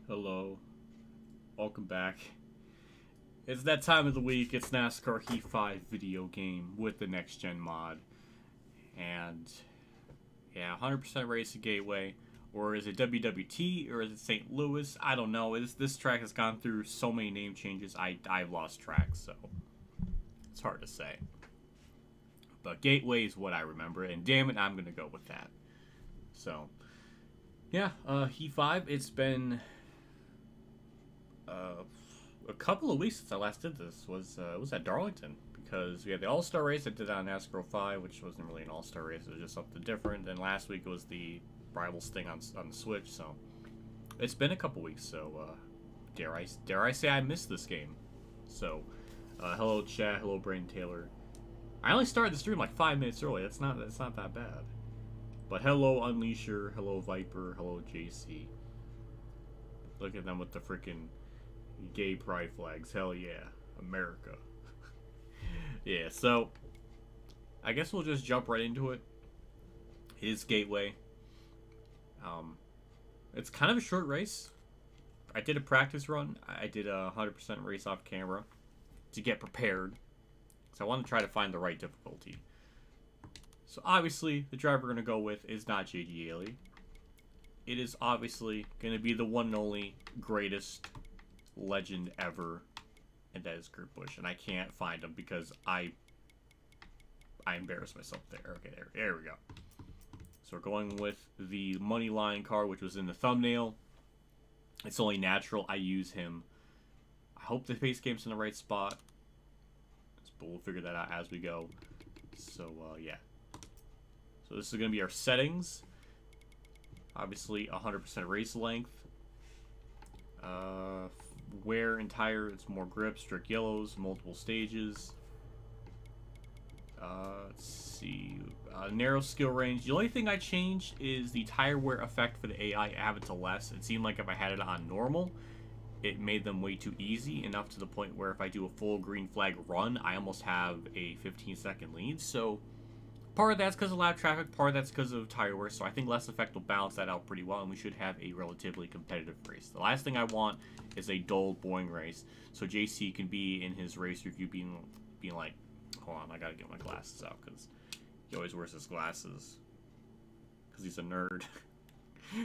Hello, welcome back. It's that time of the week. It's NASCAR Heat 5 video game with the next gen mod. And yeah, 100% Racing Gateway. Or is it WWT or is it St. Louis? I don't know. This track has gone through so many name changes, I've lost track, so it's hard to say. But Gateway is what I remember, and damn it, I'm going to go with that. So, yeah, Heat 5, it's been a couple of weeks since I last did this. Was at Darlington, because we had the All-Star race I did on NASCAR 5, which wasn't really an All-Star race, it was just something different. Then last week it was the Rivals thing on the Switch, so it's been a couple weeks, so dare I say I missed this game. So hello chat, hello Braden Taylor. I only started the stream like 5 minutes early. That's not that bad. But hello Unleasher, hello Viper, hello JC. Look at them with the freaking gay pride flags. Hell yeah, America. Yeah, so I guess we'll just jump right into it. It is Gateway. It's kind of a short race. I did a practice run. I did a 100% race off camera to get prepared. So I want to try to find the right difficulty. So obviously, the driver we're going to go with is not JD Ailey. It is obviously going to be the one and only greatest legend ever, and that is Kurt Busch. And I can't find him because I embarrassed myself there. Okay, there we go. So we're going with the money line car, which was in the thumbnail. It's only natural I use him. I hope the base game's in the right spot, but we'll figure that out as we go. So yeah. So this is going to be our settings. Obviously 100% race length. Wear and tire, it's more grip, strict yellows, multiple stages. Let's see. Narrow skill range. The only thing I changed is the tire wear effect for the AI. I have it to less. It seemed like if I had it on normal, it made them way too easy, enough to the point where if I do a full green flag run, I almost have a 15-second lead. So part of that's because of lap traffic, part of that's because of tire wear. So I think less effect will balance that out pretty well, and we should have a relatively competitive race. The last thing I want is a dull, boring race. So JC can be in his race review being like, hold on, I gotta get my glasses out because he always wears his glasses because he's a nerd.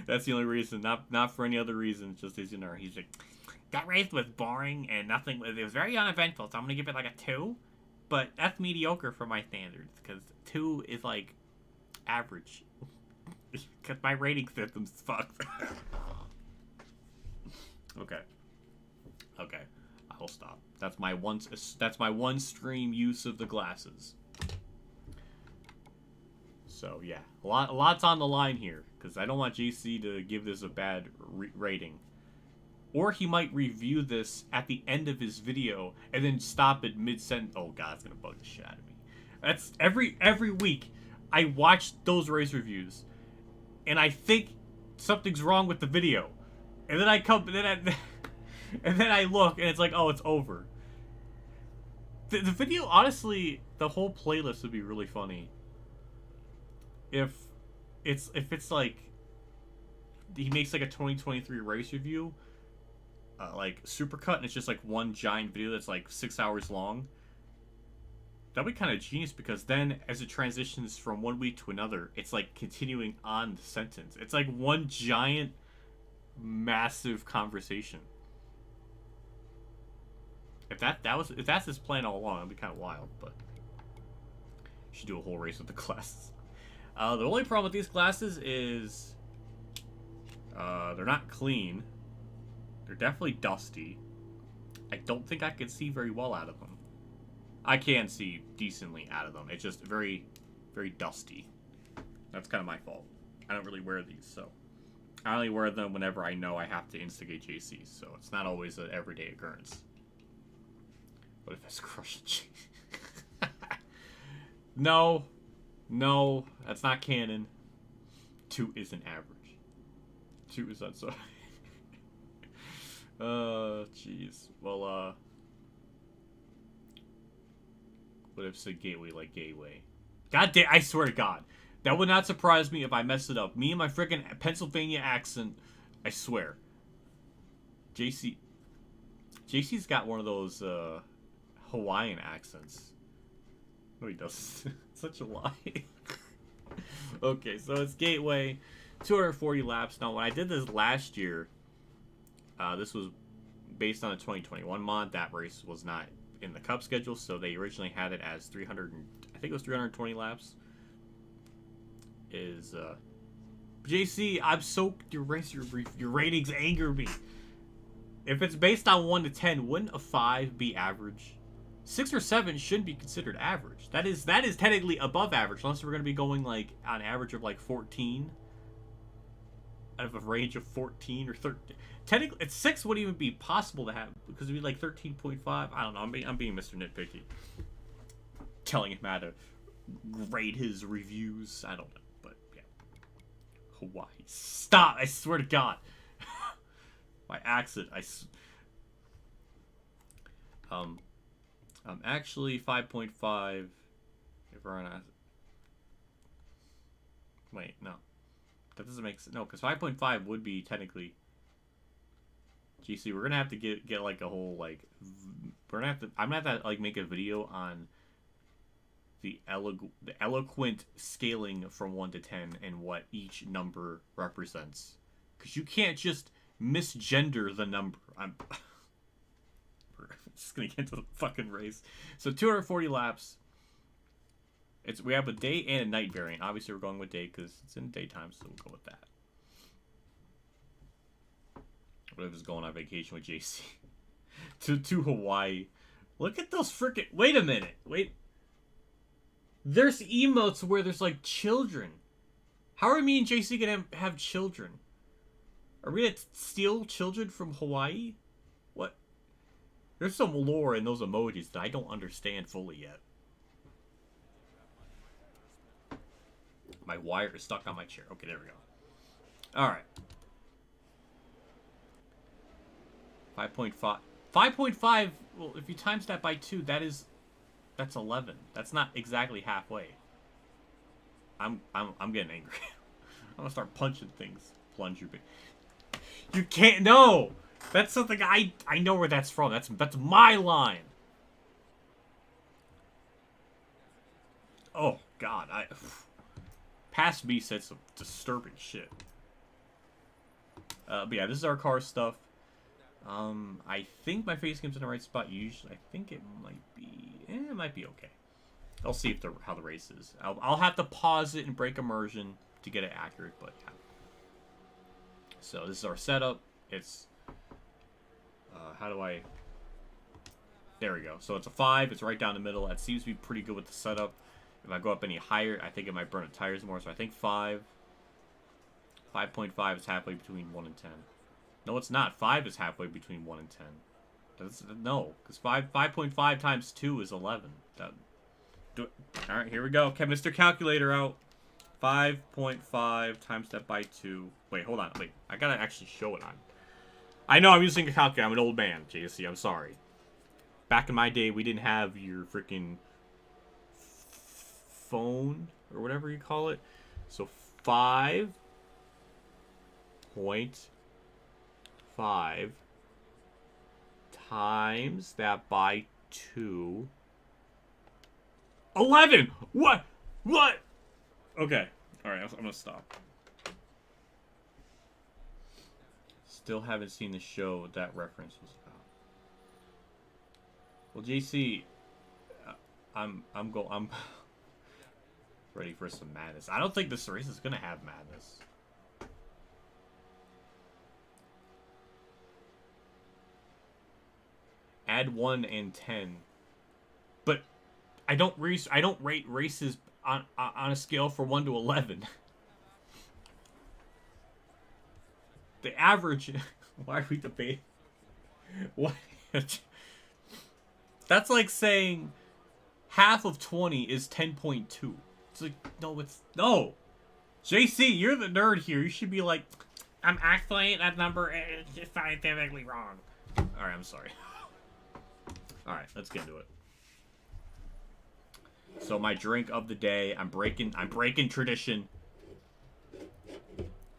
That's the only reason, not for any other reason, just he's a nerd. He's like, that race was boring and nothing. It was very uneventful, so I'm gonna give it like a 2. But that's mediocre for my standards, because 2 is like average. Because my rating system's fucked. Okay. I'll stop. That's my one stream use of the glasses. So yeah, a lot's on the line here, because I don't want JC to give this a bad rating. Or he might review this at the end of his video and then stop at mid-sentence. Oh god, it's gonna bug the shit out of me. That's every week I watch those race reviews and I think something's wrong with the video. And then I come and then I look and it's like, oh, it's over. The video, honestly, the whole playlist would be really funny. If it's like he makes like a 2023 race review, like supercut, and it's just like one giant video that's like 6 hours long. That'd be kind of genius, because then as it transitions from one week to another, it's like continuing on the sentence. It's like one giant, massive conversation. If that's his plan all along, it'd be kind of wild. But you should do a whole race with the glasses. The only problem with these glasses is they're not clean. They're definitely dusty. I don't think I can see very well out of them. I can see decently out of them. It's just very, very dusty. That's kind of my fault. I don't really wear these, so I only wear them whenever I know I have to instigate JC, so it's not always an everyday occurrence. What if it's crushing JC? No, that's not canon. 2 isn't average. 2 is not so. Jeez. Well, what if it's a gateway like Gateway? God damn, I swear to God. That would not surprise me if I messed it up. Me and my freaking Pennsylvania accent, I swear. JC. JC's got one of those Hawaiian accents. No, he doesn't. Such a lie. Okay, so it's Gateway, 240 laps. Now, when I did this last year, this was based on a 2021 mod. That race was not in the Cup schedule, so they originally had it as 300. I think it was 320 laps. JC? I'm so your ratings anger me. If it's based on 1 to 10, wouldn't a 5 be average? 6 or 7 shouldn't be considered average. That is technically above average, unless we're going to be going like on average of like 14, out of a range of 14 or 13. Technically, it's 6 wouldn't even be possible to have because it'd be like 13.5. I don't know. I'm being Mr. Nitpicky, telling him how to rate his reviews. I don't know, but yeah. Hawaii, stop! I swear to God, my accent. Actually 5.5 if we're on a... Wait, no. That doesn't make sense. No, because 5.5 would be technically... GC, we're gonna have to get like a whole, like... We're gonna have to... I'm gonna have to, like, make a video on the eloquent scaling from 1 to 10 and what each number represents. Because you can't just misgender the number. I'm just gonna get into the fucking race. So 240 laps. We have a day and a night variant. Obviously, we're going with day because it's in daytime, so we'll go with that. What if it's going on vacation with JC to Hawaii? Look at those freaking. Wait a minute. Wait. There's emotes where there's like children. How are me and JC gonna have children? Are we gonna steal children from Hawaii? What? There's some lore in those emojis that I don't understand fully yet. My wire is stuck on my chair. Okay, there we go. Alright. 5.5. 5.5, well, if you times that by 2, that's 11. That's not exactly halfway. I'm getting angry. I'm gonna start punching things. Plunge your big. You can't. No! That's something I know where that's from. That's my line. Oh God, past me said some disturbing shit. But yeah, this is our car stuff. I think my face game's in the right spot. Usually, I think it might be. It might be okay. I'll see if how the race is. I'll have to pause it and break immersion to get it accurate. But yeah. So this is our setup. It's how do I... There we go. So it's a 5. It's right down the middle. That seems to be pretty good with the setup. If I go up any higher, I think it might burn the tires more. So I think 5. 5.5 is halfway between 1 and 10. No, it's not. 5 is halfway between 1 and 10. No, because 5.5 times 2 is 11. Alright, here we go. Okay, Mr. Calculator out. 5.5 times that by 2. Wait, hold on. Wait, I gotta actually show it on. I know I'm using a calculator. I'm an old man, JC. I'm sorry. Back in my day, we didn't have your freaking phone or whatever you call it. So 5.5 times that by 2. 11! What? What? Okay. Alright, I'm gonna stop. Still haven't seen the show that reference was about. Well, JC, I'm ready for some madness. I don't think this race is gonna have madness. Add 1 and 10, but I don't rate races on a scale from 1 to 11. The average. Why are we debating? What? That's like saying half of 20 is 10.2. It's like, no, it's no. JC, you're the nerd here. You should be like, I'm actually that number is just scientifically wrong. All right, I'm sorry. All right, let's get into it. So my drink of the day, I'm breaking tradition.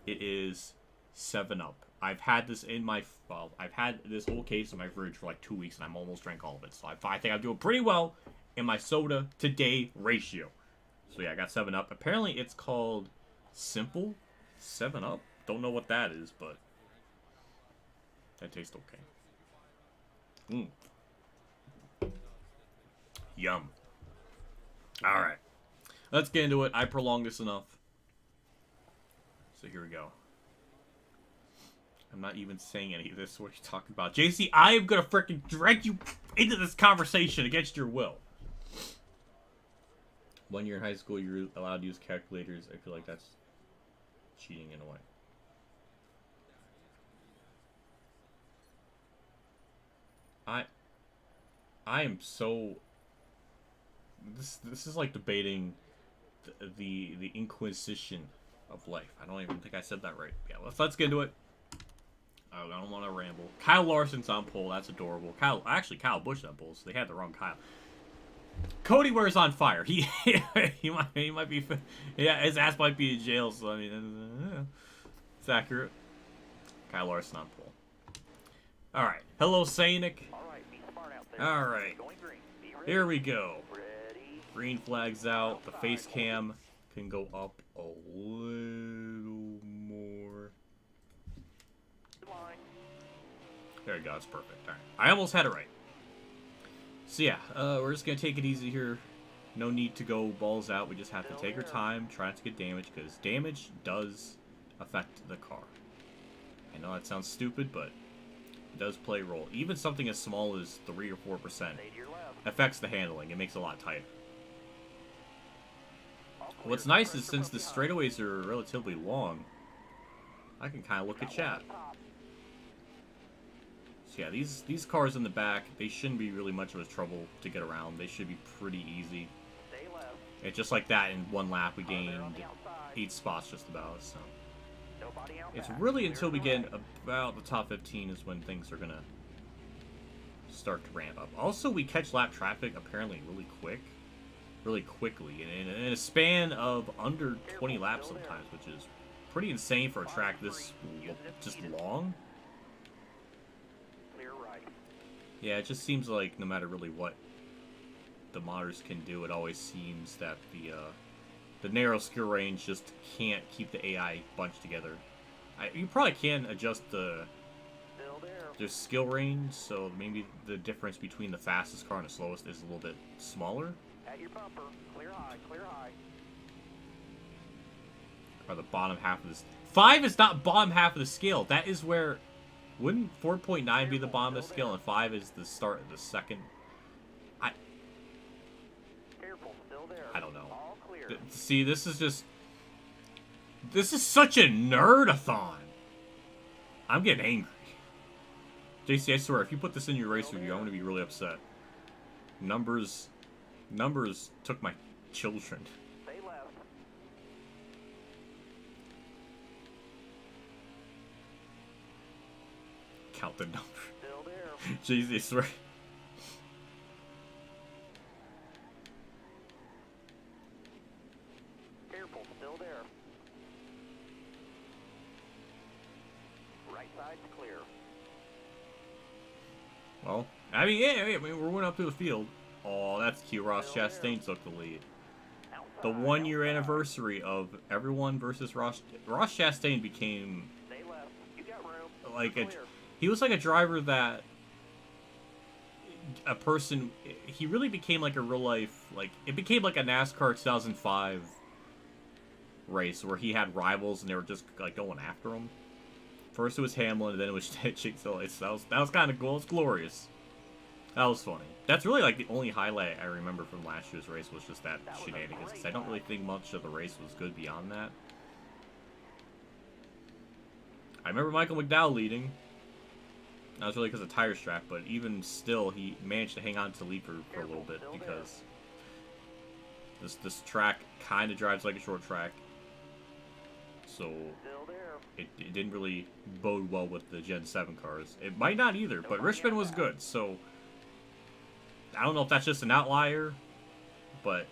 It is 7-Up. I've had this in my, well, I've had this whole case in my fridge for like 2 weeks, and I'm almost drank all of it. So I think I'm doing pretty well in my soda to day ratio. So yeah, I got 7-Up. Apparently it's called Simple 7-Up. Don't know what that is, but that tastes okay. Yum. Alright. Let's get into it. I prolonged this enough. So here we go. I'm not even saying any of this. What are you talking about? JC, I am gonna freaking drag you into this conversation against your will. When you're in high school, you're allowed to use calculators. I feel like that's cheating in a way. I am so... This is like debating the Inquisition of life. I don't even think I said that right. Yeah, let's get into it. I don't want to ramble. Kyle Larson's on pole. That's adorable. Actually, Kyle Busch on pole, so they had the wrong Kyle. Cody Ware's on fire. He might be... Yeah, his ass might be in jail, so I mean... It's accurate. Kyle Larson on pole. Alright. Hello, Sainik. Alright. Here we go. Green flag's out. The face cam can go up a little more. There we go. That's perfect. Alright. I almost had it right. So yeah, we're just going to take it easy here. No need to go balls out. We just have to take our time, try not to get damaged, because damage does affect the car. I know that sounds stupid, but it does play a role. Even something as small as 3 or 4% affects the handling. It makes it a lot tighter. What's nice is since the straightaways are relatively long, I can kind of look at chat. So yeah, these cars in the back, they shouldn't be really much of a trouble to get around. They should be pretty easy. And just like that, in one lap, we gained 8 spots just about. So it's really until we get about the top 15 is when things are going to start to ramp up. Also, we catch lap traffic apparently really quickly, in a span of under 20 laps sometimes, which is pretty insane for a track this just long. Yeah, it just seems like no matter really what the modders can do, it always seems that the narrow skill range just can't keep the AI bunched together. You probably can adjust their skill range, so maybe the difference between the fastest car and the slowest is a little bit smaller. At your bumper, clear high, clear high. Or the bottom half of this. 5 is not bottom half of the scale. That is where... Wouldn't 4.9 be the bottom of the scale, and 5 is the start of the second? I don't know. See, this is just... This is such a nerd-a-thon. I'm getting angry. JC, I swear, if you put this in your race review, I'm going to be really upset. Numbers took my children. Count the number. Jesus, right? Careful, still there. Right side's clear. Well, I mean, yeah, we're going up to the field. Oh, that's cute. Ross Chastain took the lead. The 1-year anniversary of everyone versus Ross Chastain became like he was like a driver that a person, he really became like a real life, like it became like a NASCAR 2005 race where he had rivals and they were just like going after him. First it was Hamlin, and then it was so that was kind of cool. It's glorious. That was funny. That's really like the only highlight I remember from last year's race was just that shenanigans. Because I don't really think much of the race was good beyond that. I remember Michael McDowell leading. That was really because of tire strap, but even still, he managed to hang on to the lead for a little bit because this track kind of drives like a short track. So it didn't really bode well with the Gen 7 cars. It might not either, but Richmond was good, so I don't know if that's just an outlier, but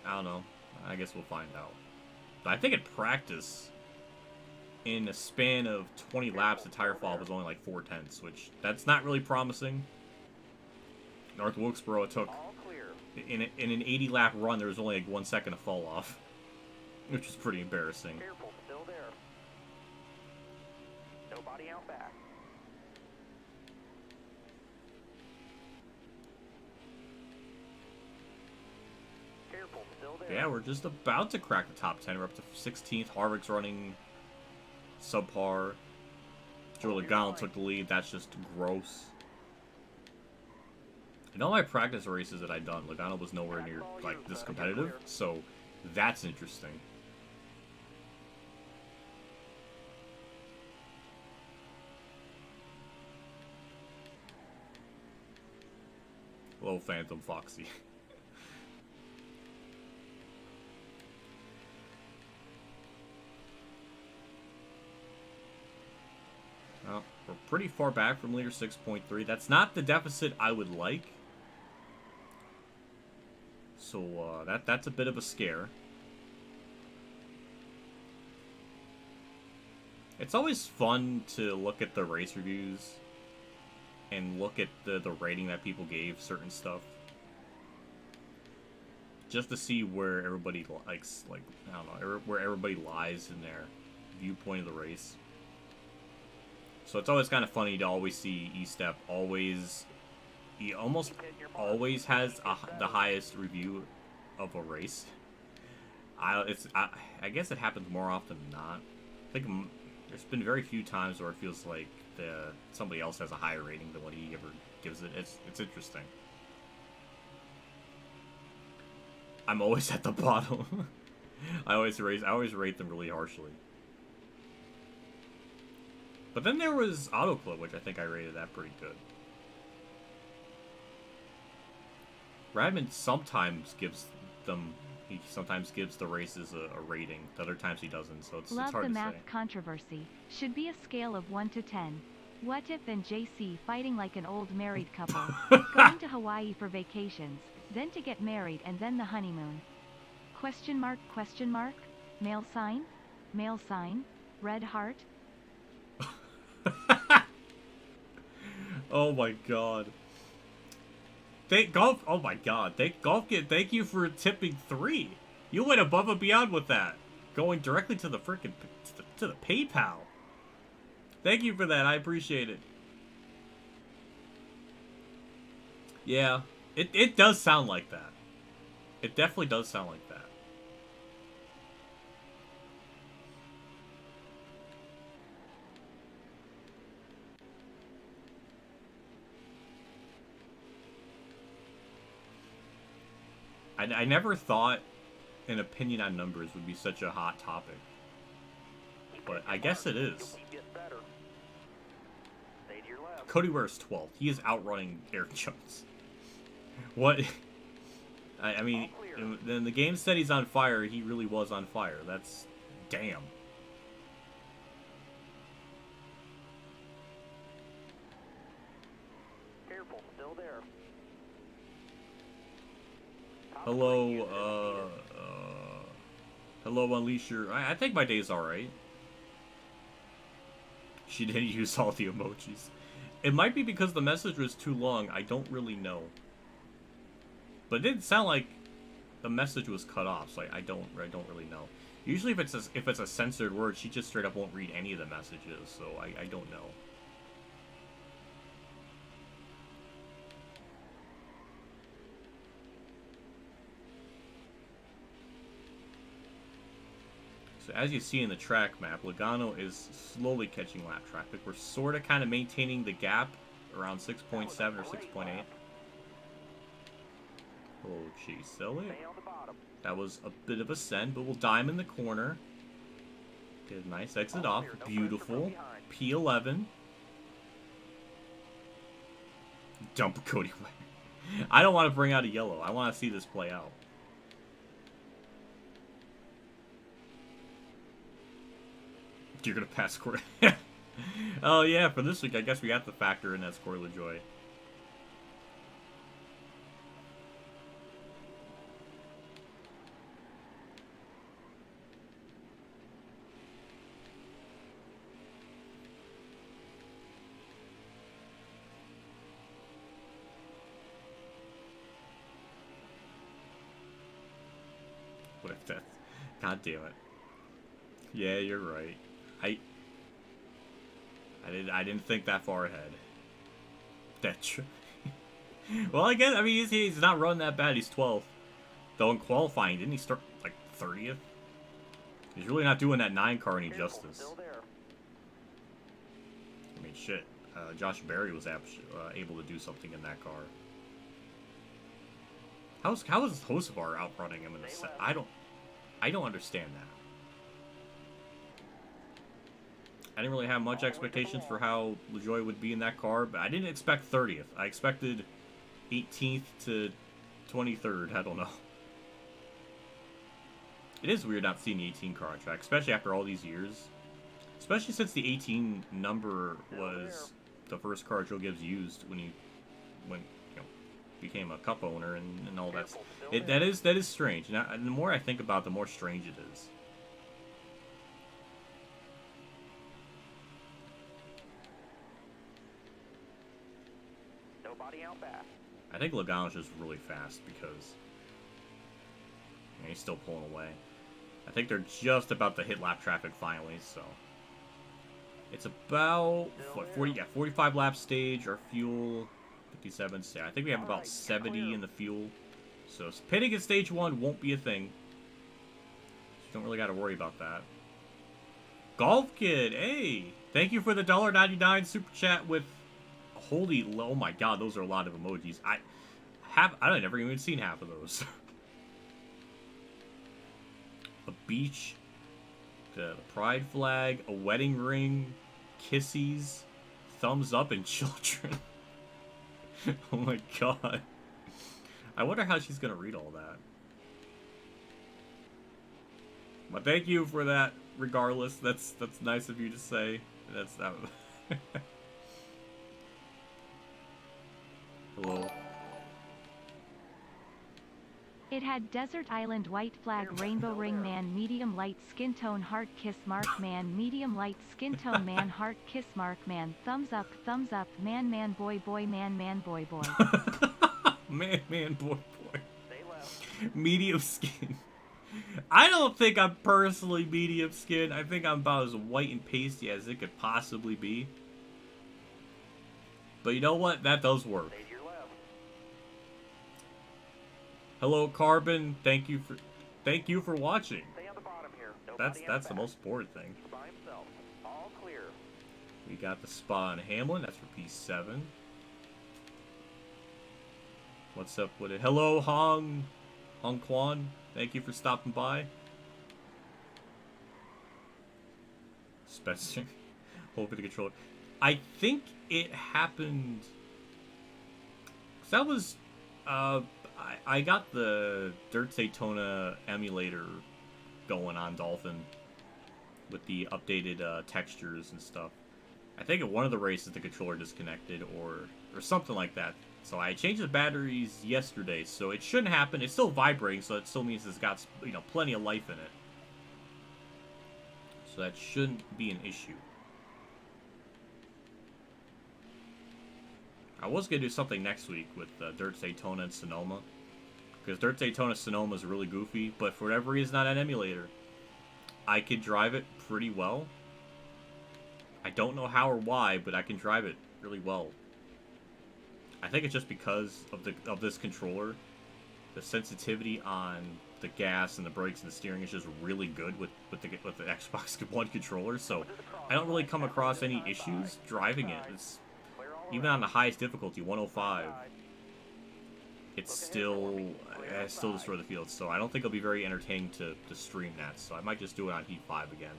I don't know. I guess we'll find out. But I think in practice, in a span of 20 laps, the tire fall was only like 4/10, which that's not really promising. North Wilkesboro took, All clear. in an 80 lap run, there was only like 1 second of fall off, which was pretty embarrassing. Careful, still there. Nobody out back. Careful, still there. Yeah, we're just about to crack the top 10. We're up to 16th. Harvick's running subpar. Joe Logano took the lead. That's just gross. In all my practice races that I've done, Logano was nowhere near like this competitive, so that's interesting. Hello, Phantom Foxy. Well, we're pretty far back from leader 6.3. That's not the deficit I would like. So that's a bit of a scare. It's always fun to look at the race reviews and look at the rating that people gave certain stuff. Just to see where everybody likes, like, I don't know, where everybody lies in their viewpoint of the race. So it's always kind of funny to always see E-Step he almost always has the highest review of a race. I guess it happens more often than not. I think there's been very few times where it feels like somebody else has a higher rating than what he ever gives it. It's interesting. I'm always at the bottom. I always rate them really harshly. But then there was Auto Club, which I think I rated that pretty good. Radman sometimes gives the races a rating. The other times he doesn't, so it's hard to say. Love the math controversy. Should be a scale of 1 to 10. What if and JC fighting like an old married couple? Going to Hawaii for vacations, then to get married and then the honeymoon. Question mark, question mark? Male sign? Male sign? Red heart? Oh my god. Golf. Oh my god. Thank you for tipping 3. You went above and beyond with that. Going directly to the frickin' to the PayPal. Thank you for that. I appreciate it. Yeah. It does sound like that. It definitely does sound like that. I never thought an opinion on numbers would be such a hot topic. But I guess it is. Cody Ware's 12th. He is outrunning Eric Jones. What? I mean, then the game said he's on fire. He really was on fire. That's... damn. Careful, still there. Hello, hello, Unleash Your... I think my day's alright. She didn't use all the emojis. It might be because the message was too long. I don't really know. But it didn't sound like the message was cut off, so I don't really know. Usually if it's a censored word, she just straight up won't read any of the messages, so I don't know. So as you see in the track map, Logano is slowly catching lap traffic. We're sort of kind of maintaining the gap around 6.7 or 6.8. Oh, geez, silly. That was a bit of a send, but we'll dime in the corner. Get a nice exit off. Beautiful. P11. Dump Cody Ware. I don't want to bring out a yellow. I want to see this play out. You're going to pass Corey. Oh, yeah, for this week, I guess we have to factor in as Corey LaJoy. God damn it. Yeah, you're right. I didn't think that far ahead. That's true. Well, I guess, I mean, he's not running that bad. He's 12th. Though in qualifying, didn't he start, like, 30th? He's really not doing that 9 car any justice. Still there. I mean, shit. Josh Berry was able to do something in that car. How is Hocevar outrunning him in the set? I don't understand that. I didn't really have much expectations for how LaJoie would be in that car, but I didn't expect 30th. I expected 18th to 23rd. I don't know. It is weird not seeing the 18 car on track, especially after all these years. Especially since the 18 number was the first car Joe Gibbs used when you know, became a Cup owner and all that. That is strange. And the more I think about it, the more strange it is. Nobody out back. I think Logano's just really fast because he's still pulling away. I think they're just about to hit lap traffic finally, so it's about what, 45 lap stage. Our fuel 57. So I think we have about 70 in the fuel. So pitting at stage 1 won't be a thing. So you don't really got to worry about that. Golf Kid, hey, thank you for the $1.99 super chat with holy, oh my god, those are a lot of emojis. I've never even seen half of those. A beach, the pride flag, a wedding ring, kissies, thumbs up, and children. Oh my god. I wonder how she's gonna read all that. But thank you for that, regardless. That's nice of you to say. That's that. Hello. It had Desert Island white flag rainbow ring man medium light skin tone heart kiss mark man medium light skin tone man heart kiss mark man thumbs up man boy boy man boy boy. man boy boy. They left. Medium skin. I don't think I'm personally medium skin. I think I'm about as white and pasty as it could possibly be. But you know what? That does work. Stage your left. Hello, Carbon. Thank you for watching. Stay on the bottom here. Nobody That's out the back. most important thing. He's by himself. All clear. We got the spot on Hamlin. That's for P7. What's up with it? Hello, Hong Kwan. Thank you for stopping by. Spencer. Hoping to control it. I think it happened. That was. I got the Dirt Daytona emulator going on Dolphin with the updated textures and stuff. I think at one of the races the controller disconnected or something like that. So I changed the batteries yesterday, so it shouldn't happen. It's still vibrating, so it still means it's got, you know, plenty of life in it. So that shouldn't be an issue. I was going to do something next week with Dirt Daytona and Sonoma. Because Dirt Daytona Sonoma is really goofy, but for whatever reason on an emulator, I could drive it pretty well. I don't know how or why, but I can drive it really well. I think it's just because of this controller. The sensitivity on the gas and the brakes and the steering is just really good with the Xbox One controller, so I don't really come across any issues driving it. It's even on the highest difficulty, 105, it still destroy the field. So I don't think it'll be very entertaining to stream that. So I might just do it on Heat 5 again,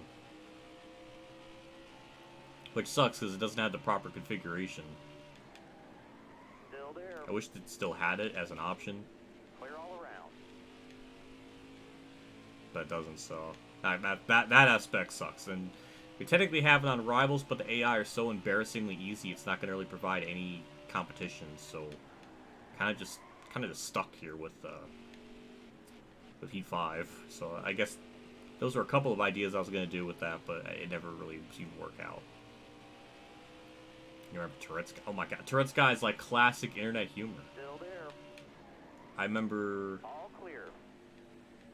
which sucks because it doesn't have the proper configuration. Still there. I wish it still had it as an option, Clear all around. but it doesn't. So that aspect sucks. And we technically have it on Rivals, but the AI are so embarrassingly easy, it's not going to really provide any competition. So kind of just stuck here with Heat 5. So I guess those were a couple of ideas I was going to do with that, but it never really seemed to work out. You remember Tourette's? Oh my god, Tourette's guy is like classic internet humor. Still there. I remember All clear.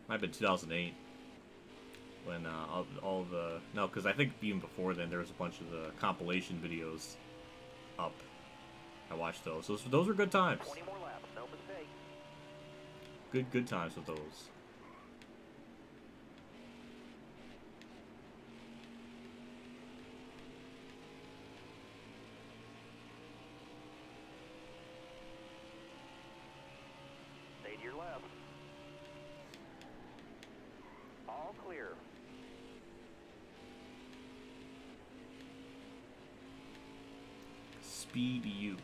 Might have been 2008. When all the... No, because I think even before then there was a bunch of the compilation videos up. I watched those. Those were good times. 20 more laps, no mistake. Good times with those. Stay to your left. All clear. Speed U.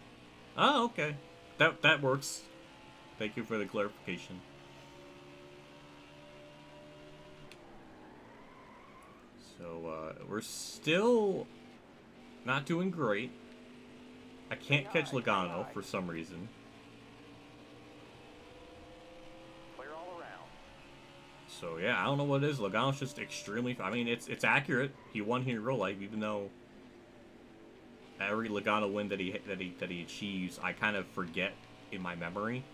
Oh, okay. That works. Thank you for the clarification. So, we're still not doing great. I can't catch Logano for some reason. Clear all around. So, yeah, I don't know what it is. Logano's just extremely... I mean, it's accurate. He won here in real life, even though every Logano win that he achieves, I kind of forget in my memory.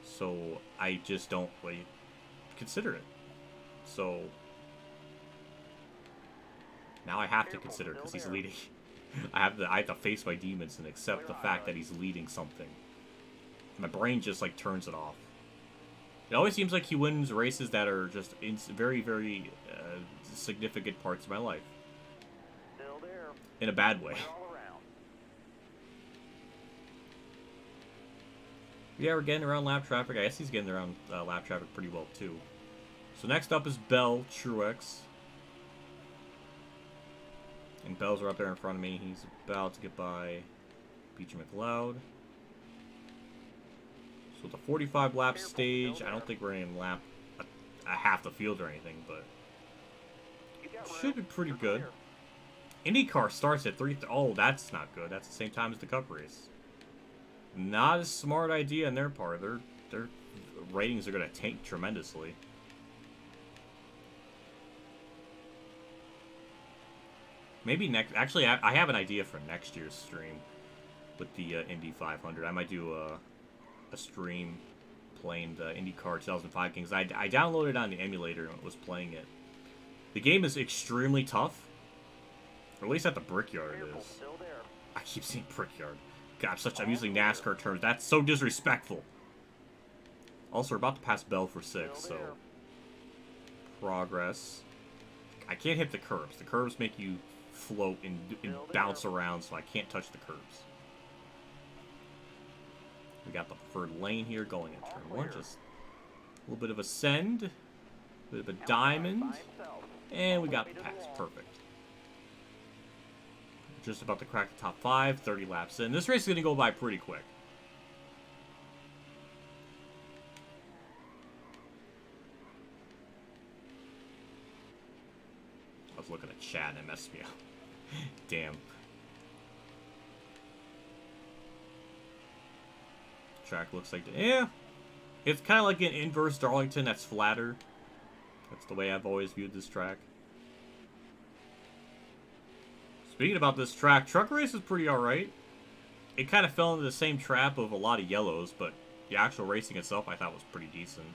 So I just don't really consider it. So now I have to consider it because he's leading. I have to face my demons and accept the fact that he's leading something. My brain just like turns it off. It always seems like he wins races that are just in very, very significant parts of my life. Still there. In a bad way. Clear all around. Yeah, we're getting around lap traffic. I guess he's getting around lap traffic pretty well, too. So next up is Bell, Truex. And Bell's right up there in front of me. He's about to get by Beecher McLeod. So the 45 lap stage, I don't think we're in lap a half the field or anything, but should be pretty good. IndyCar starts at 3. Oh, that's not good. That's the same time as the Cup race. Not a smart idea on their part. Their ratings are going to tank tremendously. Maybe next... Actually, I have an idea for next year's stream with the Indy 500. I might do a stream playing the IndyCar 2005 games. I downloaded it on the emulator and was playing it. The game is extremely tough. Or at least at the Brickyard it is. Still there. I keep saying Brickyard. God, I'm using NASCAR terms. That's so disrespectful. Also, we're about to pass Bell for 6, so... Progress. I can't hit the curbs. The curbs make you float and bounce around, so I can't touch the curbs. We got the preferred lane here going in turn 1. Just a little bit of a send. A bit of a diamond. And we got the pass. Perfect. Just about to crack the top 5, 30 laps in. This race is going to go by pretty quick. I was looking at chat and it messed me up. Damn. Track looks like... Yeah. It's kind of like an inverse Darlington that's flatter. That's the way I've always viewed this track. Speaking about this track, Truck Race is pretty alright. It kind of fell into the same trap of a lot of yellows, but the actual racing itself I thought was pretty decent.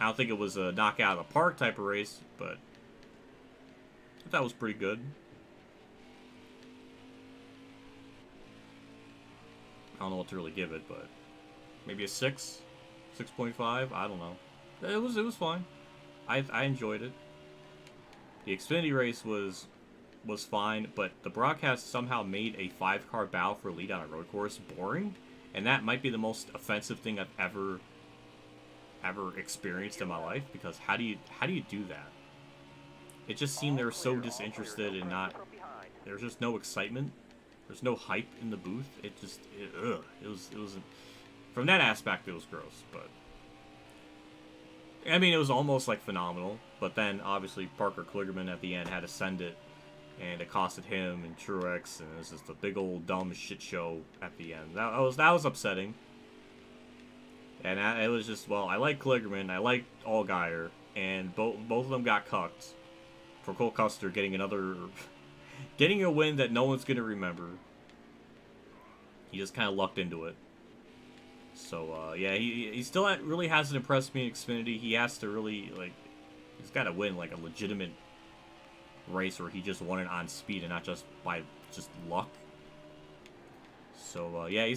I don't think it was a knockout of the park type of race, but I thought it was pretty good. I don't know what to really give it, but maybe a 6, 6.5. I don't know. It was fine. I enjoyed it. The Xfinity race was fine, but the broadcast somehow made a 5-car battle for lead on a road course boring, and that might be the most offensive thing I've ever experienced in my life. Because how do you do that? It just seemed they were so disinterested and not. There's just no excitement. There's no hype in the booth. It was from that aspect it was gross, but I mean it was almost like phenomenal. But then obviously Parker Kligerman at the end had to send it, and it costed him and Truex, and it was just a big old dumb shit show at the end. That was upsetting. And it was just, well, I like Kligerman, I like Allgaier, and both of them got cucked for Cole Custer getting a win that no one's gonna remember. He just kind of lucked into it. So, yeah, he still really hasn't impressed me in Xfinity. He has to really, like, he's got to win, like, a legitimate race where he just won it on speed and not just by just luck. So, yeah,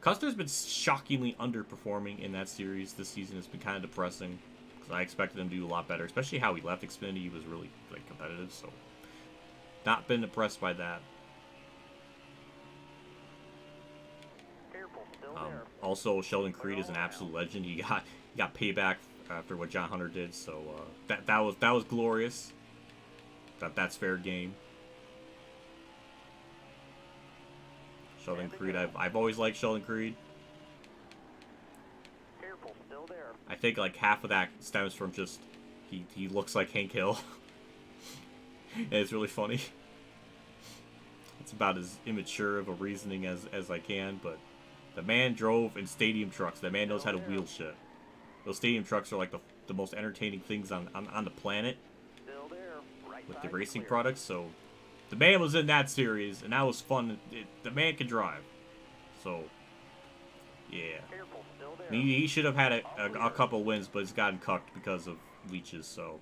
Custer's been shockingly underperforming in that series this season. It's been kind of depressing because I expected him to do a lot better, especially how he left Xfinity. He was really, like, competitive, so not been impressed by that. Also, Sheldon Creed is an absolute legend. He got payback after what John Hunter did, so that was glorious. That's fair game. Sheldon Creed, I've always liked Sheldon Creed. I think like half of that stems from just he looks like Hank Hill. And it's really funny. It's about as immature of a reasoning as I can, but the man drove in stadium trucks. The man knows how to wheel shit. Those stadium trucks are like the most entertaining things on the planet with the racing products. So the man was in that series, and that was fun. The man can drive. So, yeah. He should have had a couple wins, but he's gotten cucked because of leeches. So,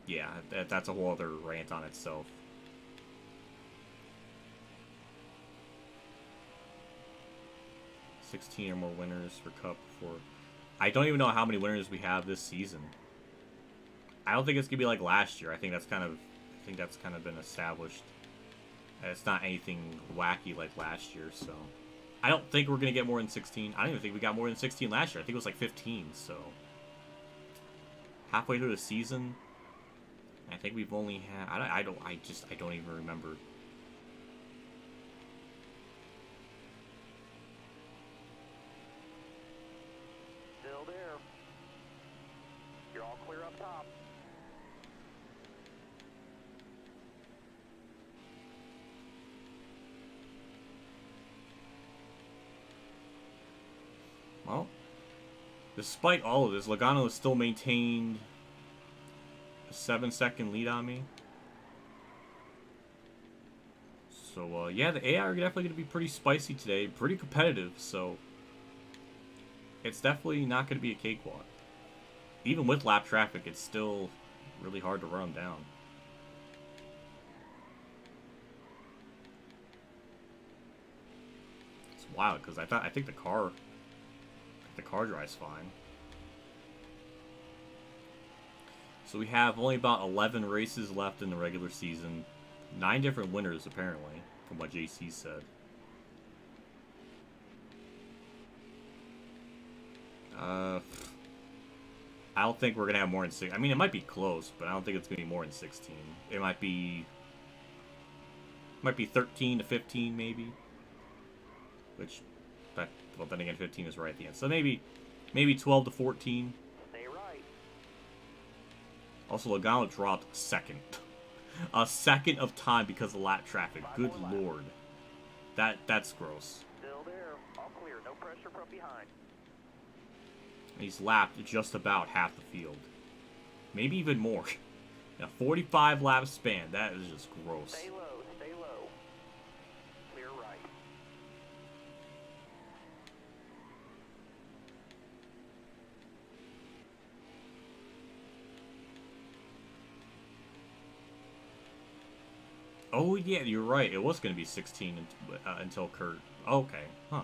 yeah, that's a whole other rant on itself. $16 or more winners for Cup before. I don't even know how many winners we have this season. I don't think it's gonna be like last year. I think that's kind of been established. It's not anything wacky like last year, so I don't think we're gonna get more than 16. I don't even think we got more than 16 last year. I think it was like 15. So halfway through the season, I think we've only had. I don't even remember. Well, despite all of this, Logano has still maintained a 7-second lead on me. So, yeah, the AI are definitely going to be pretty spicy today, pretty competitive, so it's definitely not going to be a cakewalk. Even with lap traffic, it's still really hard to run them down. It's wild, because I think the car drives fine. So we have only about 11 races left in the regular season. 9 different winners, apparently, from what JC said. I don't think we're going to have more than 6. I mean, it might be close, but I don't think it's going to be more than 16. It might be 13 to 15, maybe. Which... well, then again, 15 is right at the end. So maybe 12 to 14. Stay right. Also, Logano dropped second. A second of time because of lap traffic. Good lord. That's gross. Still there. All clear. No pressure from behind. He's lapped just about half the field. Maybe even more. A 45 lap span. That is just gross. Stay low. Stay low. Clear right. Oh, yeah, you're right. It was going to be 16 until Kurt. Okay, huh.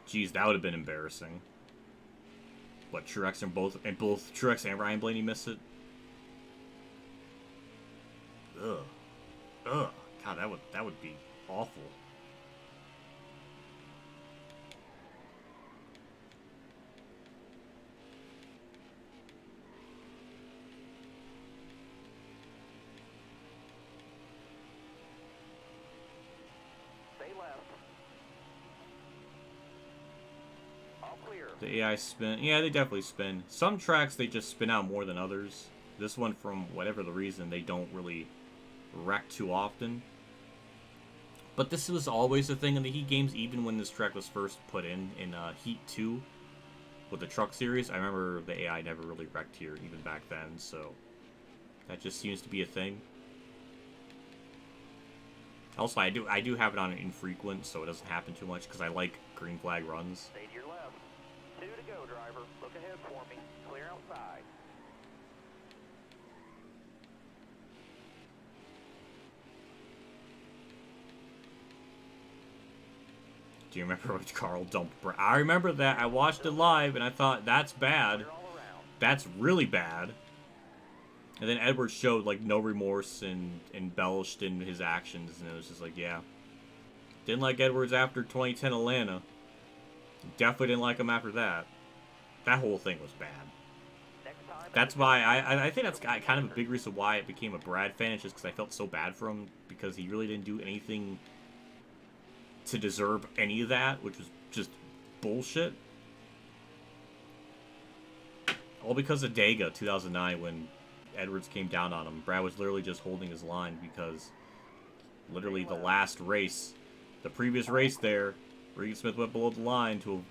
Jeez, that would have been embarrassing. What, Truex and both Truex and Ryan Blaney missed it? Ugh. Ugh. God, that would be awful. The AI spin. Yeah, they definitely spin. Some tracks, they just spin out more than others. This one, from whatever the reason, they don't really wreck too often. But this was always a thing in the Heat games, even when this track was first put in Heat 2 with the Truck Series. I remember the AI never really wrecked here, even back then, so that just seems to be a thing. Also, I do have it on an infrequent, so it doesn't happen too much because I like green flag runs. Stay to your left. 2 to go, driver. Look ahead for me. Clear outside. Do you remember when Carl dumped I remember that. I watched it live, and I thought, that's bad. Clear all around. That's really bad. And then Edwards showed, like, no remorse and embellished in his actions, and it was just like, yeah. Didn't like Edwards after 2010 Atlanta. Definitely didn't like him after that. That whole thing was bad. Next time, That's why, I think that's kind of a big reason why I became a Brad fan, it's just because I felt so bad for him, because he really didn't do anything to deserve any of that, which was just bullshit. All because of Dega 2009 when Edwards came down on him. Brad was literally just holding his line because literally the last race, the previous race there, Regan Smith went below the line to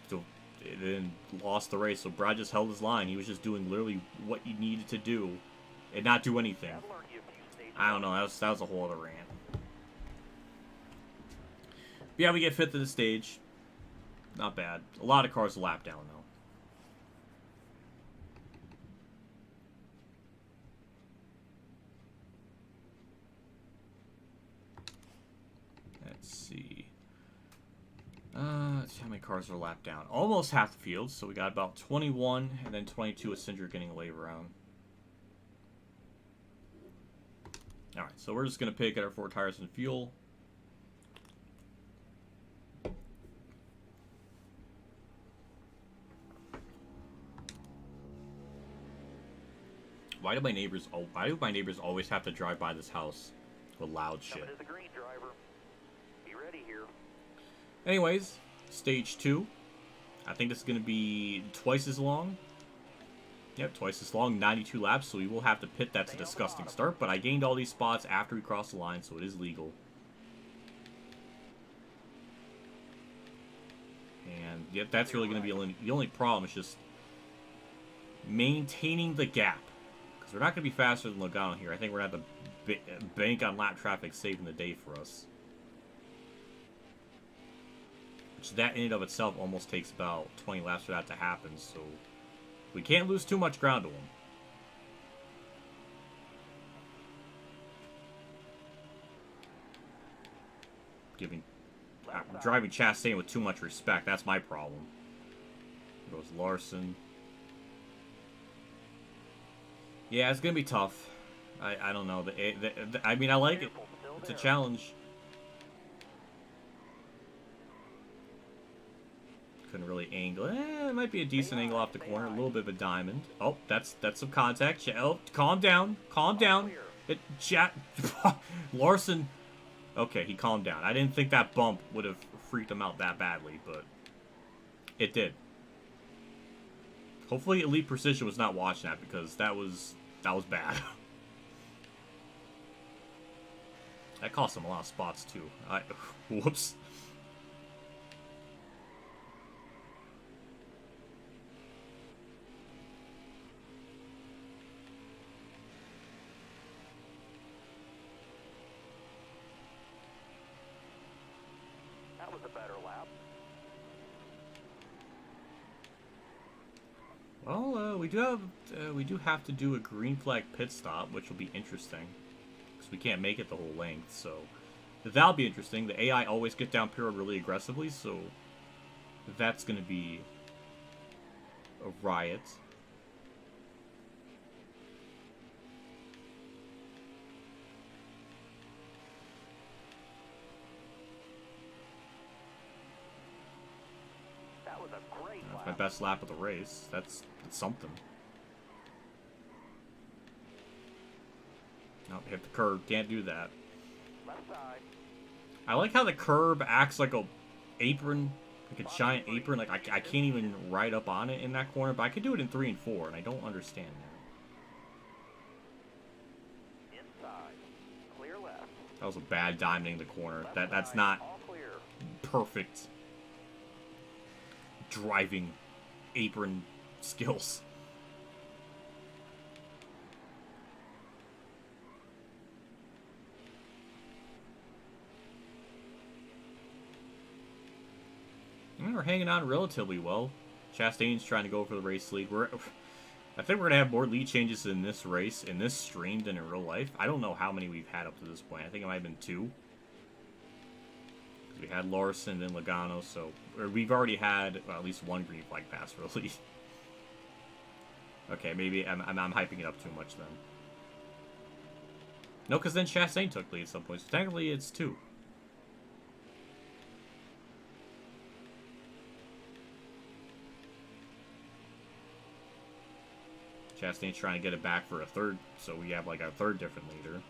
then lost the race. So Brad just held his line. He was just doing literally what he needed to do and not do anything. I've learned you a few stages. I don't know. That was a whole other rant. Yeah, we get 5th in the stage. Not bad. A lot of cars lap down, though. Let's see. Let's see how many cars are lapped down. Almost half the field, so we got about 21, and then 22 with Cinder getting a late round. Alright, so we're just going to pick at our 4 tires and fuel. Why do my neighbors always have to drive by this house with loud shit? Coming to the green, driver. Be ready here. Anyways, stage 2. I think this is going to be twice as long. Yep, twice as long, 92 laps, so we will have to pit. That's a disgusting start, but I gained all these spots after we crossed the line, so it is legal. And yep, that's really going to be the only problem is just maintaining the gap. Because we're not going to be faster than Logano here. I think we're going to have to bank on lap traffic saving the day for us. Which that in and of itself almost takes about 20 laps for that to happen, so we can't lose too much ground to him. Driving Chastain with too much respect, that's my problem. There goes Larson. Yeah, it's gonna be tough. I don't know. I mean, I like it. It's a challenge. Couldn't really angle. It might be a decent angle off the corner. A little bit of a diamond. Oh, that's some contact. Oh, calm down. Calm down. Larson. Okay, he calmed down. I didn't think that bump would have freaked him out that badly, but it did. Hopefully Elite Precision was not watching that because that was bad. That cost him a lot of spots too. Whoops. That was a better lap. Well, we do have to do a green flag pit stop, which will be interesting because we can't make it the whole length. So that'll be interesting. The AI always get down pit road really aggressively, so that's going to be a riot. That was a great That's lap. my best lap of the race. That's something. Nope, hit the curb. Can't do that. Left side. I like how the curb acts like a apron, like a giant apron. Like I can't even ride up on it in that corner, but I could do it in 3 and 4, and I don't understand that. Inside. Clear left. That was a bad diamonding the corner. Left That's side. not All clear. perfect driving apron skills. We're hanging on relatively well. Chastain's trying to go for the race lead. I think we're going to have more lead changes in this race, in this stream, than in real life. I don't know how many we've had up to this point. I think it might have been 2. We had Larson and Logano, so we've already had at least 1 green flag pass for a lead. Okay, maybe I'm hyping it up too much then. No, because then Chastain took lead at some point, so technically it's 2. Chastain's trying to get it back for a 3rd, so we have like a 3rd different leader.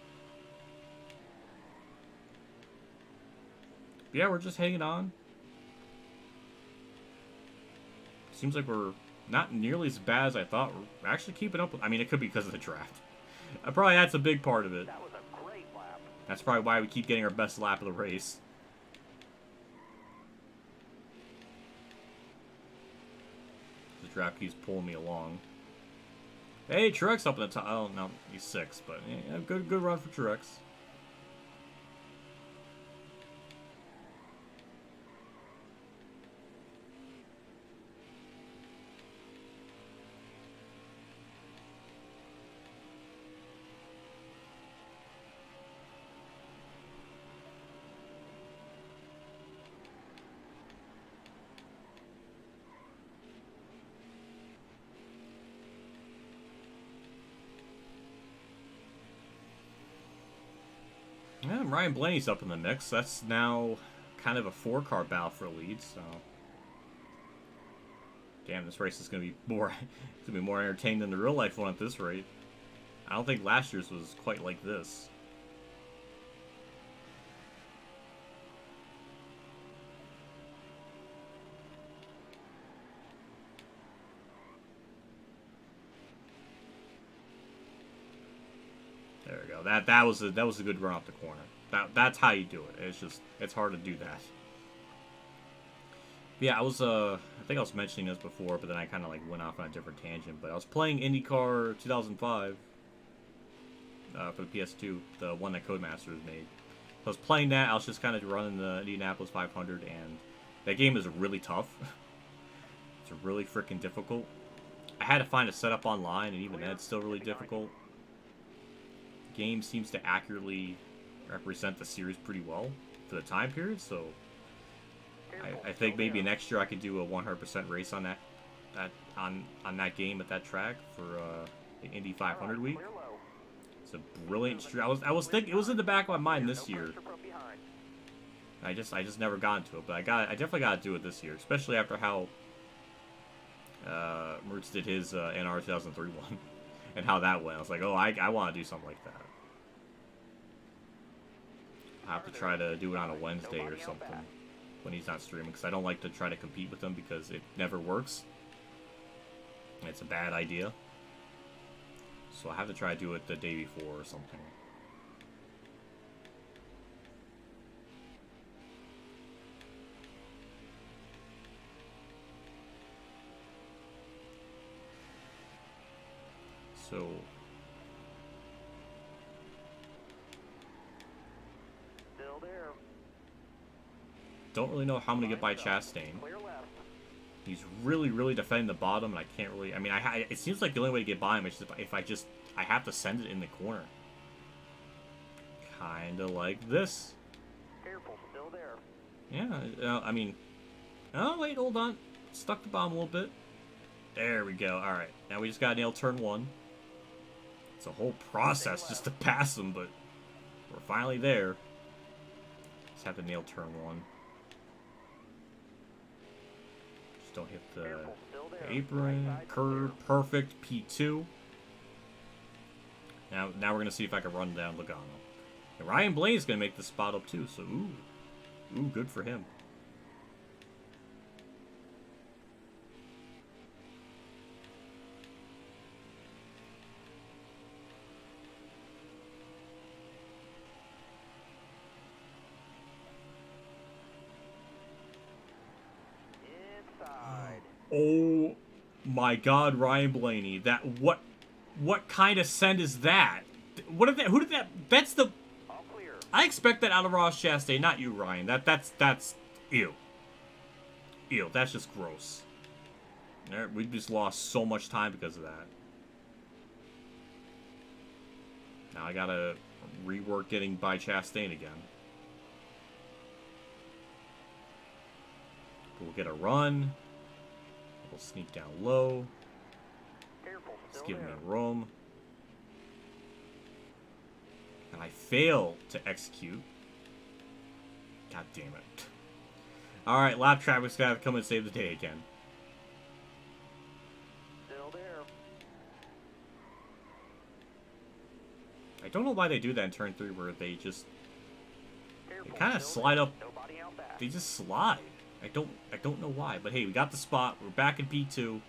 Yeah, we're just hanging on. Seems like we're not nearly as bad as I thought. We're actually keeping up with... I mean, it could be because of the draft. Probably that's a big part of it. That was a great lap. That's probably why we keep getting our best lap of the race. The draft keeps pulling me along. Hey, Truex up in the top. Oh, no, he's 6, but yeah, good run for Truex. Yeah, Ryan Blaney's up in the mix. That's now kind of a 4-car battle for a lead, so... Damn, this race is going to be more entertaining than the real-life one at this rate. I don't think last year's was quite like this. There we go. That was a good run off the corner. That's how you do it. It's hard to do that. Yeah, I think I was mentioning this before, but then I kind of like went off on a different tangent. But I was playing IndyCar 2005 for the PS2, the one that Codemasters made. So I was playing that. I was just kind of running the Indianapolis 500, and that game is really tough. It's really freaking difficult. I had to find a setup online, and even that's still really difficult. The game seems to accurately represent the series pretty well for the time period, so I think maybe next year I could do a 100% race on on that game at that track for the Indy 500 week. It's a brilliant streak. I was thinking it was in the back of my mind this year. I just never got into it, but I definitely got to do it this year, especially after how Mertz did his NR 2003 one and how that went. I was like, oh, I want to do something like that. I have to try to do it on a Wednesday or something when he's not streaming, because I don't like to try to compete with him because it never works. It's a bad idea. So I have to try to do it the day before or something. So Still there. don't really know how I'm gonna get by Chastain. Clear left. He's really defending the bottom, and I can't really. I mean, it seems like the only way to get by him is if I have to send it in the corner. Kinda like this. Careful, still there. Yeah, I mean. Oh wait, hold on. Stuck the bomb a little bit. There we go. All right, now we just gotta nail turn 1. It's a whole process just to pass him, but we're finally there. Just have to nail turn 1. Just don't hit the apron. Curve, perfect. P2. Now we're gonna see if I can run down Logano. And Ryan Blaney's gonna make the spot up too. So ooh, good for him. Oh my God, Ryan Blaney! What kind of send is that? What did that? Who did that? That's the. All clear. I expect that out of Ross Chastain, not you, Ryan. That's ew. Ew, that's just gross. We just lost so much time because of that. Now I gotta rework getting by Chastain again. We'll get a run. We'll sneak down low. Just give me room. And I fail to execute. God damn it. Alright, lap traffic's gotta come and save the day again. Still there. I don't know why they do that in turn 3 where they just Careful, kind of still slide there. up. Nobody out back. They just slide. I don't know why, but hey, we got the spot. We're back in P2.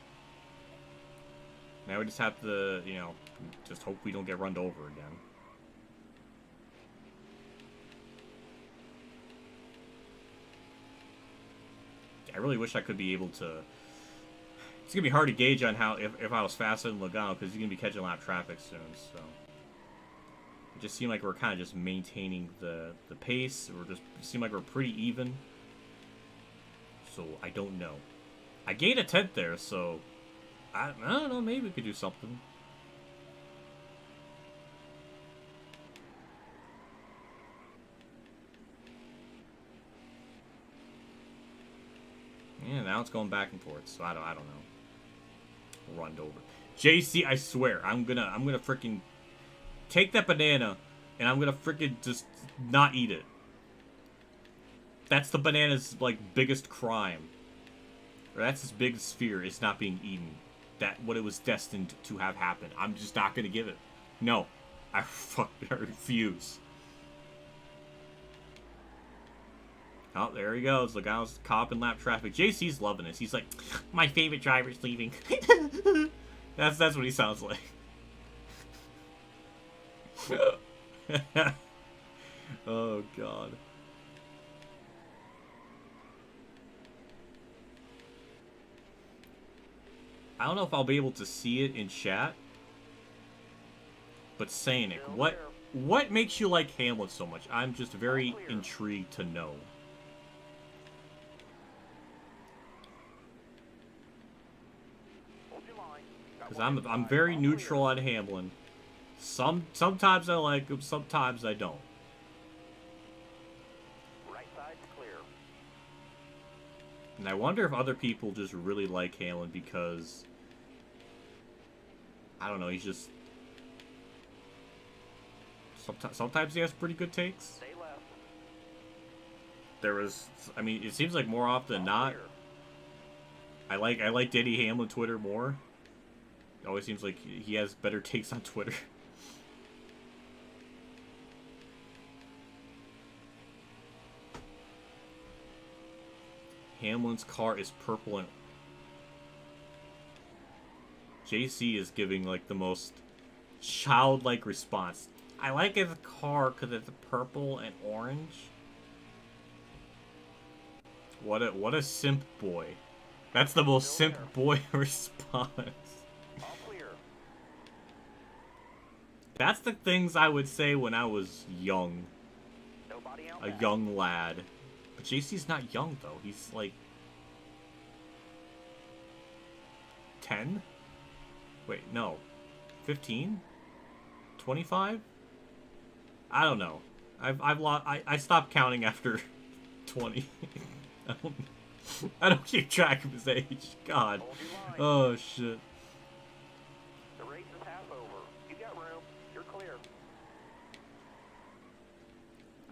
Now we just have to, you know, just hope we don't get run over again. I really wish I could be able to. It's gonna be hard to gauge on how if I was faster than Logano because he's gonna be catching lap traffic soon. So it just seemed like we're kind of just maintaining the pace. We're just it seemed like we're pretty even. So I don't know. I gained a 10th there, so I don't know. Maybe we could do something. Yeah, now it's going back and forth, so I don't know. Run over. JC, I swear, I'm gonna freaking take that banana and I'm gonna freaking just not eat it. That's the banana's like biggest crime. Or that's his biggest fear, is not being eaten. That what it was destined to have happen. I'm just not gonna give it. No. I refuse. Oh, there he goes. Logano's cop in lap traffic. JC's loving this. He's like, my favorite driver's leaving. That's what he sounds like. Oh, God. I don't know if I'll be able to see it in chat. But saying it, what makes you like Hamlet so much? I'm just very intrigued to know. Because I'm very neutral on Hamlin. Sometimes I like him, sometimes I don't. Right side's clear. And I wonder if other people just really like Hamlin because I don't know, he's just sometimes he has pretty good takes. Stay left. I mean, it seems like more often than not, I like Denny Hamlin Twitter more. It always seems like he has better takes on Twitter. Hamlin's car is purple and JC is giving like the most childlike response. I like his car because it's purple and orange. What a simp boy. That's the most simp boy response. All clear. That's the things I would say when I was young. Nobody out A back. young lad. But JC's not young though. He's like 10? Wait, no. 15? 25? I don't know. I've lost. I stopped counting after 20. I don't keep track of his age. God. Hold your line. Oh shit. The race is half over. You got room. You're clear.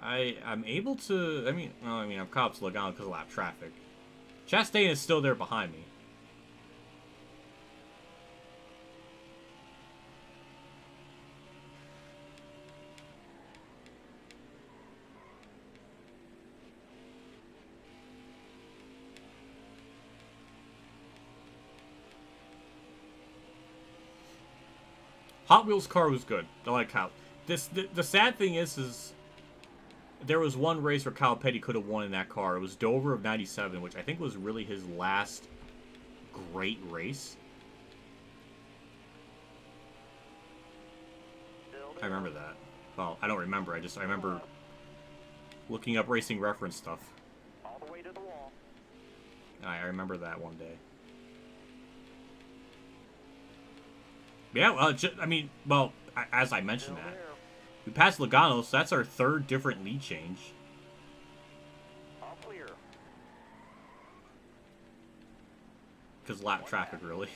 I'm able to. I mean, I'm caught up to Logano because of lap traffic. Chastain is still there behind me. Hot Wheels car was good. I like how the sad thing is there was one race where Kyle Petty could have won in that car. It was Dover of '97, which I think was really his last great race. I remember that. Well, I don't remember. I remember looking up racing reference stuff. All the way to the wall. I remember that one day. Yeah, well, I mean, well, as I mentioned that. We passed Logano, so that's our third different lead change. All clear. Because lap traffic, really.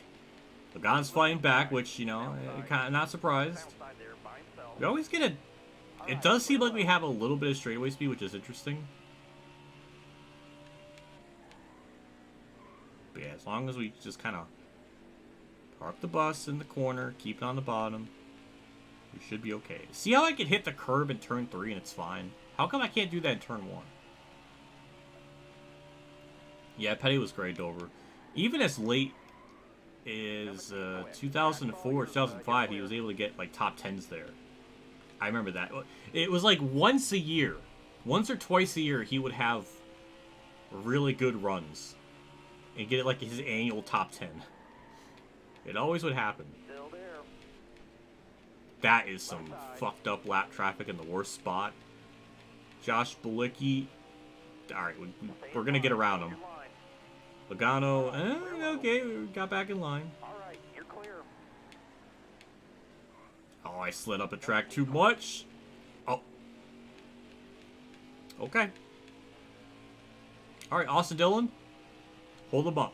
Logano's fighting back, which, you know, kind of not surprised. Outside there by himself. We always get a... It does seem like we have a little bit of straightaway speed, which is interesting. But yeah, as long as we just kind of park the bus in the corner, keep it on the bottom, we should be okay. See how I can hit the curb in turn 3 and it's fine? How come I can't do that in turn 1? Yeah, Petty was great over. Even as late as 2004, 2005, he was able to get like top 10s there. I remember that. It was like once a year. Once or twice a year, he would have really good runs. And get like his annual top 10. It always would happen. Still there. That is some fucked up lap traffic in the worst spot. Josh Bilicki. Alright, we're going to get around him. Logano. Okay, we got back in line. Alright, you're clear. Oh, I slid up a track too much. Oh. Okay. Alright, Austin Dillon. Hold him up.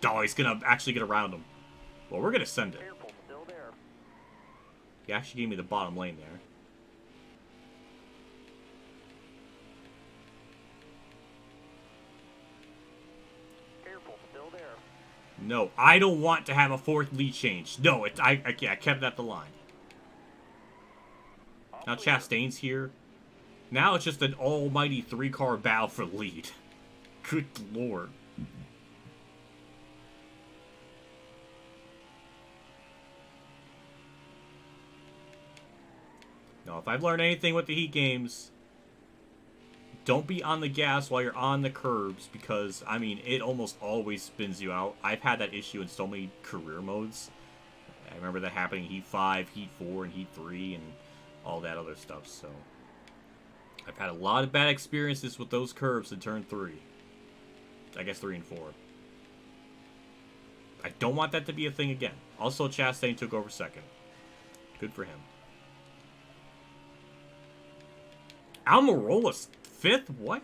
Oh, he's going to actually get around him. Well, we're going to send it. Careful, still there. He actually gave me the bottom lane there. Careful, still there. No, I don't want to have a fourth lead change. No, I kept it at the line. Now Chastain's here. Now it's just an almighty 3-car battle for the lead. Good lord. No, if I've learned anything with the Heat games, don't be on the gas while you're on the curbs, because, I mean, it almost always spins you out. I've had that issue in so many career modes. I remember that happening in Heat 5, Heat 4, and Heat 3, and all that other stuff, so... I've had a lot of bad experiences with those curbs in turn 3. I guess 3 and 4. I don't want that to be a thing again. Also, Chastain took over second. Good for him. Almirola's 5th? What?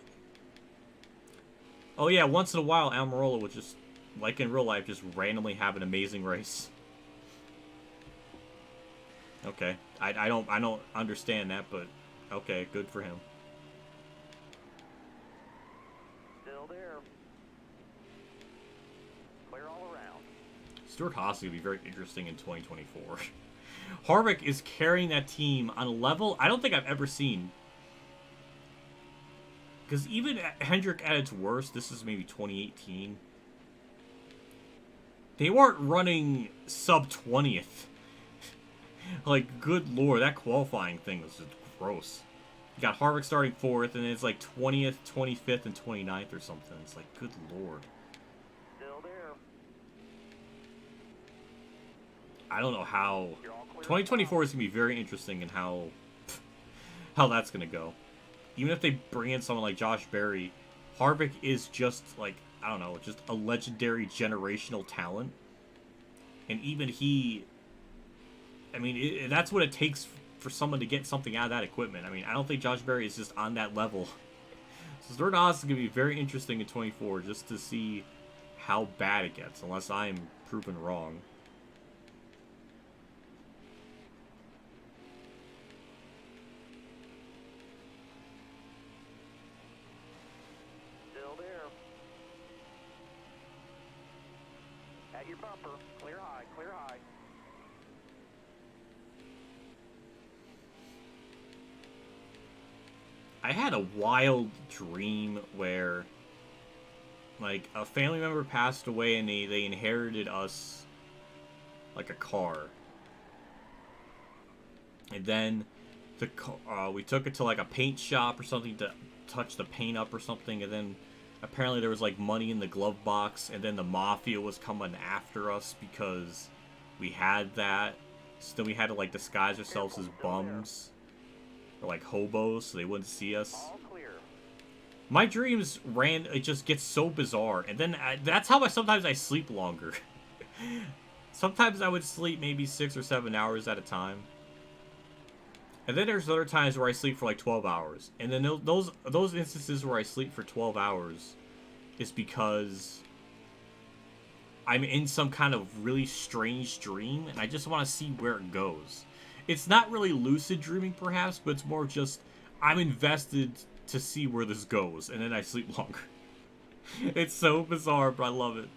Oh yeah, once in a while Almirola would just, like in real life, just randomly have an amazing race. Okay. I don't understand that, but okay, good for him. Still there. Clear all around. Stuart Haas will be very interesting in 2024. Harvick is carrying that team on a level I don't think I've ever seen. Because even Hendrick at its worst, this is maybe 2018, they weren't running sub-20th. Like, good lord, that qualifying thing was just gross. You got Harvick starting 4th, and it's like 20th, 25th, and 29th or something. It's like, good lord. Still there. I don't know how... You're all clear. 2024 is going to be very interesting in how that's going to go. Even if they bring in someone like Josh Berry, Harvick is just, like, I don't know, just a legendary generational talent. And even he... I mean, that's what it takes for someone to get something out of that equipment. I mean, I don't think Josh Berry is just on that level. So Stuart Haas is going to be very interesting in 24 just to see how bad it gets, unless I'm proven wrong. Still there. At your bumper. Clear high, clear high. I had a wild dream where, like, a family member passed away and they inherited us, like, a car. And then we took it to, like, a paint shop or something to touch the paint up or something, and then apparently there was, like, money in the glove box, and then the mafia was coming after us because we had that. So then we had to, like, disguise ourselves as bums. Or like hobos, so they wouldn't see us. All clear. My dreams it just gets so bizarre, and then that's how sometimes I sleep longer. Sometimes I would sleep maybe 6 or 7 hours at a time. And then there's other times where I sleep for like 12 hours. And then those instances where I sleep for 12 hours is because I'm in some kind of really strange dream, and I just want to see where it goes. It's not really lucid dreaming, perhaps, but it's more just I'm invested to see where this goes, and then I sleep longer. It's so bizarre, but I love it.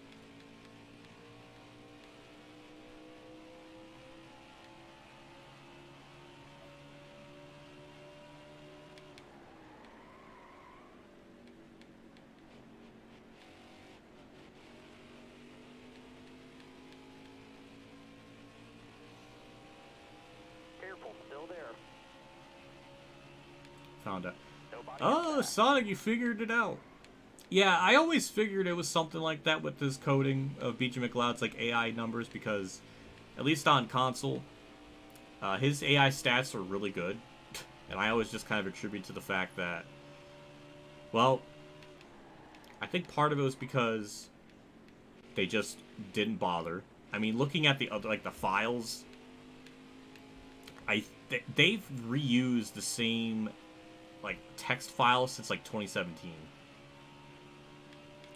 Careful, still there. Found out. Nobody Oh, inside. Sonic, you figured it out. Yeah, I always figured it was something like that with this coding of BJ McLeod's like AI numbers, because at least on console, his AI stats are really good. And I always just kind of attribute to the fact that, well, I think part of it was because they just didn't bother. I mean, looking at the other, like the files, they've reused the same like text files since like 2017.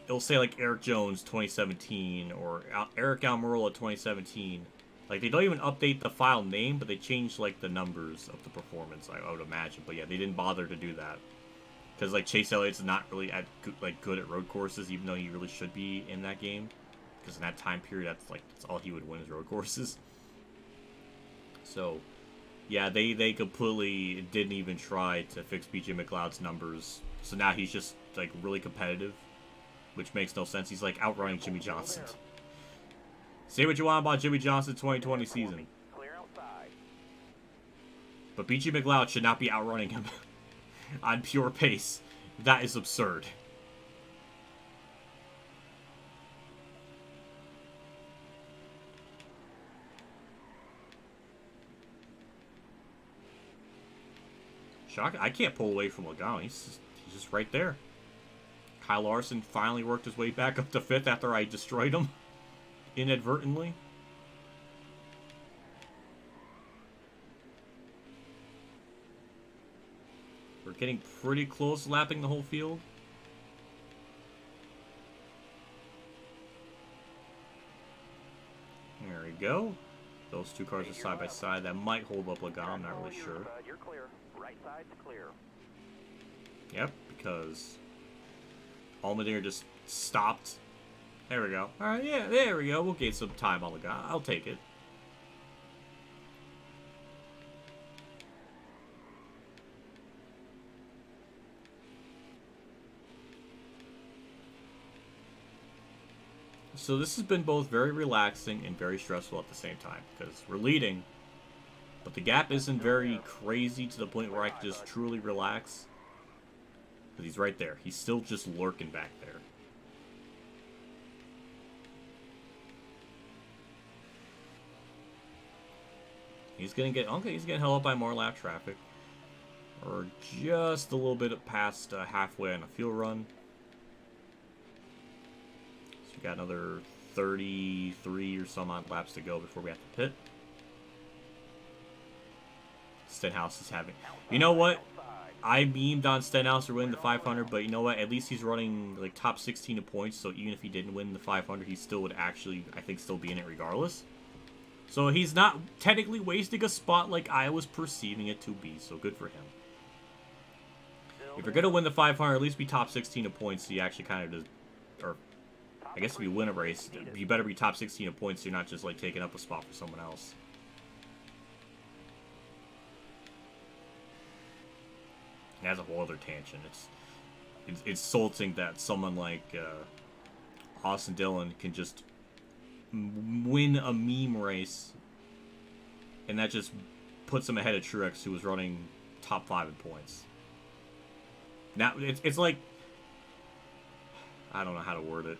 It'll say like Eric Jones 2017 or Eric Almirola 2017. Like they don't even update the file name, but they change like the numbers of the performance, I would imagine. But yeah, they didn't bother to do that because like Chase Elliott's not really good at road courses, even though he really should be in that game. Because in that time period, that's all he would win is road courses. So yeah, they completely didn't even try to fix BJ McLeod's numbers. So now he's just like really competitive, which makes no sense. He's like outrunning Jimmy Johnson. Say what you want about Jimmy Johnson's 2020 season, Clear outside. but BJ McLeod should not be outrunning him on pure pace. That is absurd. Shock! I can't pull away from Logano. He's just right there. Kyle Larson finally worked his way back up to 5th after I destroyed him inadvertently. We're getting pretty close, lapping the whole field. There we go. Those two cars are side by side. That might hold up Logano. I'm not really sure. You're clear. Right side's clear. Yep, because Allmendinger just stopped. There we go. Alright, yeah, there we go. We'll gain some time on Logano. I'll take it. So this has been both very relaxing and very stressful at the same time, because we're leading, but the gap isn't very crazy to the point where I can just truly relax. Because he's right there. He's still just lurking back there. He's gonna get he's getting held up by more lap traffic. Or just a little bit past halfway on a fuel run. So we got another 33 or some odd laps to go before we have to pit. Stenhouse is having... You know what? I memed on Stenhouse for winning the 500, but you know what? At least he's running like top 16 in points, so even if he didn't win the 500, he still would actually, I think, still be in it regardless. So he's not technically wasting a spot like I was perceiving it to be, so good for him. If you're going to win the 500, at least be top 16 in points, so you actually kind of just... Or, I guess if you win a race, you better be top 16 in points, so you're not just like taking up a spot for someone else. That's a whole other tangent. It's insulting that someone like Austin Dillon can just win a meme race, and that just puts him ahead of Truex, who was running top 5 in points. Now it's like, I don't know how to word it.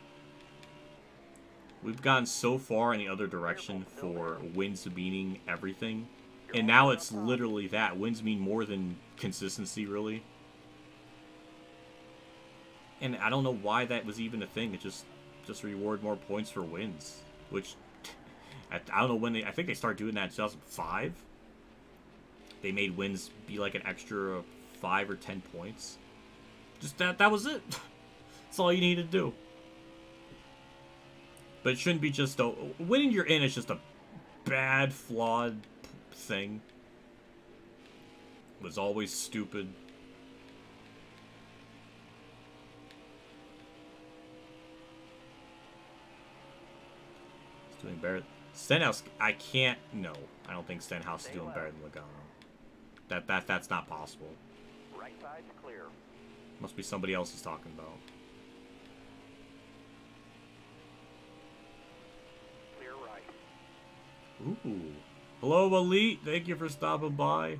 We've gone so far in the other direction for wins meaning everything. And now it's literally that. Wins mean more than consistency, really. And I don't know why that was even a thing. It just reward more points for wins, which I don't know when they. I think they started doing that in 2005. They made wins be like an extra 5 or 10 points. Just that was it. That's all you need to do. But it shouldn't be just a winning you're in is just a bad, flawed thing. It was always stupid. It's doing better. Stenhouse, I can't. No, I don't think Stenhouse is doing better than Logano. That's not possible. Right side's clear. Must be somebody else he's talking about. Clear right. Ooh. Hello, Elite. Thank you for stopping by.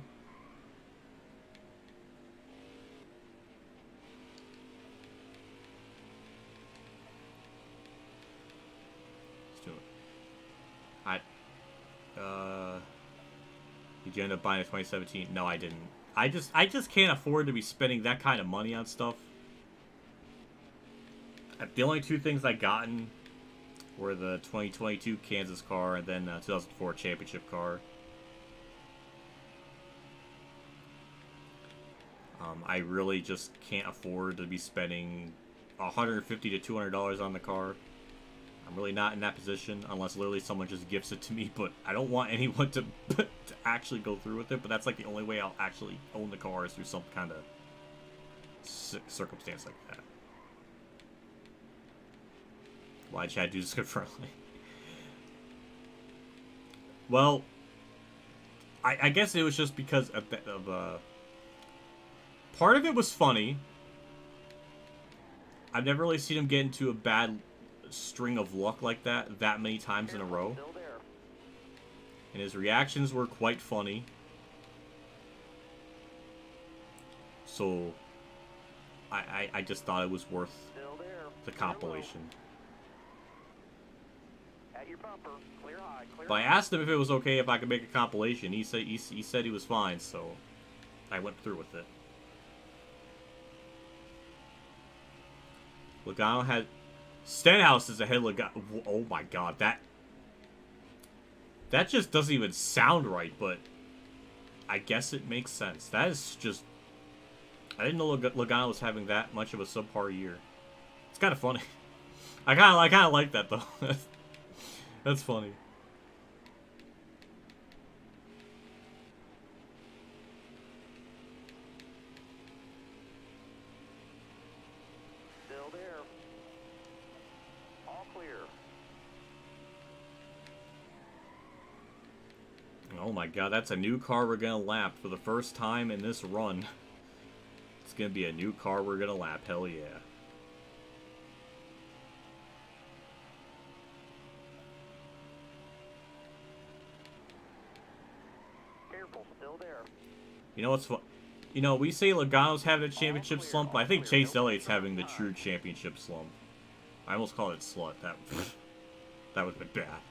Let's do it. Did you end up buying a 2017? No, I didn't. I just can't afford to be spending that kind of money on stuff. The only two things I gotten were the 2022 Kansas car and then 2004 championship car. I really just can't afford to be spending $150 to $200 on the car. I'm really not in that position unless literally someone just gifts it to me, but I don't want anyone to actually go through with it, but that's like the only way I'll actually own the car is through some kind of circumstance like that. Why'd Chad do this good friendly? Well, I guess it was just because of part of it was funny. I've never really seen him get into a bad string of luck like that many times in a row. Still there. And his reactions were quite funny. So I just thought it was worth Still there. the compilation. At your bumper. Clear high. Clear But I asked him if it was okay if I could make a compilation. He said he was fine, so I went through with it. Logano had Stenhouse is ahead of Logano. Oh my god, that just doesn't even sound right, but I guess it makes sense. That is just... I didn't know Logano was having that much of a subpar year. It's kind of funny. I kind of like that though. That's funny. Still there. All clear. Oh my god, that's a new car we're gonna lap for the first time in this run. It's gonna be a new car we're gonna lap, hell yeah. Careful. Still there. You know what's fun? You know, we say Logano's having a championship slump, but I think Chase Elliott's having the true championship slump. I almost called it slut. That would have been bad.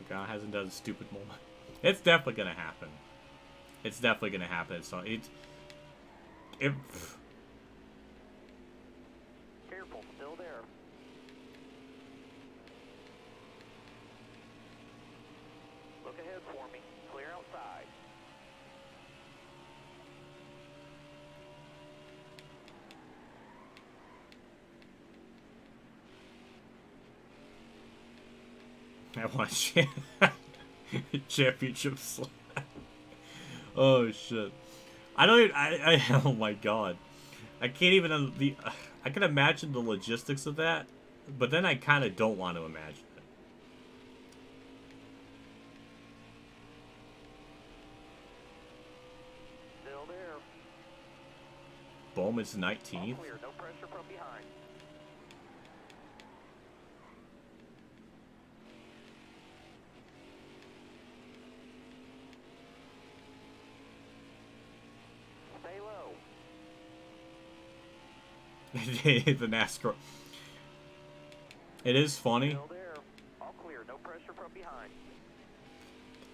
Logano hasn't done a stupid moment. It's definitely gonna happen. It's definitely gonna happen. So it Careful. Still there. Look ahead for me. Clear outside. I want championship slap. Oh shit! I don't even. Oh my god! I can't even I can imagine the logistics of that, but then I kind of don't want to imagine it. Still there. Bowman's All 19th. clear. No pressure from behind. The NASCAR. It is funny. Still there. All clear. No pressure from behind.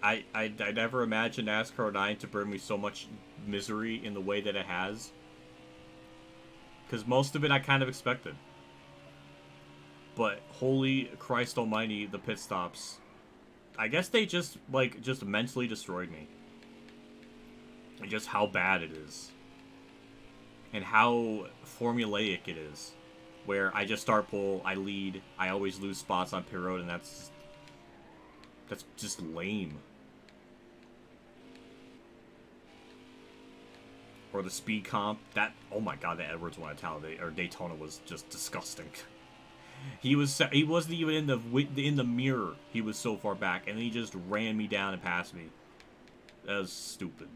I never imagined NASCAR 9 to bring me so much misery in the way that it has. Because most of it I kind of expected. But holy Christ almighty, the pit stops. I guess they just mentally destroyed me. And just how bad it is. And how formulaic it is. Where I just start pole, I lead, I always lose spots on pit road, and that's just lame. Or the speed comp, oh my god, that Edwards one or Daytona was just disgusting. He wasn't even in the mirror. He was so far back, and then he just ran me down and passed me. That was stupid.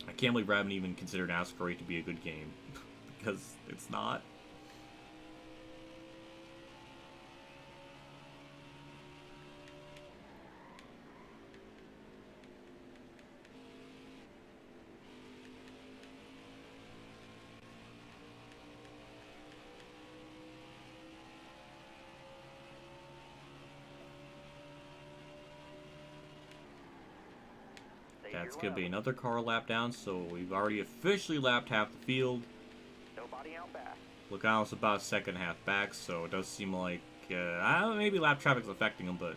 I can't believe I haven't even considered NASCAR 8 to be a good game. Because it's not. That's going to be another car lap down, so we've already officially lapped half the field. Nobody out back. Look, I was about second half back, so it does seem like, I don't know, maybe lap traffic's affecting them, but...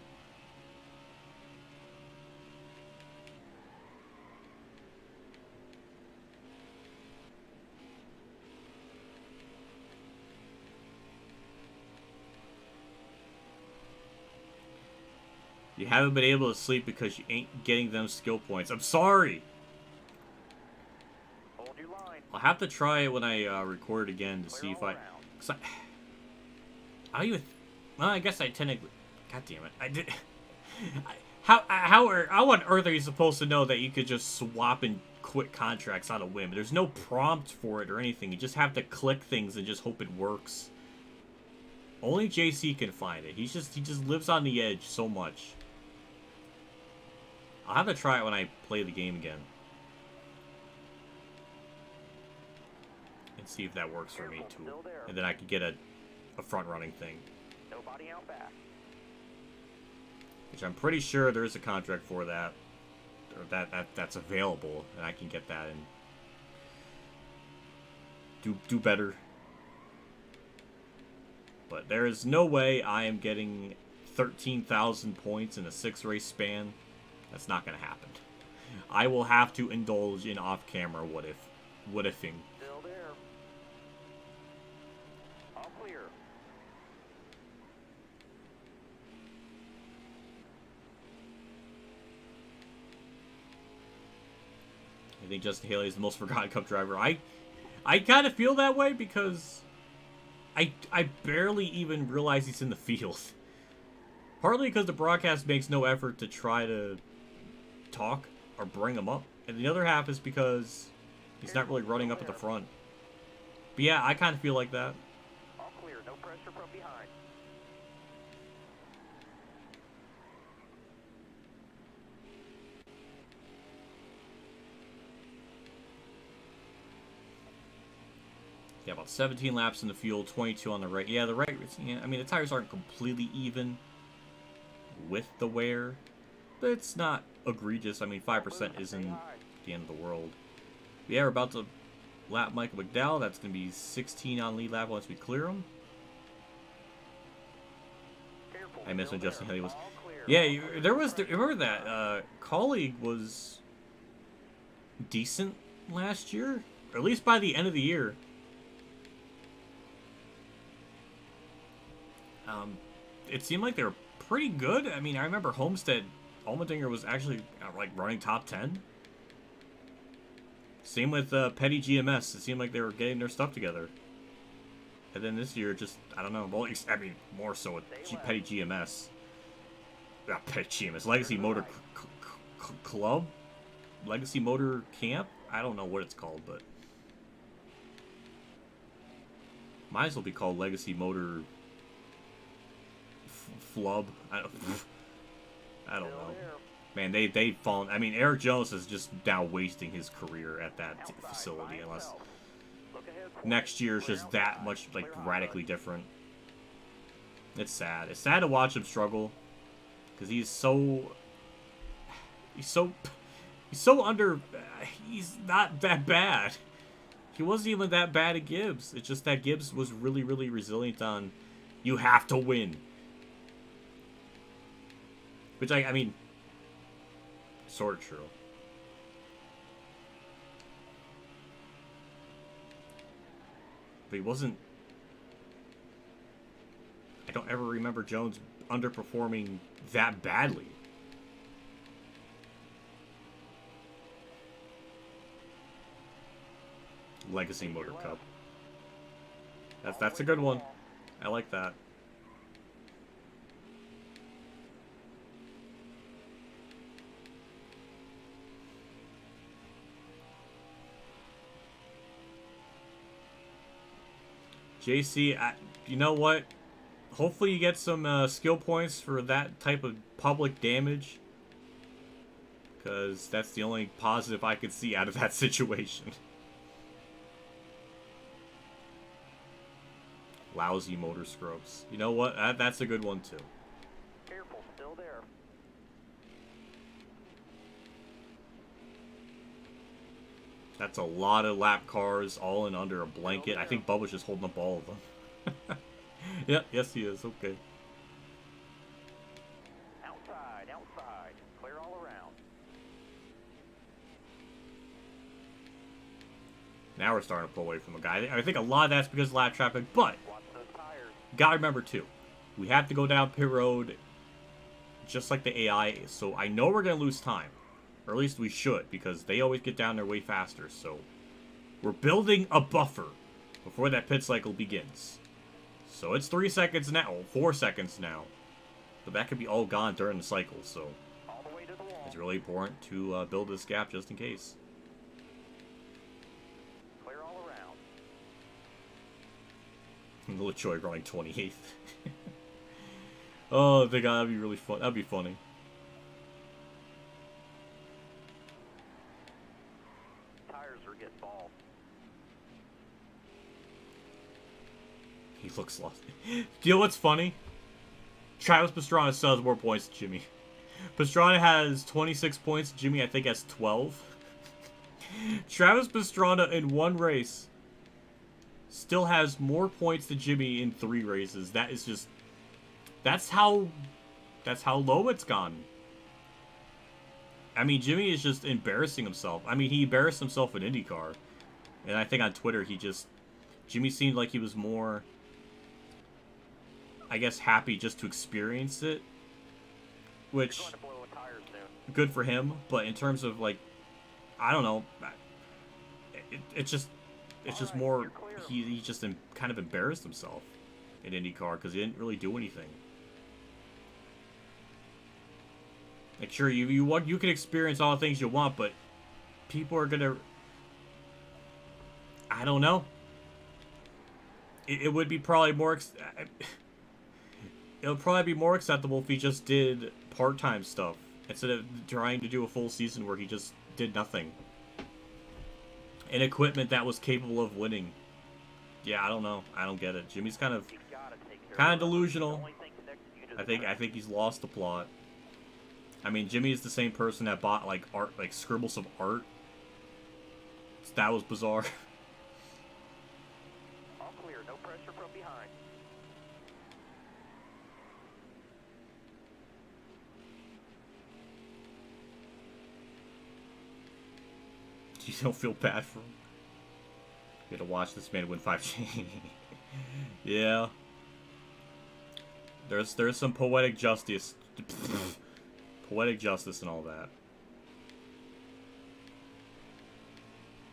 You haven't been able to sleep because you ain't getting them skill points. I'm sorry! Hold your line. I'll have to try it when I record again to see if I... Cause I even... Well, I guess I technically... God damn it. I did... How on earth are you supposed to know that you could just swap and quit contracts on a whim? There's no prompt for it or anything. You just have to click things and just hope it works. Only JC can find it. He just lives on the edge so much. I'll have to try it when I play the game again. And see if that works for me too. And then I can get a front running thing. Nobody out back. Which I'm pretty sure there is a contract for that. Or that's available, and I can get that and do better. But there is no way I am getting 13,000 points in a 6-race span. That's not going to happen. I will have to indulge in off-camera what-ifing. Still there. All clear. I think Justin Haley is the most forgotten Cup driver. I kind of feel that way because I barely even realize he's in the field. Partly because the broadcast makes no effort to try to talk or bring him up. And the other half is because he's not really running up at the front. But yeah, I kind of feel like that. All clear. No pressure from behind. Yeah, about 17 laps in the field, 22 on the right. Yeah, the right, yeah, I mean, the tires aren't completely even with the wear, but it's not egregious. I mean, 5% isn't the end of the world. But yeah, we're about to lap Michael McDowell. That's going to be 16 on lead lap once we clear him. I missed when Justin Haley was... Yeah, remember that colleague was decent last year? Or at least by the end of the year. It seemed like they were pretty good. I mean, I remember Allmendinger was actually like running top 10. Same with Petty GMS. It seemed like they were getting their stuff together. And then this year, just, I don't know. Well, I mean, more so with Petty GMS. Not Petty GMS. Legacy Motor Club? Legacy Motor Camp? I don't know what it's called, but... Might as well be called Legacy Motor... Flub. I don't know. Man, they've fallen. I mean, Eric Jones is just now wasting his career at that facility, unless next year is just that much, like, radically different. It's sad. It's sad to watch him struggle. Because he's so under... He's not that bad. He wasn't even that bad at Gibbs. It's just that Gibbs was really, really resilient on... You have to win. Which, I mean... Sort of true. But he wasn't... I don't ever remember Jones underperforming that badly. Legacy Motor Cup. That's a good one. I like that. JC, you know what? Hopefully you get some skill points for that type of public damage. Because that's the only positive I could see out of that situation. Lousy motor scrubs. You know what? That's a good one too. Careful, still there. That's a lot of lap cars all in under a blanket. I think Bubba's just holding up all of them. Yeah, yes he is. Okay. Outside, outside. Clear all around. Now we're starting to pull away from the guy. I think a lot of that's because of lap traffic, but Watch those tires. gotta remember too, we have to go down pit road just like the AI, so I know we're gonna lose time. Or at least we should, because they always get down there way faster, so we're building a buffer before that pit cycle begins. So it's 3 seconds now, 4 seconds now. But that could be all gone during the cycle, so All the way to the wall. it's really important to build this gap just in case. Clear all around. Little Choi running 28th. Oh, they gotta be really fun. That'd be funny. Tires are getting bald. He looks lost. Do you know what's funny? Travis Pastrana still has more points than Jimmy. Pastrana has 26 points. Jimmy, I think, has 12. Travis Pastrana in one race still has more points than Jimmy in 3 races. That is just... That's how low it's gone. I mean, Jimmy is just embarrassing himself. I mean, he embarrassed himself in IndyCar. And I think on Twitter, Jimmy seemed like he was more... I guess happy just to experience it, which Going to blow a tire soon. good for him. But in terms of like, I don't know, it's just more he just kind of embarrassed himself in IndyCar because he didn't really do anything. Like sure you can experience all the things you want, but people are gonna, I don't know. It would be probably more. It would probably be more acceptable if he just did part-time stuff instead of trying to do a full season where he just did nothing. An equipment that was capable of winning. Yeah, I don't know. I don't get it. Jimmy's kind of You've gotta take care of the delusional. only thing connecting you to the I think he's lost the plot. I mean, Jimmy is the same person that bought like art, like scribbles of art. That was bizarre. All clear, no pressure from behind. You don't feel bad for him. You gotta watch this man win 5 Yeah. There's some poetic justice. Poetic justice and all that.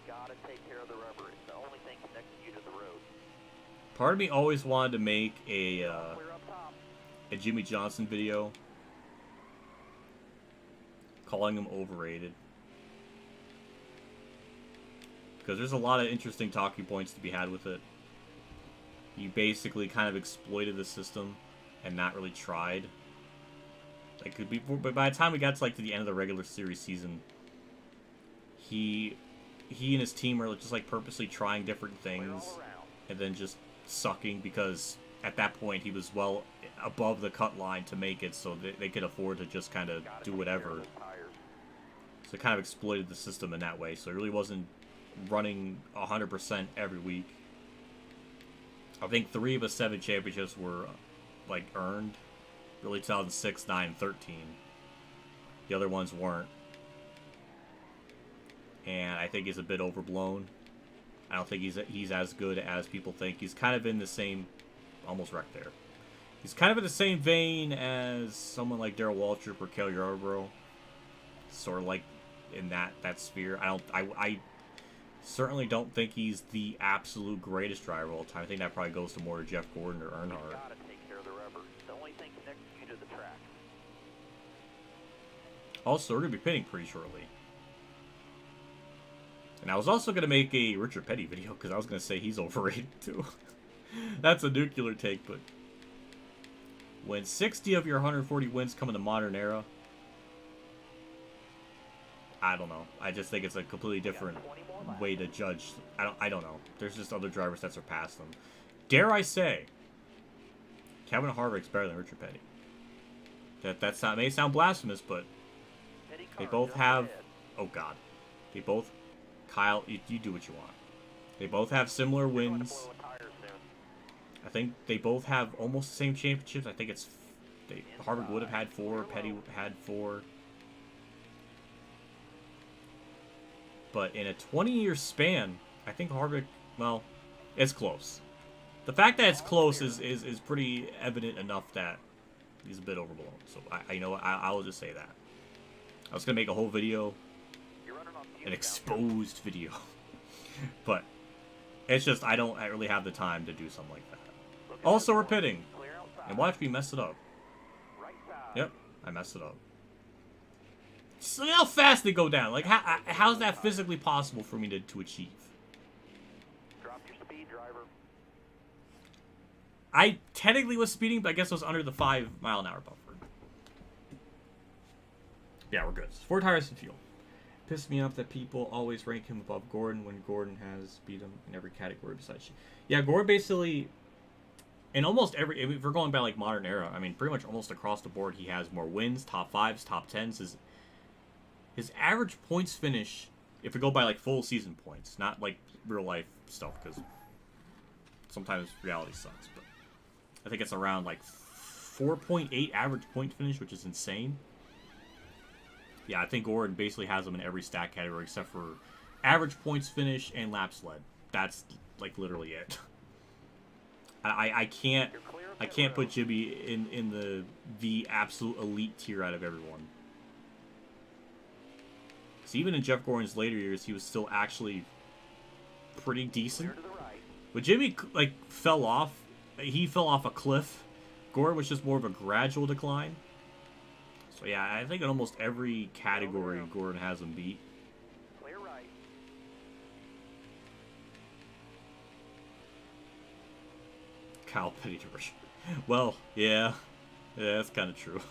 Gotta take care of the rubber. It's the only thing connecting you to the road. Part of me always wanted to make a Clear up top. Jimmy Johnson video calling him overrated. Because there's a lot of interesting talking points to be had with it. He basically kind of exploited the system and not really tried. Like, but by the time we got to like to the end of the regular series season, he he and his team are just like purposely trying different things and then just sucking because at that point he was well above the cut line to make it, so they could afford to just kind of do whatever. So it kind of exploited the system in that way, so it really wasn't running 100% every week. I think 3 of the 7 championships were like earned. Really 2006, 9, and 13. The other ones weren't. And I think he's a bit overblown. I don't think he's as good as people think. He's kind of in the same... Almost wrecked there. He's kind of in the same vein as someone like Darrell Waltrip or Cale Yarborough. Sort of like in that sphere. I certainly don't think he's the absolute greatest driver of all time. I think that probably goes to more Jeff Gordon or Earnhardt. Also, we're going to be pitting pretty shortly. And I was also going to make a Richard Petty video because I was going to say he's overrated too. That's a nuclear take, but when 60 of your 140 wins come in the modern era, I don't know. I just think it's a completely different way to judge. I don't know. There's just other drivers that surpass them. Dare I say, Kevin Harvick's better than Richard Petty. That may sound blasphemous, but they both have... Oh, God. They both... Kyle, you do what you want. They both have similar wins. I think they both have almost the same championships. I think it's... Harvick would have had 4. Petty had 4. But in a 20-year span, I think Harvick... Well, it's close. The fact that it's close is pretty evident enough that he's a bit overblown. So, I will just say that. I was going to make a whole video, an exposed video. But it's just, I don't really have the time to do something like that. Also, we're pitting. And watch me mess it up. Yep, I messed it up. So how fast they go down. Like, how's that physically possible for me to achieve? Drop your speed, driver. I technically was speeding, but I guess it was under the 5-mile-an-hour buffer. Yeah, we're good. 4 tires and fuel. Pissed me off that people always rank him above Gordon when Gordon has beat him in every category besides you. Yeah, Gordon basically, in almost every, if we're going by like modern era, I mean, pretty much almost across the board, he has more wins, top 5s, top 10s. His average points finish, if we go by like full season points, not like real life stuff, because sometimes reality sucks, but I think it's around like 4.8 average point finish, which is insane. Yeah, I think Gordon basically has them in every stat category except for average points finish and laps led. That's like literally it. I can't put Jimmy in the absolute elite tier out of everyone. So even in Jeff Gordon's later years, he was still actually pretty decent. But Jimmy like fell off. He fell off a cliff. Gordon was just more of a gradual decline. So yeah, I think in almost every category, Gordon has him beat. Clear right. Kyle Petty to Richard. Well, yeah, that's kind of true.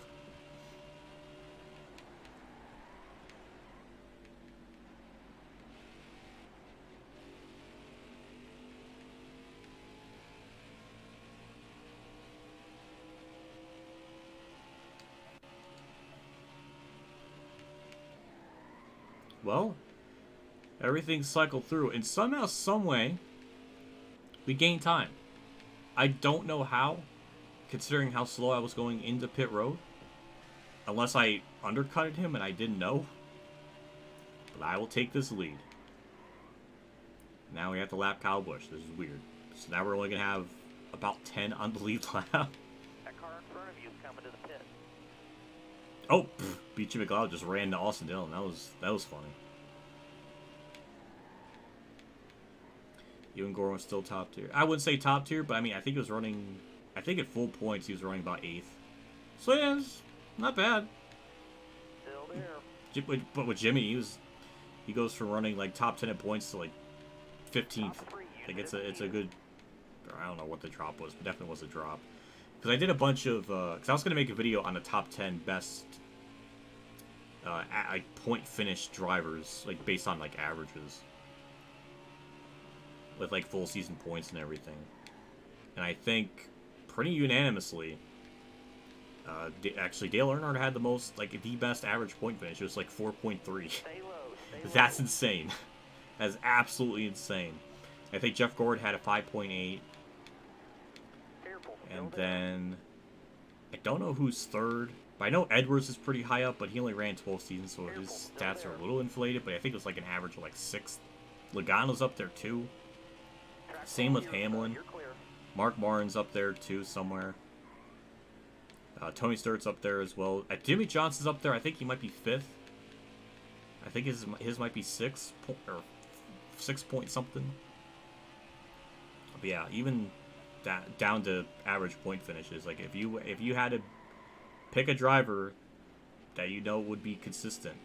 Well, everything cycled through, and somehow, someway, we gained time. I don't know how, considering how slow I was going into pit road, unless I undercutted him and I didn't know. But I will take this lead. Now we have to lap Kyle Busch. This is weird. So now we're only going to have about 10 on the lead lap. That car in front of you is coming to the pit. Oh, BG McLeod just ran to Austin Dillon. That was funny. Even Gordon was still top tier. I wouldn't say top tier, but I mean, I think he was running... I think at full points, he was running about 8th. So yeah, it's not bad. Still there. But with Jimmy, he goes from running like top 10 at points to like 15th. Like it's a good... I don't know what the drop was, but definitely was a drop. Because I did a bunch of... Because I was going to make a video on the top 10 best point finish drivers, like based on like averages. with like full season points and everything. And I think pretty unanimously, actually Dale Earnhardt had the most, like the best average point finish. It was like 4.3. Stay low, stay low. That's insane. That's absolutely insane. I think Jeff Gord had a 5.8. Careful, And still there. then I don't know who's third. But I know Edwards is pretty high up, but he only ran 12 seasons, so his stats are a little inflated. But I think it was like an average of like 6th. Logano's up there too. Track Same with follow, you're- Hamlin. You're clear. Mark Martin's up there too somewhere. Tony Stewart's up there as well. Jimmy Johnson's up there. I think he might be 5th. I think his might be 6 or 6 point something. But yeah, even that down to average point finishes. Like if you had to pick a driver that you know would be consistent,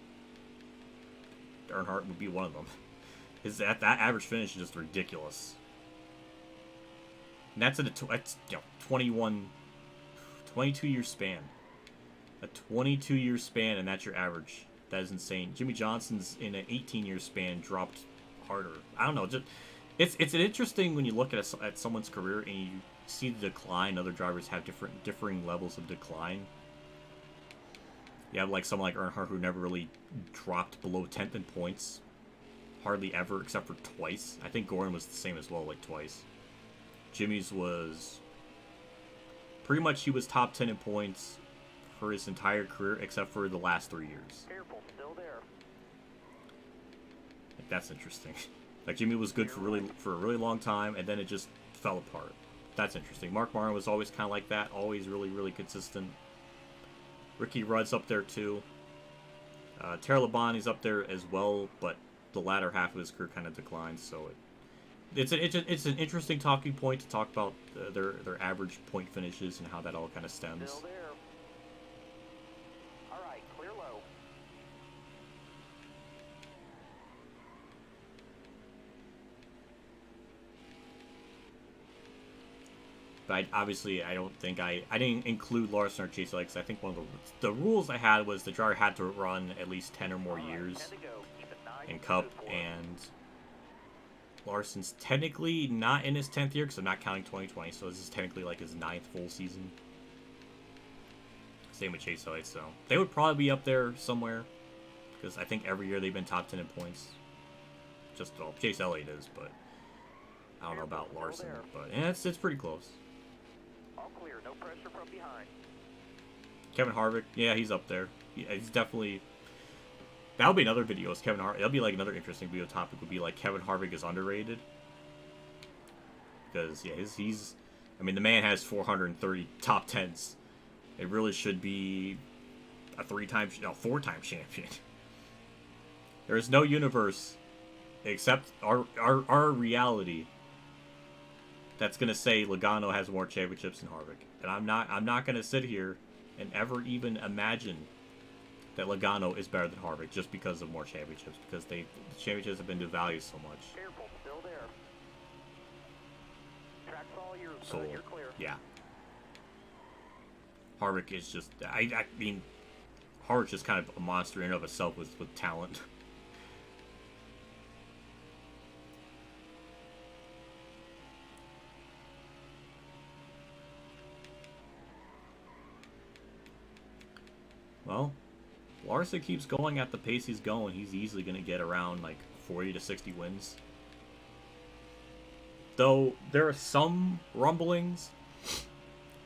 Earnhardt would be one of them. That average finish is just ridiculous. And that's in that's 22 year span. A 22 year span, and that's your average. That is insane. Jimmy Johnson's in an 18 year span dropped harder. I don't know. Just it's an interesting when you look at someone's career and you see the decline. Other drivers have differing levels of decline. You have like someone like Earnhardt who never really dropped below 10th in points, hardly ever, except for twice. I think Gordon was the same as well, like twice. Jimmy's was pretty much, he was top 10 in points for his entire career, except for the last 3 years. Careful, still there. Like, that's interesting. Like Jimmy was good for a really long time, and then it just fell apart. That's interesting. Mark Martin was always kind of like that, always really consistent. Ricky Rudd's up there too. Terry Labonte's up there as well, but the latter half of his career kind of declined. So it's an interesting talking point to talk about their average point finishes and how that all kind of stems. Still there. All right, clear low. But obviously, I don't think I didn't include Larson or Chase Elliott because I think one of the rules I had was the driver had to run at least 10 or more All right, years 10 to go. Keep it nice in and Cup, smooth for him. and Larson's technically not in his 10th year because I'm not counting 2020, so this is technically like his 9th full season. Same with Chase Elliott, so they would probably be up there somewhere because I think every year they've been top 10 in points. Well, Chase Elliott is, but I don't know about Still Larson. there. But yeah, it's pretty close. All clear, no pressure from behind. Kevin Harvick, yeah, he's up there. Yeah, he's definitely. That'll be another video. Is Kevin Harvick? It'll be like another interesting video topic. Would be like Kevin Harvick is underrated because yeah, he's. I mean, the man has 430 top tens. It really should be a 4-time champion. There is no universe except our reality that's gonna say Logano has more championships than Harvick, and I'm not gonna sit here and ever even imagine that Logano is better than Harvick just because of more championships, because the championships have been devalued so much. Careful, still there. Track follow, So you're clear. yeah, Harvick is just I mean Harvick's just kind of a monster in and of itself with talent. Well, Larson keeps going at the pace he's going. He's easily going to get around like 40 to 60 wins. Though there are some rumblings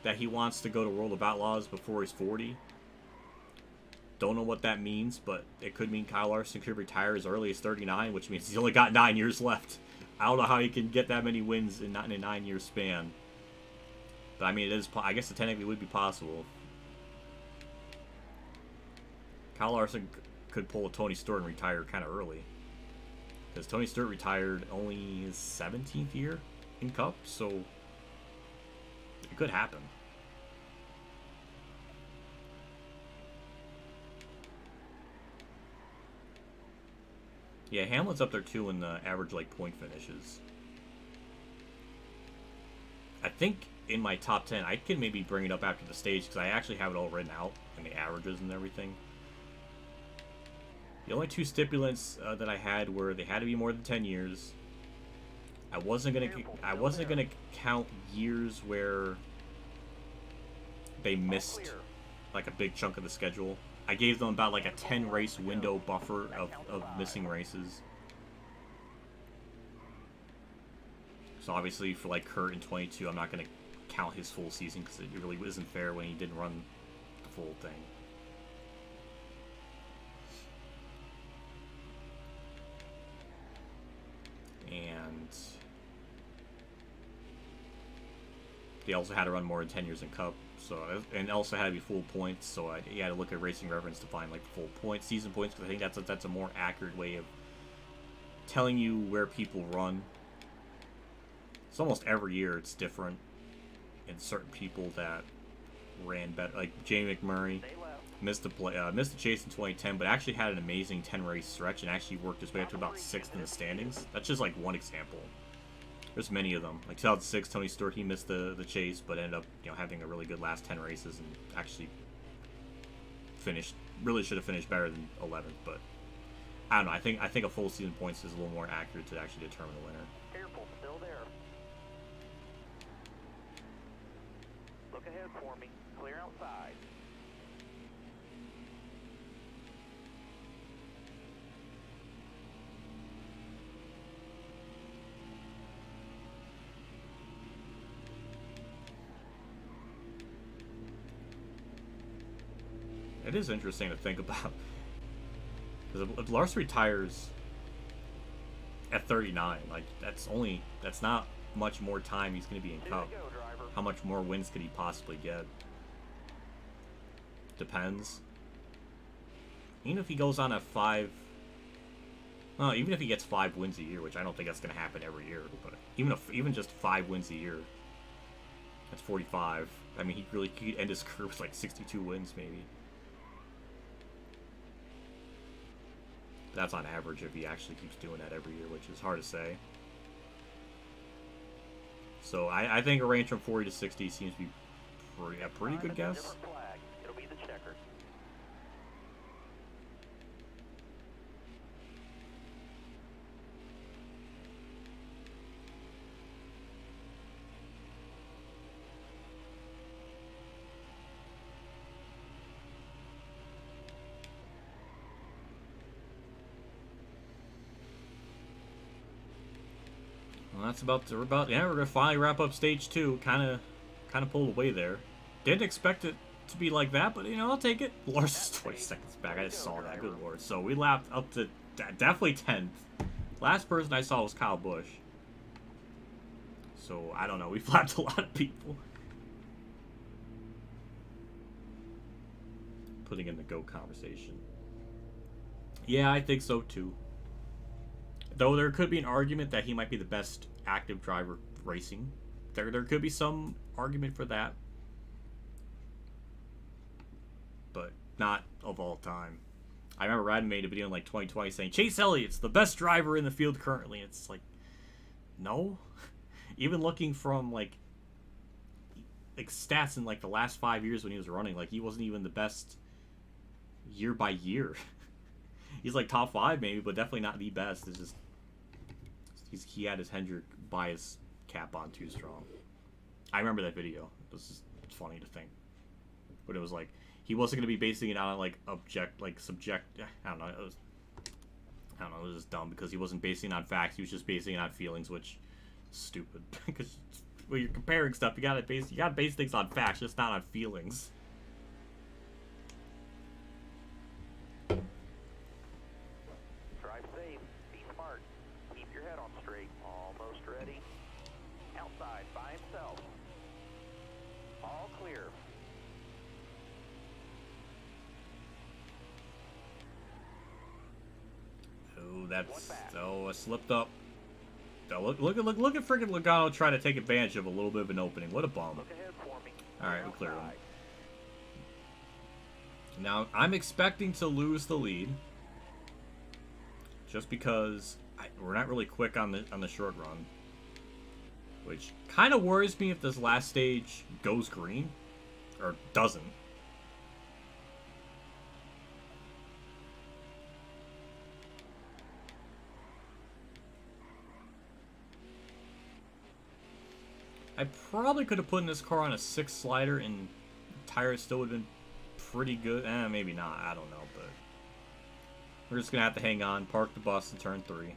that he wants to go to World of Outlaws before he's 40. Don't know what that means, but it could mean Kyle Larson could retire as early as 39, which means he's only got 9 years left. I don't know how he can get that many wins in a 9-year span. But I mean, I guess it technically would be possible. Kyle Larson could pull a Tony Stewart and retire kind of early. Because Tony Stewart retired only his 17th year in Cup, so it could happen. Yeah, Hamlin's up there too in the average like point finishes. I think in my top 10, I can maybe bring it up after the stage because I actually have it all written out and the averages and everything. The only two stipulants that I had were they had to be more than 10 years. I wasn't gonna count years where they missed like a big chunk of the schedule. I gave them about like a 10 race window buffer of missing races. So obviously for like Kurt in 22, I'm not gonna count his full season because it really isn't fair when he didn't run the full thing. And they also had to run more than 10 years in Cup, so and also had to be full points. So you had to look at Racing Reference to find like full points, season points, because I think that's a more accurate way of telling you where people run. It's almost every year it's different, and certain people that ran better, like Jamie McMurray, missed the chase in 2010, but actually had an amazing 10 race stretch and actually worked his way up to about 6th in the standings. That's just like one example. There's many of them. Like 2006, Tony Stewart, he missed the chase, but ended up having a really good last 10 races and actually finished. Really should have finished better than 11th, but I don't know. I think a full season points is a little more accurate to actually determine the winner. Careful, still there. Look ahead for me. Clear outside. It is interesting to think about. Because if Lars retires at 39, like that's not much more time he's going to be in Cup. How much more wins could he possibly get? Depends. Even if he goes on a even if he gets 5 wins a year, which I don't think that's going to happen every year, but even just 5 wins a year, that's 45. I mean, he could end his career with like 62 wins maybe. That's on average if he actually keeps doing that every year, which is hard to say. So I think a range from 40 to 60 seems to be a pretty good guess. It'll be the checker. Well, that's we're gonna finally wrap up stage 2. Kind of pulled away there. Didn't expect it to be like that, but I'll take it. Lars is 20 seconds back. I just saw that. Good lord. So we lapped up to definitely 10th. Last person I saw was Kyle Busch. So I don't know. We flapped a lot of people. Putting in the GOAT conversation. Yeah, I think so too. Though there could be an argument that he might be the best active driver racing. There could be some argument for that. But not of all time. I remember Rad made a video in like 2020 saying Chase Elliott's the best driver in the field currently. It's like, no. Even looking from like stats in like the last 5 years when he was running, like he wasn't even the best year by year. He's like top 5 maybe, but definitely not the best. It's just he had his Hendrick bias cap on too strong. I remember that video. It was just funny to think, but it was like he wasn't going to be basing it on like subject. I don't know. It was just dumb because he wasn't basing it on facts. He was just basing it on feelings, which is stupid because when you're comparing stuff, you gotta base things on facts, just not on feelings. Drive safe. Be smart. Keep your head on straight. Almost ready. Outside by himself. All clear. Oh, I slipped up. Oh, look at freaking Logano trying to take advantage of a little bit of an opening. What a bum. Look ahead for me. Alright, we cleared him. Now, I'm expecting to lose the lead. Just because we're not really quick on the short run. Which kind of worries me if this last stage goes green. Or doesn't. I probably could have put in this car on a 6 slider and tires still would have been pretty good. Maybe not. I don't know, but we're just gonna have to hang on, park the bus in turn 3.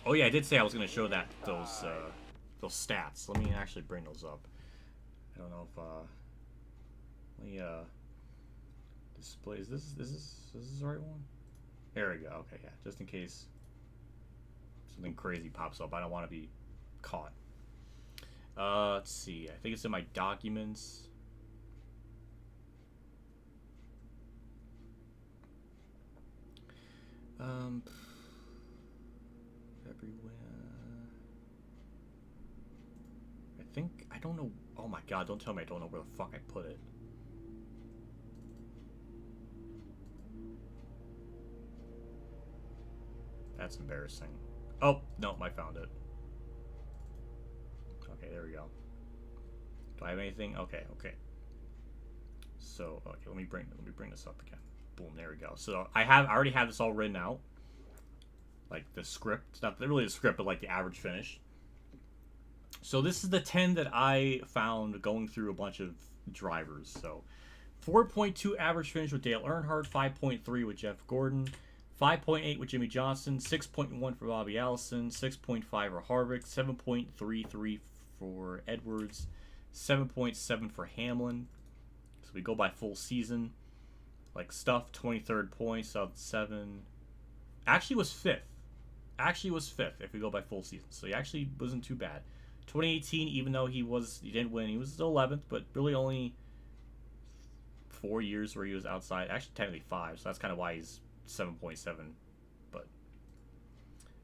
Oh yeah, I did say I was gonna show those stats. Let me actually bring those up. I don't know if let me display. Is this the right one? There we go. Okay, yeah. Just in case something crazy pops up, I don't want to be caught. Let's see. I think it's in my documents. Everywhere. I think, I don't know. Oh my god, don't tell me I don't know where the fuck I put it. That's embarrassing. Oh, no, I found it. Okay, there we go. Do I have anything? Okay, okay. So, okay, let me bring this up again. Boom, there we go. So I already have this all written out. Like the script. It's not really the script, but like the average finish. So this is the 10 that I found going through a bunch of drivers. So 4.2 average finish with Dale Earnhardt, 5.3 with Jeff Gordon, 5.8 with Jimmy Johnson, 6.1 for Bobby Allison, 6.5 for Harvick, 7.33 for Edwards, 7.7 for Hamlin. So we go by full season. Like Stuff, 23rd points out of 7. Actually was 5th. Actually was 5th if we go by full season. So he actually wasn't too bad. 2018, even though he didn't win, he was still 11th, but really only 4 years where he was outside. Actually, technically 5, so that's kind of why he's 7.7. But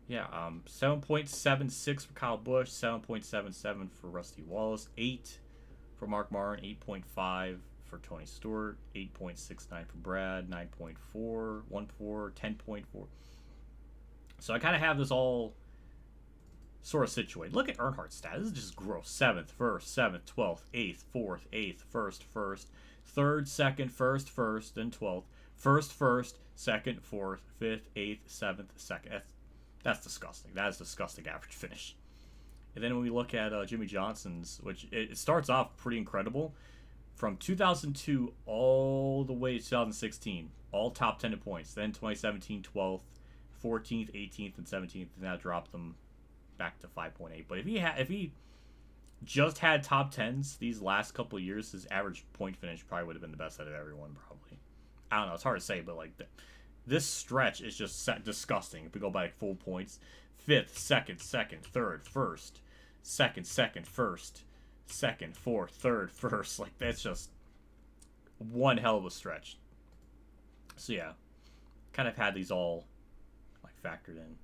yeah, 7.76 for Kyle Busch, 7.77 for Rusty Wallace, 8 for Mark Martin, 8.5 for Tony Stewart, 8.69 for Brad, 9.4, 1.4, 10.4. So I kind of have this all sort of situated. Look at Earnhardt's stats. This is just gross. 7th, 1st, 7th, 12th, 8th, 4th, 8th, 1st, 1st, 3rd, 2nd, 1st, 1st, then 12th, 1st, 1st, 2nd, 4th, 5th, 8th, 7th, 2nd. That's disgusting. That is disgusting average finish. And then when we look at Jimmy Johnson's, which it starts off pretty incredible. From 2002 all the way to 2016, all top 10 in points. Then 2017, 12th, 14th, 18th, and 17th, and that dropped them back to 5.8. But if he just had top 10s these last couple of years, his average point finish probably would have been the best out of everyone, probably. I don't know, it's hard to say, but like this stretch is just disgusting. If we go by like full points, 5th, 2nd, 3rd, 1st, 2nd, 1st, 2nd, 4th, 3rd, 1st. Like that's just one hell of a stretch. So yeah, kind of had these all like factored in.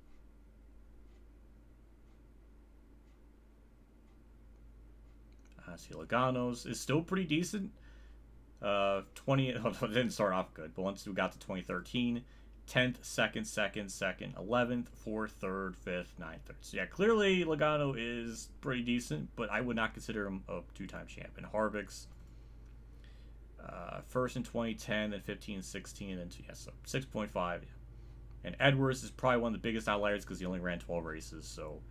See, Logano's is still pretty decent. 20. It didn't start off good, but once we got to 2013, 10th, 2nd, 11th, 4th, 3rd, 5th, 9th, 3rd. So yeah, clearly Logano is pretty decent, but I would not consider him a 2-time champion. Harvick's first in 2010, then 15 and 16, and so 6.5. Yeah. And Edwards is probably one of the biggest outliers because he only ran 12 races, so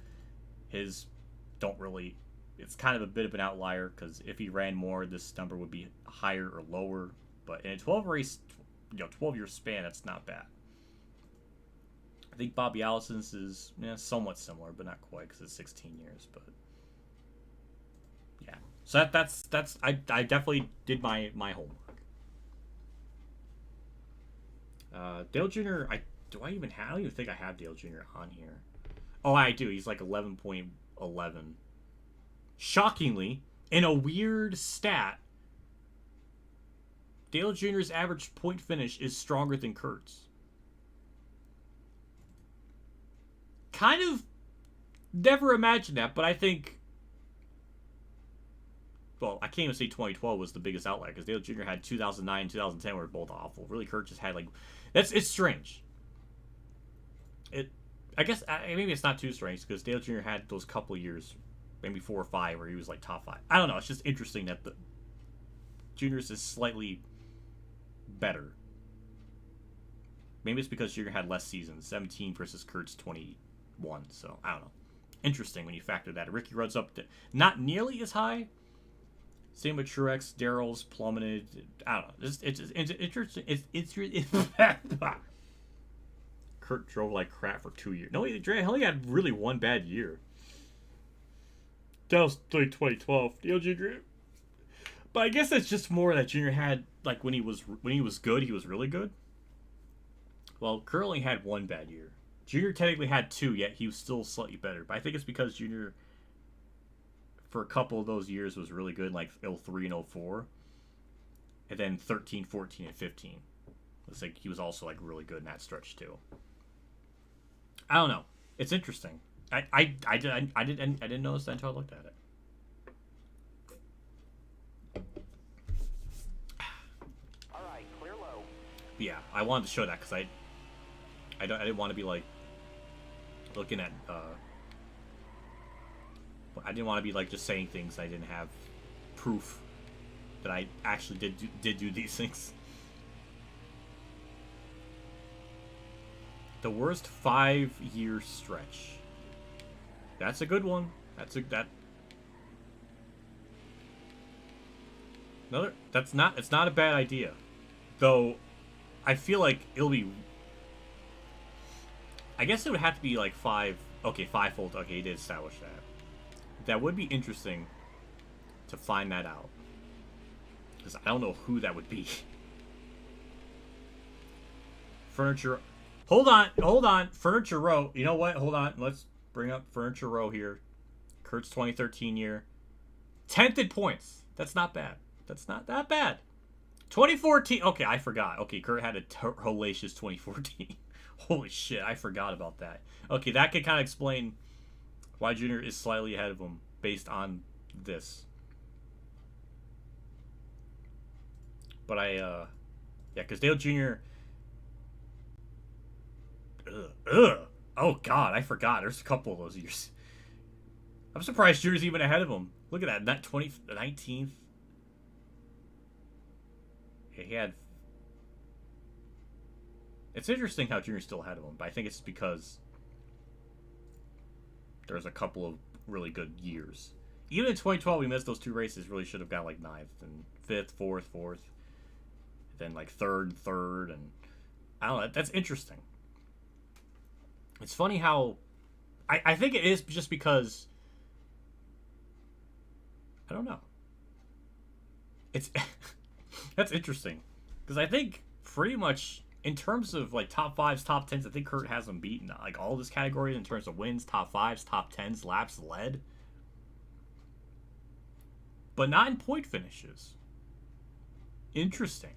his don't really. It's kind of a bit of an outlier because if he ran more, this number would be higher or lower. But in a 12-year span, that's not bad. I think Bobby Allison's is somewhat similar, but not quite because it's 16 years. But yeah, so that's I definitely did my homework. Dale Jr. I don't even think I have Dale Jr. on here. Oh, I do. He's like 11.11. Shockingly, in a weird stat, Dale Jr.'s average point finish is stronger than Kurt's. Kind of never imagined that, but I think... Well, I can't even say 2012 was the biggest outlier, because Dale Jr. had 2009 and 2010 were both awful. Really, Kurt just had, like... It's strange. I guess, maybe it's not too strange, because Dale Jr. had those couple years... maybe 4 or 5 where he was like top 5. I don't know. It's just interesting that the Juniors is slightly better. Maybe it's because Junior had less seasons, 17 versus Kurt's 21. So I don't know. Interesting when you factor that. Ricky Rudd's up to not nearly as high. Same with Truex, Darrell's plummeted. I don't know. It's interesting. Kurt drove like crap for 2 years. No, he only had really one bad year. That was 2012. Dale Jr. But I guess that's just more that Junior had, like, when he was good, he was really good. Well, Kurt only had one bad year. Junior technically had two, yet he was still slightly better. But I think it's because Junior, for a couple of those years, was really good, like 03 and 04. And then 13, 14, and 15. It's like he was also like really good in that stretch too. I don't know. It's interesting. I didn't notice that until I looked at it. All right, clear low. But yeah, I wanted to show that because I didn't want to be like looking at I didn't want to be like just saying things I didn't have proof that I actually did do these things. The worst 5-year stretch. That's a good one. It's not a bad idea. Though I feel like it'll be, I guess it would have to be like fivefold. Okay, he did establish that. That would be interesting to find that out. Because I don't know who that would be. Furniture. Hold on. Furniture Row. You know what? Hold on. Let's bring up Furniture Row here. Kurt's 2013 year. 10th in points. That's not bad. That's not that bad. 2014. Okay, I forgot. Okay, Kurt had a hellacious 2014. Holy shit, I forgot about that. Okay, that could kind of explain why Junior is slightly ahead of him based on this. But yeah, because Dale Jr. Oh God, I forgot. There's a couple of those years. I'm surprised Junior's even ahead of him. Look at that. That 19th. He had. It's interesting how Junior's still ahead of him, but I think it's because there's a couple of really good years. Even in 2012, we missed those two races. Really should have got like 9th and 5th, 4th, then like 3rd, and I don't know. That's interesting. It's funny how I think it is just because I don't know. It's that's interesting because I think pretty much in terms of like top 5s, top 10s, I think Kurt has him beaten like all this categories in terms of wins, top 5s, top 10s, laps led, but not in point finishes. Interesting.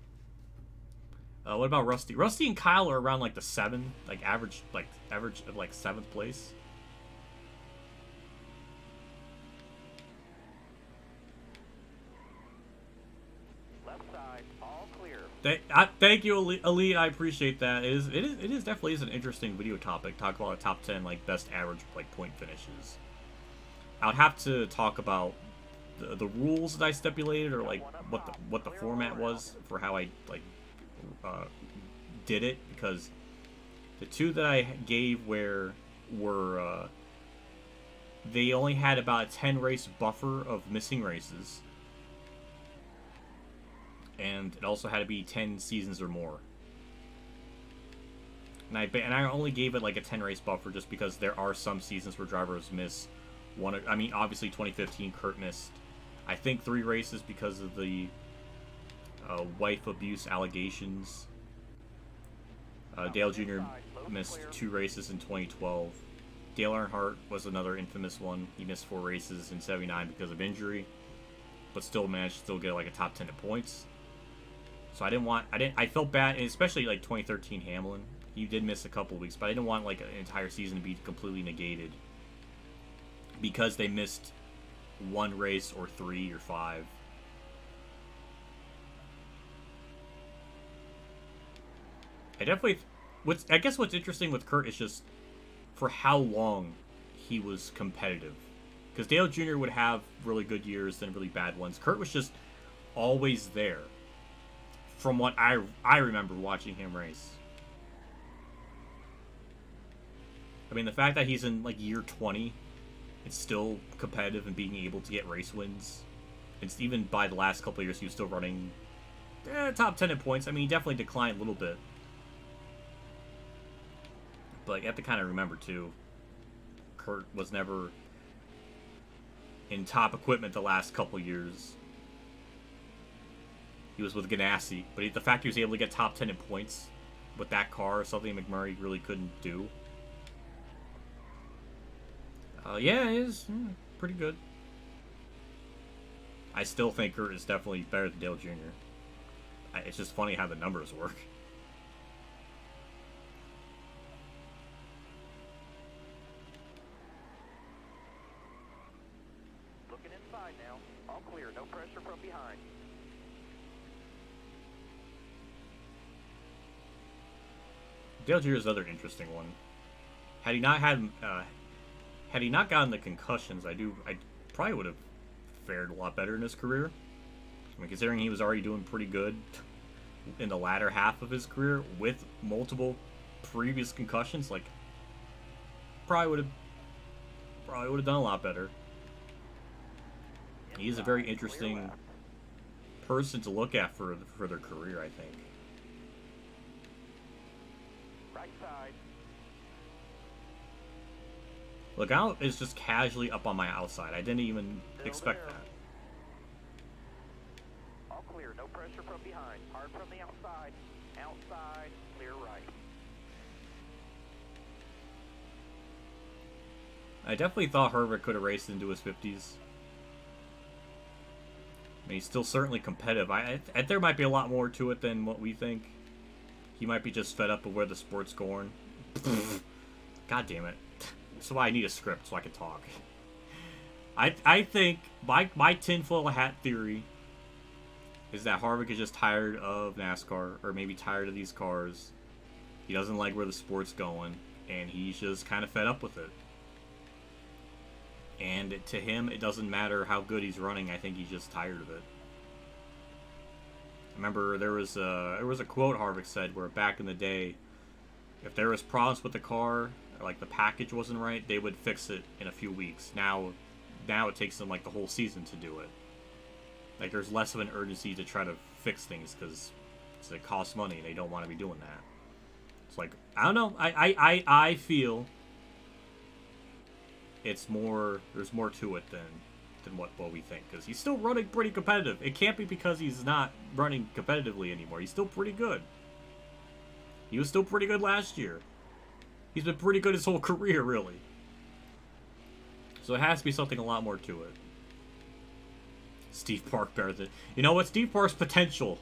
What about Rusty? Rusty and Kyle are around like the 7, like average of like 7th place. Left side, all clear. Thank you, Elite. I appreciate that. It is definitely an interesting video topic. Talk about a top 10 like best average like point finishes. I would have to talk about the rules that I stipulated, or like what the format was for how I like did it, because the two that I gave were they only had about a 10 race buffer of missing races, and it also had to be 10 seasons or more. And I only gave it like a 10 race buffer just because there are some seasons where drivers miss one. I mean, obviously 2015 Kurt missed I think 3 races because of the wife abuse allegations. Dale Jr. missed 2 races in 2012. Dale Earnhardt was another infamous one. He missed 4 races in 79 because of injury, but still managed to still get like a top 10 in points. So I felt bad, and especially like 2013 Hamlin. He did miss a couple of weeks, but I didn't want like an entire season to be completely negated because they missed 1 race or 3 or 5. I guess what's interesting with Kurt is just for how long he was competitive. Because Dale Jr. would have really good years, then really bad ones. Kurt was just always there. From what I remember watching him race. I mean, the fact that he's in like year 20, it's still competitive and being able to get race wins. It's even by the last couple of years, he was still running top 10 in points. I mean, he definitely declined a little bit. But you have to kind of remember, too, Kurt was never in top equipment the last couple years. He was with Ganassi, but the fact he was able to get top 10 in points with that car is something McMurray really couldn't do. Yeah, it is pretty good. I still think Kurt is definitely better than Dale Jr. It's just funny how the numbers work. Looking inside now. All clear. No pressure from behind. Dale Jr. is another interesting one. Had he not gotten the concussions, I probably would have fared a lot better in his career. I mean, considering he was already doing pretty good in the latter half of his career with multiple previous concussions, like probably would have done a lot better. He's a very interesting person to look at for their career, I think. Right side. Lookout is just casually up on my outside. I didn't even expect that. All clear. No pressure from behind. Hard from the outside. Outside. Clear right. I definitely thought Harvick could have raced into his 50s. I mean, he's still certainly competitive. There might be a lot more to it than what we think. He might be just fed up with where the sport's going. God damn it. That's why I need a script so I can talk. I think my tinfoil hat theory is that Harvick is just tired of NASCAR, or maybe tired of these cars. He doesn't like where the sport's going, and he's just kind of fed up with it. And to him, it doesn't matter how good he's running. I think he's just tired of it. I remember there was a quote Harvick said where back in the day, if there was problems with the car, or like the package wasn't right, they would fix it in a few weeks. Now it takes them like the whole season to do it. Like there's less of an urgency to try to fix things because it costs money and they don't want to be doing that. It's like, I don't know. I feel it's more, there's more to it than what we think, because he's still running pretty competitive. It can't be because he's not running competitively anymore. He's still pretty good. He was still pretty good last year. He's been pretty good his whole career, really. So it has to be something a lot more to it. Steve Park better than... You know what? Steve Park's potential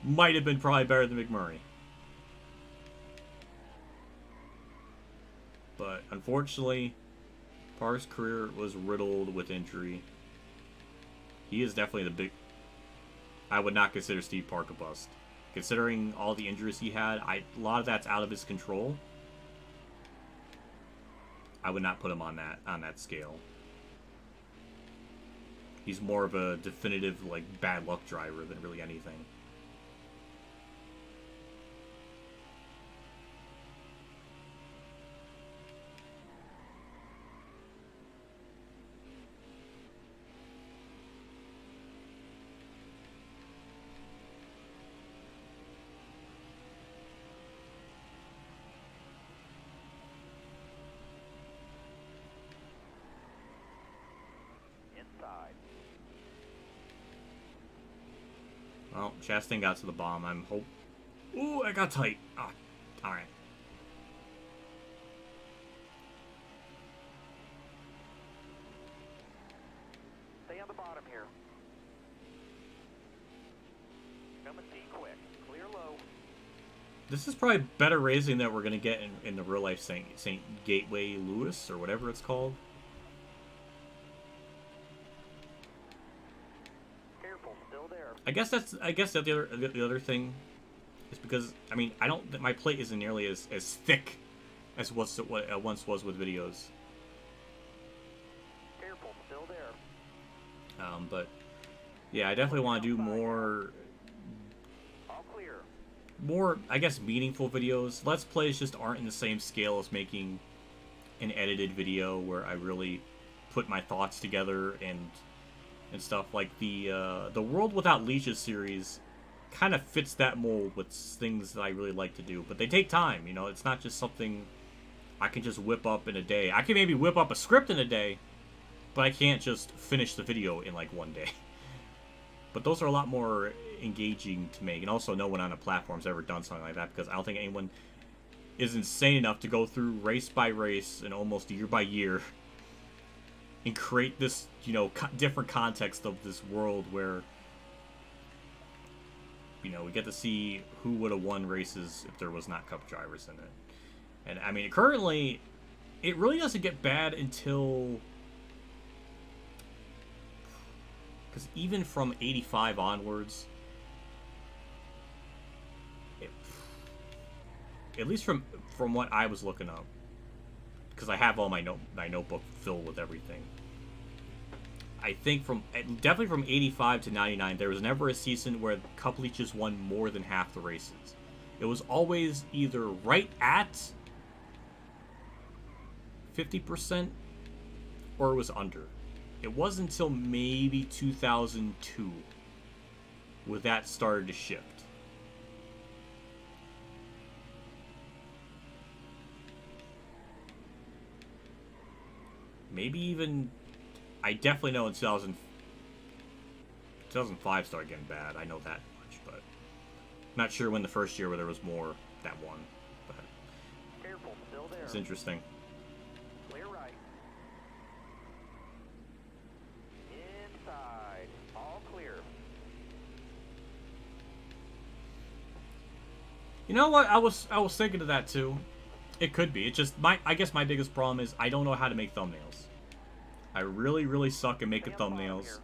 might have been probably better than McMurray. But unfortunately, Park's career was riddled with injury. He is definitely the big... I would not consider Steve Park a bust. Considering all the injuries he had, a lot of that's out of his control. I would not put him on that scale. He's more of a definitive, like, bad luck driver than really anything. Well, Chastain got to the bomb. I'm hope. Ooh, I got tight. Ah, all right. Stay on the bottom here. Come and see quick. Clear low. This is probably better racing that we're gonna get in the real life Saint Gateway Lewis or whatever it's called. I guess the other thing is because I mean I don't my plate isn't nearly as thick as what it once was with videos. Careful, still there. But yeah, I definitely want to do more. All clear. more, I guess, meaningful videos. Let's Plays just aren't in the same scale as making an edited video where I really put my thoughts together and stuff. Like the World Without Leashes series kind of fits that mold with things that I really like to do, but they take time. You know, it's not just something I can just whip up in a day. I can maybe whip up a script in a day, but I can't just finish the video in like one day. But those are a lot more engaging to make, and also no one on a platform's ever done something like that, because I don't think anyone is insane enough to go through race by race and almost year by year and create this, you know, different context of this world where, you know, we get to see who would have won races if there was not Cup drivers in it. And I mean, currently, it really doesn't get bad until, because even from 85 onwards, at least from what I was looking up, because I have all my notebook filled with everything. I think definitely from 85 to 99, there was never a season where Cup Leeches won more than half the races. It was always either right at 50% or it was under. It wasn't until maybe 2002 where that started to shift. Maybe even, I definitely know in 2005 started getting bad. I know that much, but not sure when the first year where there was more that won. But Careful, still there. it's interesting. Clear right. Inside. All clear. You know what? I was thinking of that too. It could be. It just I guess my biggest problem is I don't know how to make thumbnails. I really suck at making thumbnails.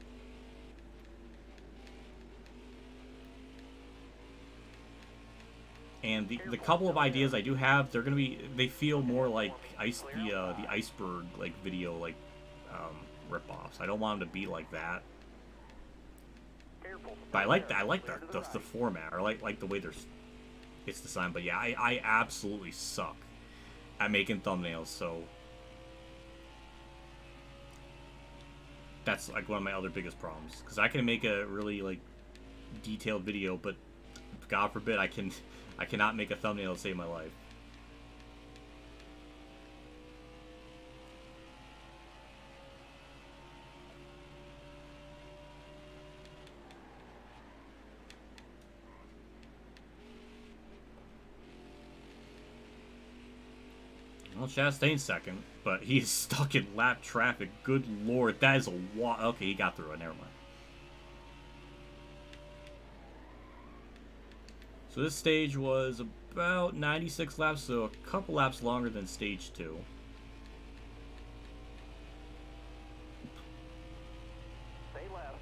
And the couple of ideas I do have, they feel more like the iceberg like video like rip-offs. I don't want them to be like that. But I like that. I like the format. Or like the way it's designed. But yeah, I absolutely suck at making thumbnails. So that's like one of my other biggest problems, because I can make a really like detailed video, but God forbid I cannot make a thumbnail to save my life. Well, Chastain's second, but he's stuck in lap traffic. Good lord, that is a okay, he got through it, never mind. So this stage was about 96 laps, so a couple laps longer than stage 2. Stay left.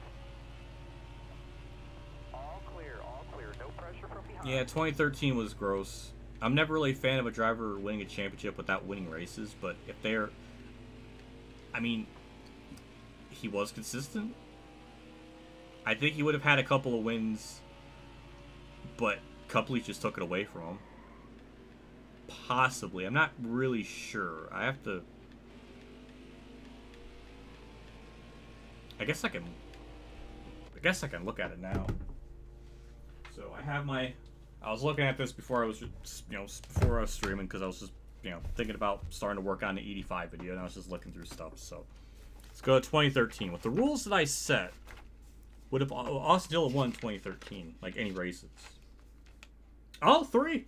All clear, no pressure from behind. Yeah, 2013 was gross. I'm never really a fan of a driver winning a championship without winning races, but if they're... I mean, he was consistent. I think he would have had a couple of wins, but Cup Leech just took it away from him. Possibly. I'm not really sure. I have to... I guess I can look at it now. So I have my... I was looking at this before I was, before I was streaming, because I was just, thinking about starting to work on the 85 video, and I was just looking through stuff. So let's go to 2013. With the rules that I set, would have Austin Dillon won 2013, like any races? Oh, 3.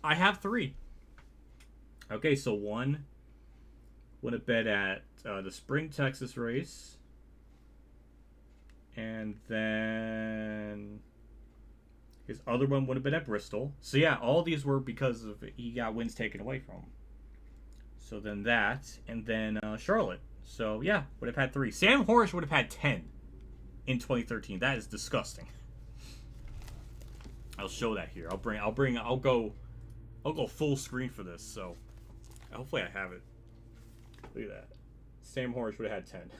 I have 3. Okay, so 1 would have been at the Spring Texas race, and then his other one would have been at Bristol. So yeah, all these were because of he got wins taken away from him. So then that, and then Charlotte. So yeah, would have had 3. Sam Hornish would have had 10 in 2013. That is disgusting. I'll show that here. I'll go full screen for this. So hopefully I have it. Look at that. Sam Hornish would have had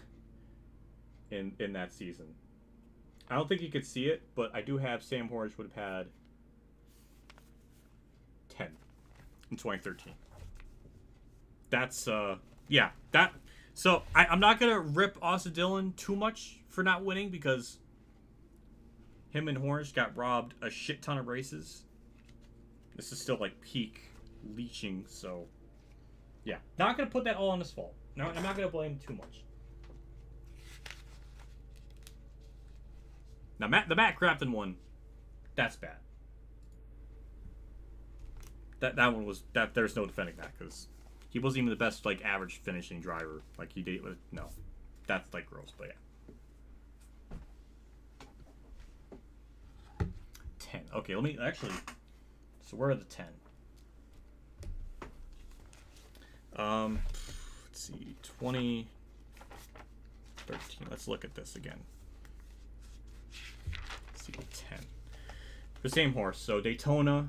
10 in that season. I don't think you could see it, but I do have Sam Hornish would have had in 2013. That's yeah, that. So I'm not gonna rip Austin Dillon too much for not winning because him and Hornish got robbed a shit ton of races. This is still like peak leeching, so yeah, not gonna put that all on his fault. No, I'm not gonna blame him too much. Now the Matt Crafton one, that's bad. That one was that. There's no defending that because he wasn't even the best like average finishing driver. Like he did. No, that's like gross. But yeah. 10. Okay, let me actually. So where are the 10? Let's see, 2013. Let's look at this again. Let's see, 10. The same horse. So Daytona,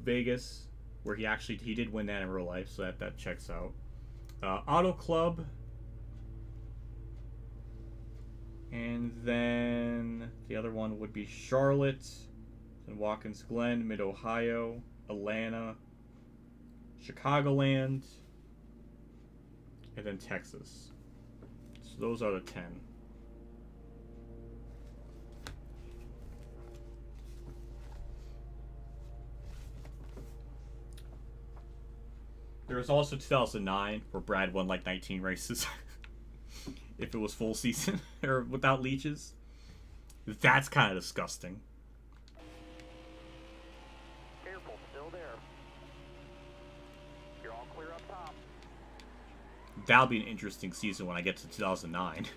Vegas, where he did win that in real life, so that checks out. Auto Club, and then the other one would be Charlotte, then Watkins Glen, Mid Ohio, Atlanta, Chicagoland, and then Texas. So those are the 10. There was also 2009 where Brad won like 19 races. If it was full season or without leeches. That's kind of disgusting. Careful, still there. You're all clear up top. That'll be an interesting season when I get to 2009.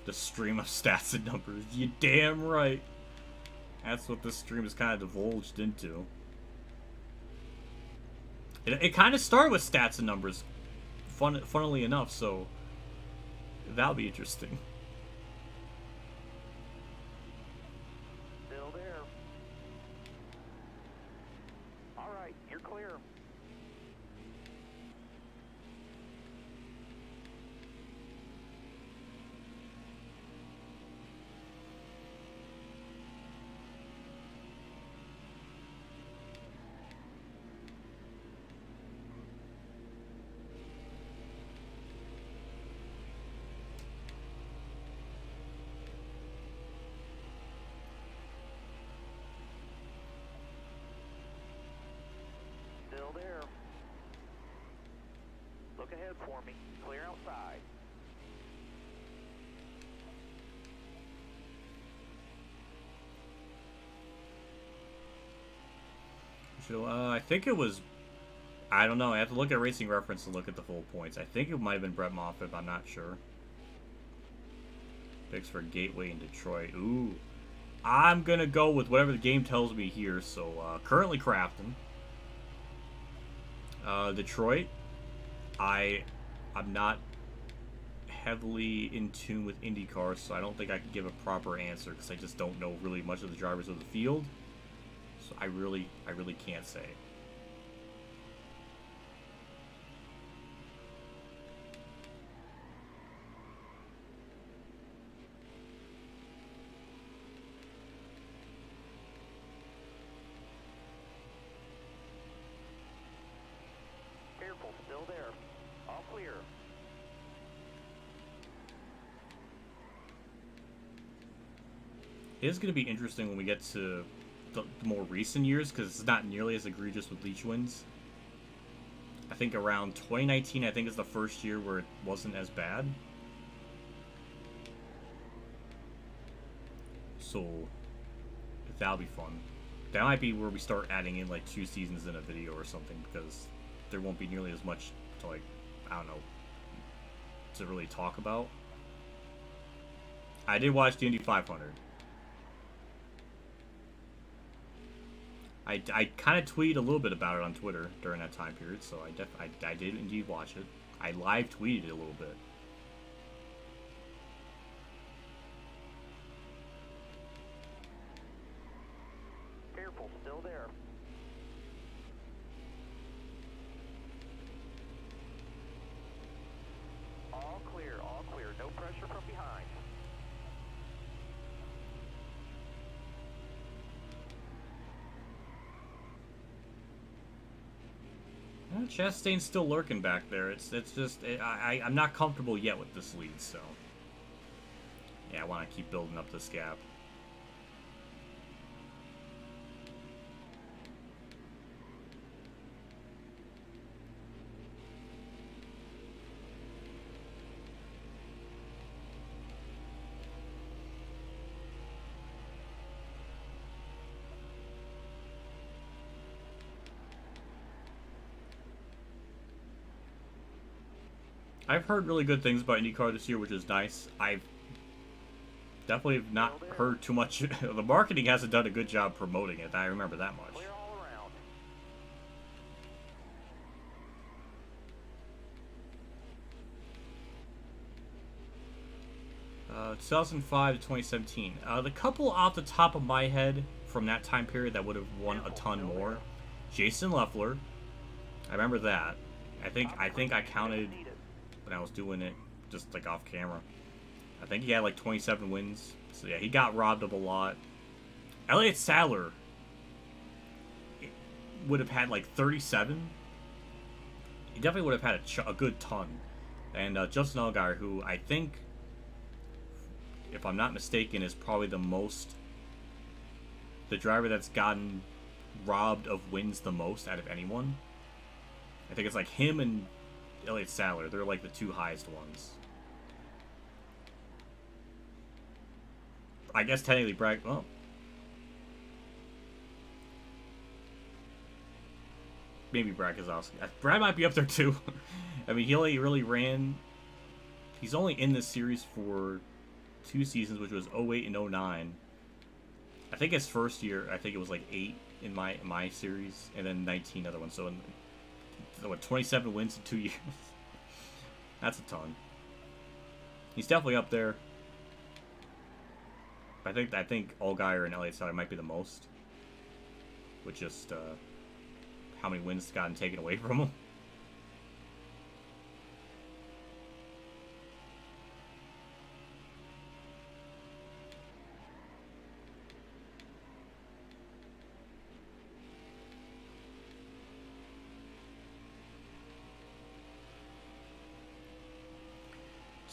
The stream of stats and numbers. You damn right. That's what this stream is kind of divulged into. It kind of started with stats and numbers, funnily enough, so that'll be interesting. Still there. All right, you're clear. Still there. Look ahead for me. Clear outside. So, I think it was... I don't know. I have to look at Racing Reference to look at the full points. I think it might have been Brett Moffitt, but I'm not sure. Picks for Gateway in Detroit. Ooh. I'm going to go with whatever the game tells me here. So, currently Crafton. Detroit. I'm not heavily in tune with IndyCar, so I don't think I can give a proper answer because I just don't know really much of the drivers of the field. So I really can't say. Careful, still there. All clear. It is going to be interesting when we get to the more recent years because it's not nearly as egregious with leech wins. I think around 2019, I think is the first year where it wasn't as bad. So that'll be fun. That might be where we start adding in like 2 seasons in a video or something because there won't be nearly as much to like, I don't know, to really talk about. I did watch the Indy 500. I kind of tweeted a little bit about it on Twitter during that time period, so I did indeed watch it. I live tweeted it a little bit. Careful, still there. All clear, no pressure from behind. Chastain's still lurking back there. It's just I'm not comfortable yet with this lead, so yeah, I want to keep building up this gap. I've heard really good things about IndyCar this year, which is nice. I've definitely not heard too much. The marketing hasn't done a good job promoting it. I remember that much. Clear all around. 2005 to 2017. The couple off the top of my head from that time period that would have won a ton more. Jason Leffler. I remember that. I think I counted when I was doing it, just like off camera. I think he had like 27 wins. So yeah, he got robbed of a lot. Elliott Sadler would have had like 37. He definitely would have had a good ton. And Justin Allgaier, who I think, if I'm not mistaken, is probably the driver that's gotten robbed of wins the most out of anyone. I think it's like him and Elliott Sadler. They're like the two highest ones. I guess technically Brad... Oh. Maybe Brad Keselowski. Brad might be up there too. I mean, he only really ran... He's only in this series for 2 seasons, which was 08 and 09. I think his first year, I think it was like 8 in my series, and then 19 other ones. So, what, 27 wins in 2 years? That's a ton. He's definitely up there. I think Allgaier and Elliott Sadler might be the most. With just how many wins gotten taken away from him. –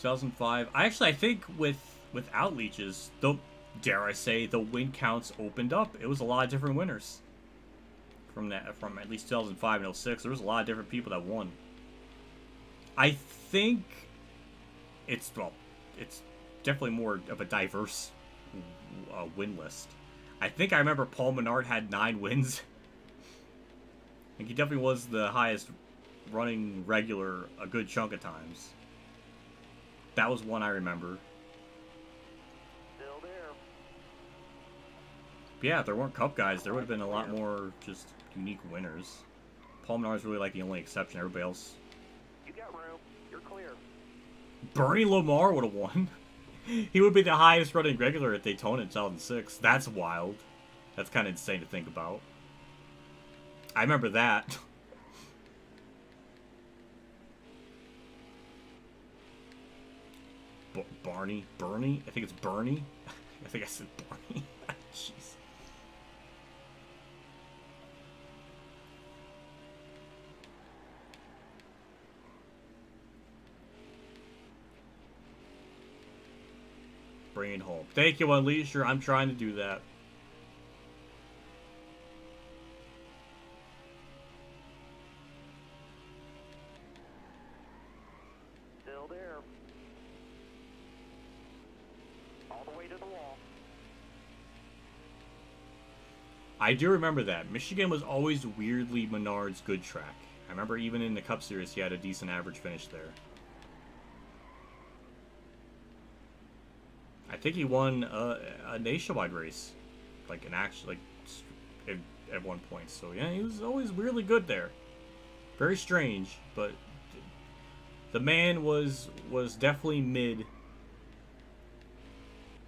2005. I think without leeches, dare I say, the win counts opened up. It was a lot of different winners from at least 2005 and 06. There was a lot of different people that won. I think it's definitely more of a diverse win list. I think I remember Paul Menard had 9 wins. I think he definitely was the highest running regular a good chunk of times. That was one I remember. Still there. But yeah, if there weren't Cup guys, there would have been a lot more just unique winners. Paul Menard's really like the only exception. Everybody else... You got room. You're clear. Bernie Lamar would have won. He would be the highest running regular at Daytona in 2006. That's wild. That's kind of insane to think about. I remember that. Bernie? I think it's Bernie. I think I said Bernie. Jeez. Bring it home. Thank you, Unleasher. I'm trying to do that. Still there. All the way to the wall. I do remember that. Michigan was always weirdly Menard's good track. I remember even in the Cup Series he had a decent average finish there. I think he won a nationwide race, like an actual, like at one point. So yeah, he was always weirdly good there. Very strange, but the man was definitely mid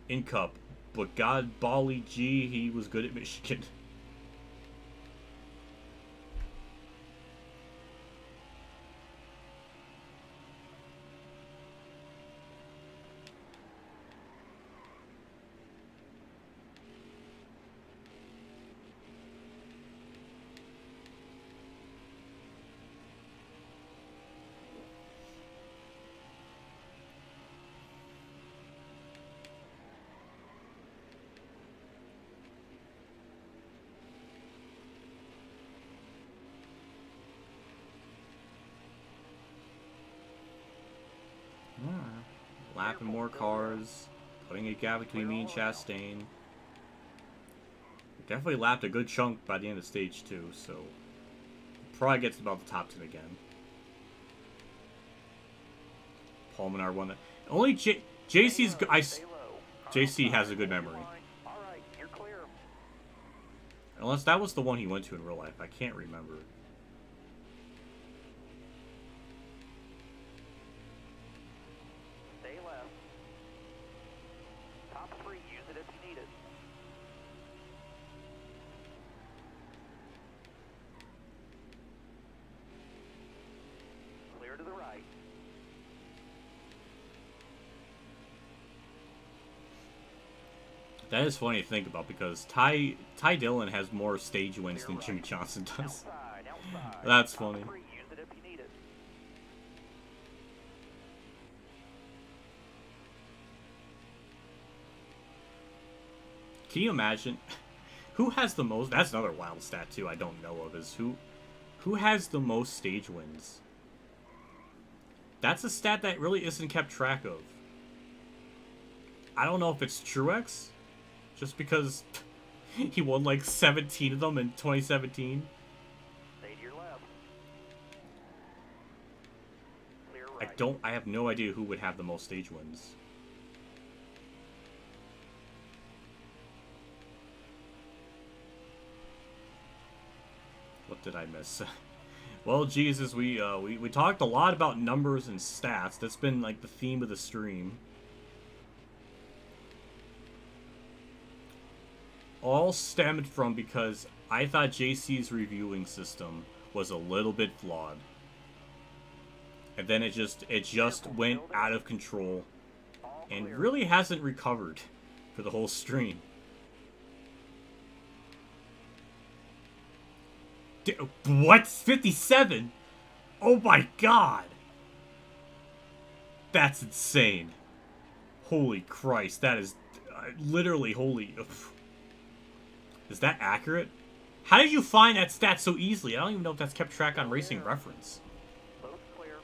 in Cup. But God, Bali G, he was good at Michigan. lapping more cars, putting a gap between me and Chastain. Definitely lapped a good chunk by the end of stage 2, so probably gets about the top 10 again. Pulmonar won that. Only JC's JC has a good memory. Alright, you're clear. Unless that was the one he went to in real life. I can't remember. Stay left. Top 3, use it if you need it. Clear to the right. That is funny to think about because Ty Dillon has more stage wins than Jimmy Johnson does. Outside. That's Top funny. 3, use it if you need it. Can you imagine who has the most? That's another wild stat too. I don't know of is who has the most stage wins. That's a stat that really isn't kept track of. I don't know if it's Truex, just because he won like 17 of them in 2017. Stay to your left. Clear right. I have no idea who would have the most stage wins. What did I miss? Well, Jesus, we talked a lot about numbers and stats. That's been like the theme of the stream. All stemmed from because I thought JC's reviewing system was a little bit flawed. And then it just went out of control and really hasn't recovered for the whole stream. What? 57? Oh my god! That's insane. Holy Christ, that is literally holy. Is that accurate? How did you find that stat so easily? I don't even know if that's kept track on Racing Reference. Both clear.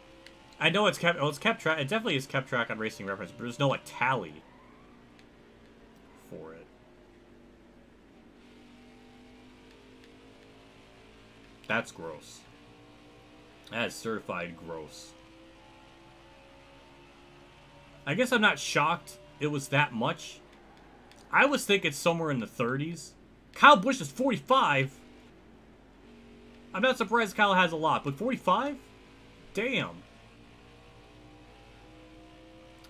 I know it's kept. Oh, it's kept track. It definitely is kept track on Racing Reference, but there's no a tally for it. That's gross. That is certified gross. I guess I'm not shocked it was that much. I was thinking somewhere in the 30s. Kyle Busch is 45. I'm not surprised Kyle has a lot, but 45? Damn.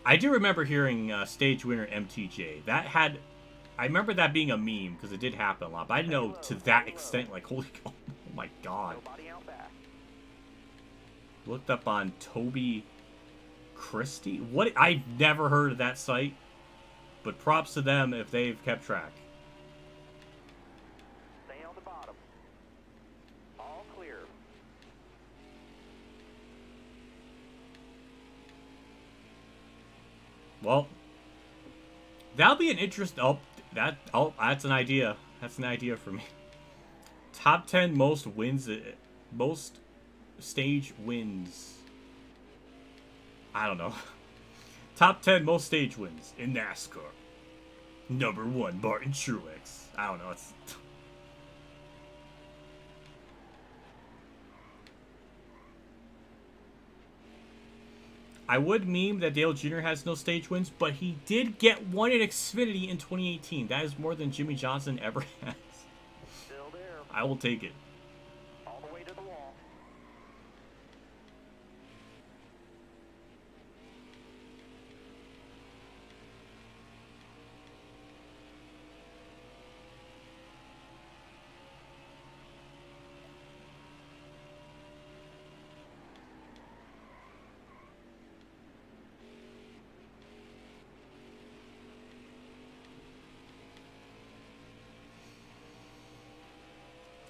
I do remember hearing stage winner MTJ. I remember that being a meme because it did happen a lot, but I didn't know to that extent. Like, holy, oh my god. Nobody out back. Looked up on Toby Christie. What? I've never heard of that site, but props to them if they've kept track. Stay on the bottom. All clear. Well, that'll be an interest. That's an idea. That's an idea for me. Top 10 most wins, most stage wins. I don't know. Top 10 most stage wins in NASCAR. Number 1, Martin Truex. I don't know. It's. I would meme that Dale Jr. has no stage wins, but he did get one at Xfinity in 2018. That is more than Jimmy Johnson ever has. Still there. I will take it. All the way to the wall.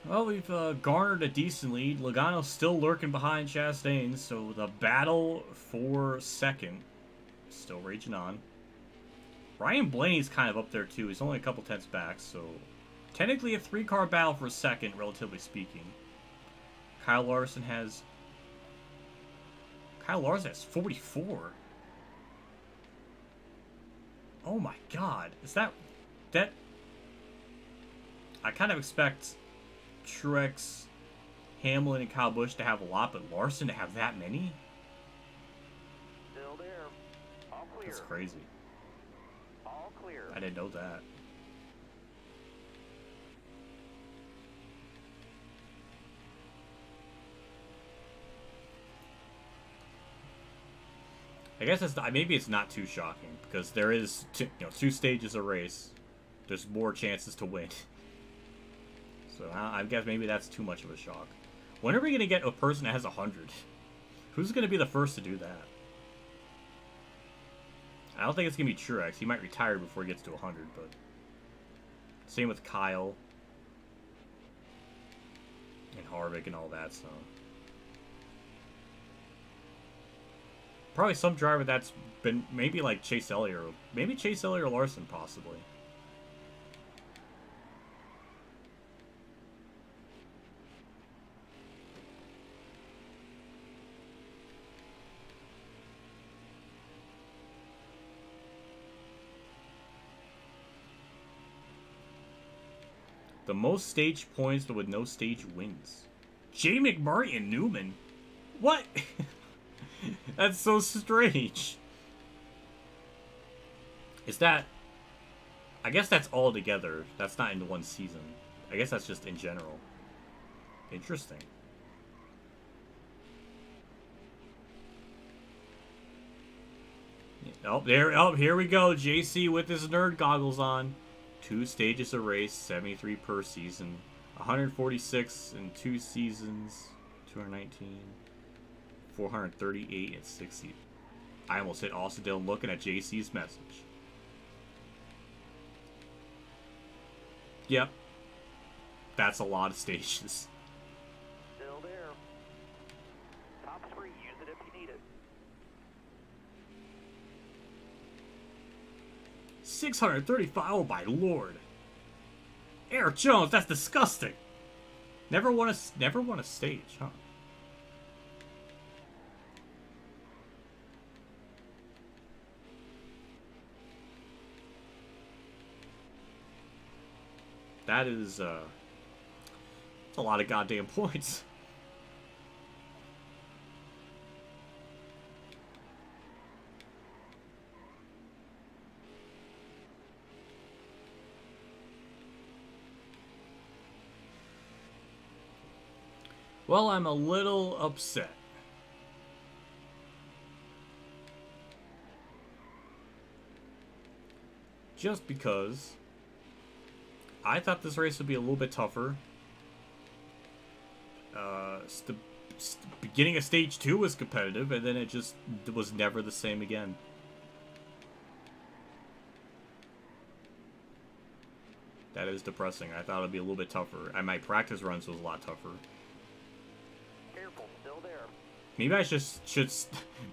Well, we've garnered a decent lead. Logano's still lurking behind Chastain, so the battle for second is still raging on. Ryan Blaney's kind of up there too. He's only a couple tenths back, so technically a 3-car battle for second, relatively speaking. Kyle Larson has 44. Oh my god. Is that... That... I kind of expect Truex, Hamlin, and Kyle Busch to have a lot, but Larson to have that many? Still there. All clear. That's crazy. All clear. I didn't know that. I guess it's not, maybe it's not too shocking because there is two stages of race. There's more chances to win. So I guess maybe that's too much of a shock. When are we gonna get a person that has 100? Who's gonna be the first to do that? I don't think it's gonna be Truex. He might retire before he gets to 100, but same with Kyle and Harvick and all that. So. Probably some driver that's been maybe like Chase Elliott or maybe Chase Elliott or Larson possibly. The most stage points with no stage wins. J. McMurray Newman? What? That's so strange. Is that... I guess that's all together. That's not in one season. I guess that's just in general. Interesting. Oh, there. Oh, here we go. JC with his nerd goggles on. 2 stages a race, 73 per season. 146 in 2 seasons. 219. 438 and 60. I almost hit Austin Dillon looking at JC's message. Yep. That's a lot of stages. Still there. Top's free. Use it if you need it. 635. Oh my lord. Eric Jones, that's disgusting. Never won a stage, huh? That is, that's a lot of goddamn points. Well, I'm a little upset. Just because I thought this race would be a little bit tougher. Beginning of stage 2 was competitive, and then it just was never the same again. That is depressing. I thought it would be a little bit tougher. And my practice runs was a lot tougher. Careful, still there. Maybe I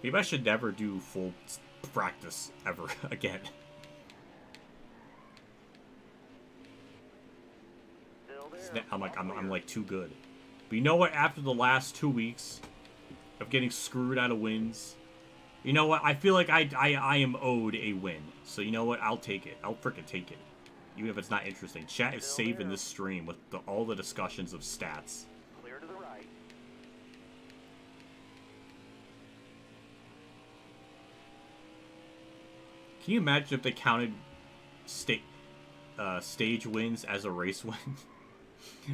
maybe I should never do full practice ever again. I'm like too good. But you know what? After the last 2 weeks of getting screwed out of wins, you know what? I feel like I am owed a win. So you know what? I'll take it. I'll frickin' take it. Even if it's not interesting. Chat is saving this stream with all the discussions of stats. Clear to the right. Can you imagine if they counted stage wins as a race win?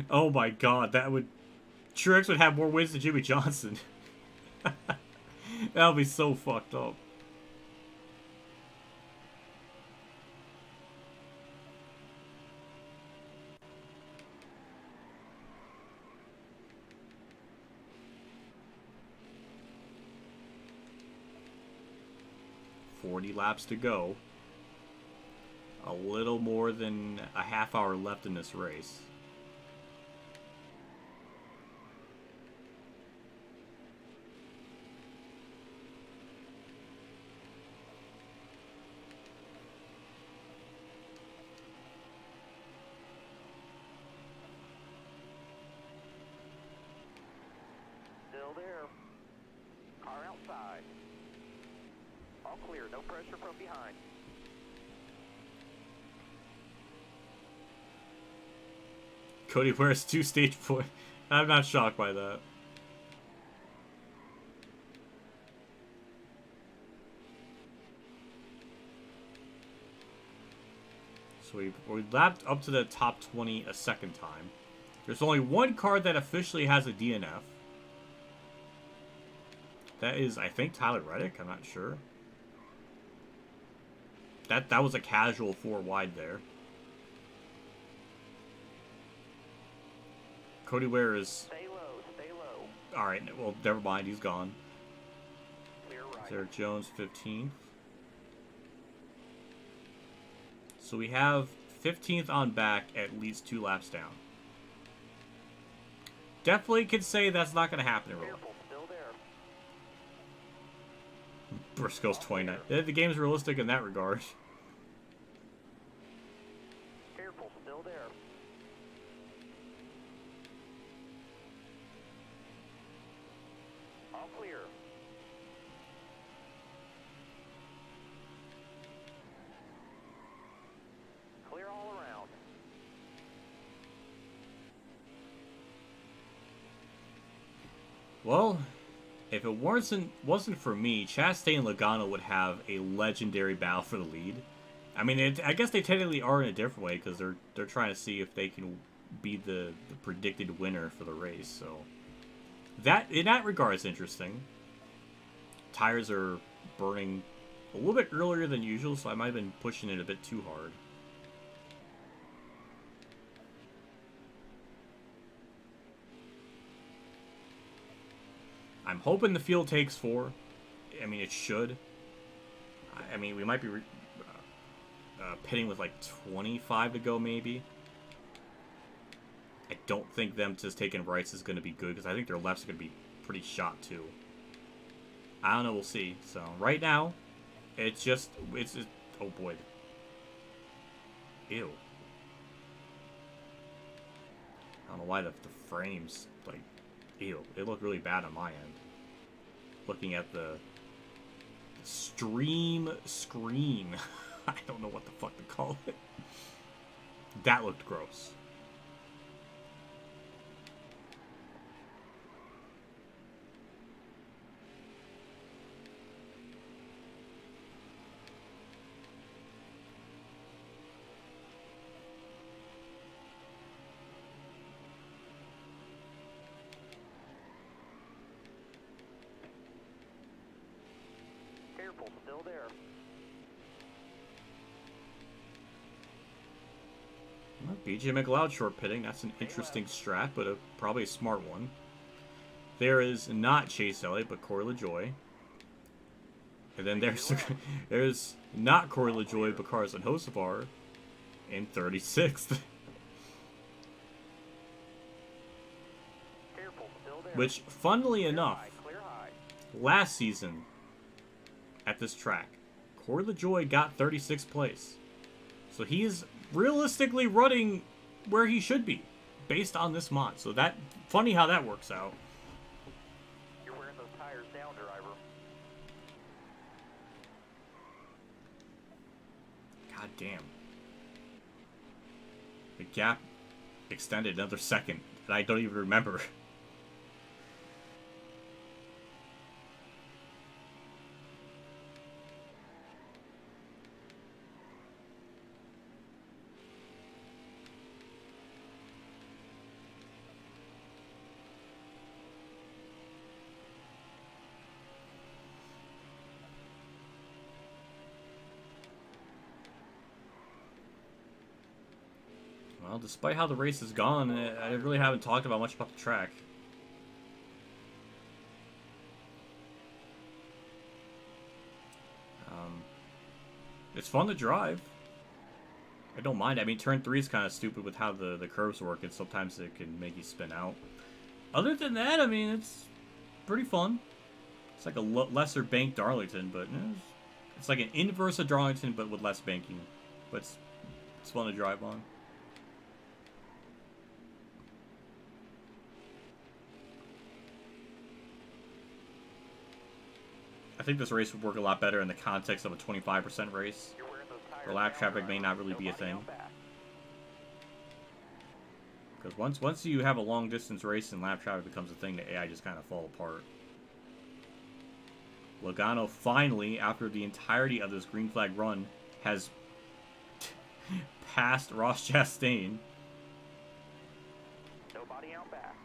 Oh my god, that would... Truex would have more wins than Jimmy Johnson. That would be so fucked up. .40 laps to go. A little more than a half hour left in this race. Still there. Car outside. All clear, no pressure from behind. Cody wears 2 stage points. I'm not shocked by that. So we lapped up to the top 20 a second time. There's only one card that officially has a DNF. That is, I think, Tyler Reddick. I'm not sure. That was a casual 4 wide there. Cody Ware is... Stay low, stay low. Alright, well, never mind. He's gone. Clear right. Derek Jones, 15th. So we have 15th on back, at least 2 laps down. Definitely can say that's not going to happen in real life. Careful, still there. Briscoe's 29. The game's realistic in that regard. Careful, still there. All clear. Clear all around. Well, if it wasn't for me, Chastain and Logano would have a legendary battle for the lead. I mean, I guess they technically are in a different way because they're trying to see if they can be the predicted winner for the race. So that in that regard is interesting. Tires are burning a little bit earlier than usual, so I might have been pushing it a bit too hard. I'm hoping the field takes 4. I mean, it should. I mean, we might be pitting with like 25 to go, maybe. I don't think them just taking rights is going to be good, because I think their lefts are going to be pretty shot, too. I don't know, we'll see. So, right now, it's just oh boy. Ew. I don't know why the frames, like, ew. They look really bad on my end. Looking at the stream screen. I don't know what the fuck to call it. That looked gross. Careful, still there. Well, BJ McLeod short pitting. That's an interesting strat, but probably a smart one. There is not Chase Elliott, but Corey LaJoy. And then there's not Corey LaJoy, but Carson Hocevar in 36th. Careful, still there. Which, funnily enough, Clear high. last season at this track, Corey LaJoy got 36th place. So he is realistically running where he should be based on this mod. So that funny how that works out. You're wearing those tires down, driver. God damn. The gap extended another second, and I don't even remember. Well, despite how the race has gone, I really haven't talked about much about the track. It's fun to drive. I don't mind. I mean, turn 3 is kind of stupid with how the curves work, and sometimes it can make you spin out. Other than that, I mean, it's pretty fun. It's like a lesser banked Darlington, but it's like an inverse of Darlington, but with less banking. But it's fun to drive on. I think this race would work a lot better in the context of a 25% race. The lap traffic may not really be a thing. Because once you have a long distance race and lap traffic becomes a thing, the AI just kind of fall apart. Logano finally, after the entirety of this green flag run, has passed Ross Chastain. Nobody out back.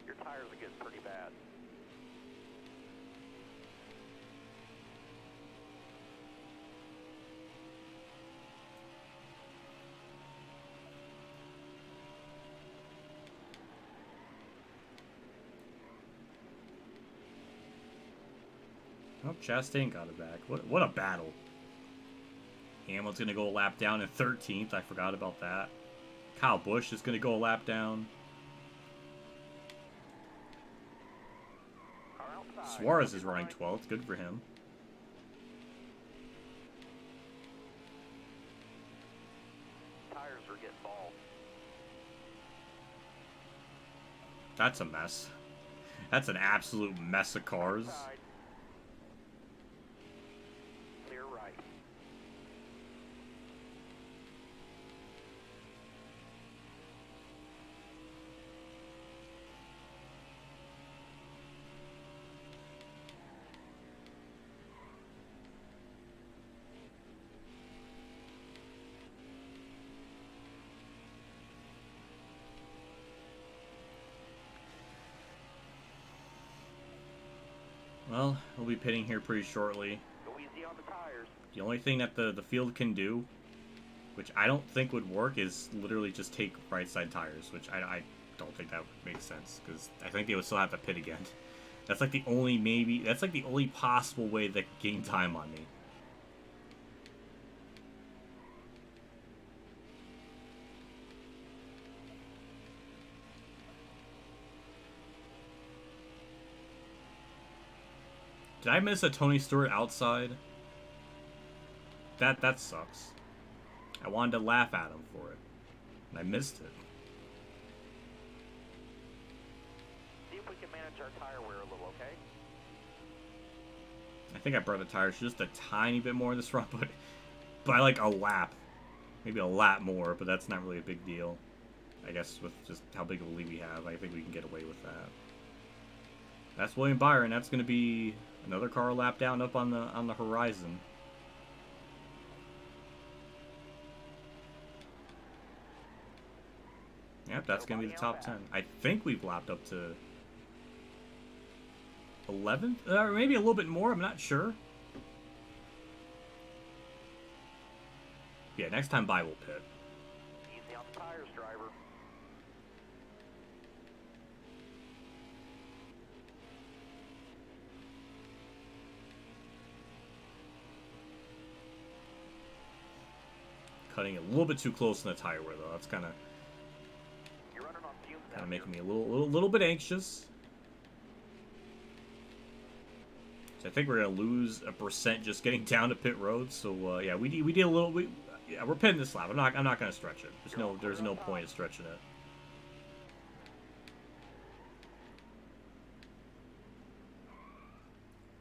Your tires are getting pretty bad. Oh, Chastain got it back. What a battle. Hamlin's going to go a lap down in 13th. I forgot about that. Kyle Busch is going to go a lap down. Suarez is running 12th. Good for him. Tires are getting bald. That's a mess. That's an absolute mess of cars. Clear right. Well, we'll be pitting here pretty shortly. Go easy on the tires. The only thing that the field can do, which I don't think would work, is literally just take right side tires, which I don't think that would make sense, because I think they would still have to pit again. That's like the only that's like the only possible way that could gain time on me. Did I miss a Tony Stewart outside? That sucks. I wanted to laugh at him for it, and I missed it. See if we can manage our tire wear a little, okay? I think I brought the tires just a tiny bit more in this run, but by like a lap. Maybe a lap more, but that's not really a big deal. I guess with just how big of a lead we have, I think we can get away with that. That's William Byron. That's going to be another car lap down up on the horizon. Yep, that's going to be the top 10. I think we've lapped up to 11th? Or maybe a little bit more, I'm not sure. Yeah, next time by we'll pit. Easy on the tires, driver. Cutting it a little bit too close in the tire wear, though. That's kind of making me a little bit anxious. So I think we're gonna lose a percent just getting down to pit road. So yeah, we did a little. Yeah, we're pitting this lap. I'm not gonna stretch it. There's no point in stretching it.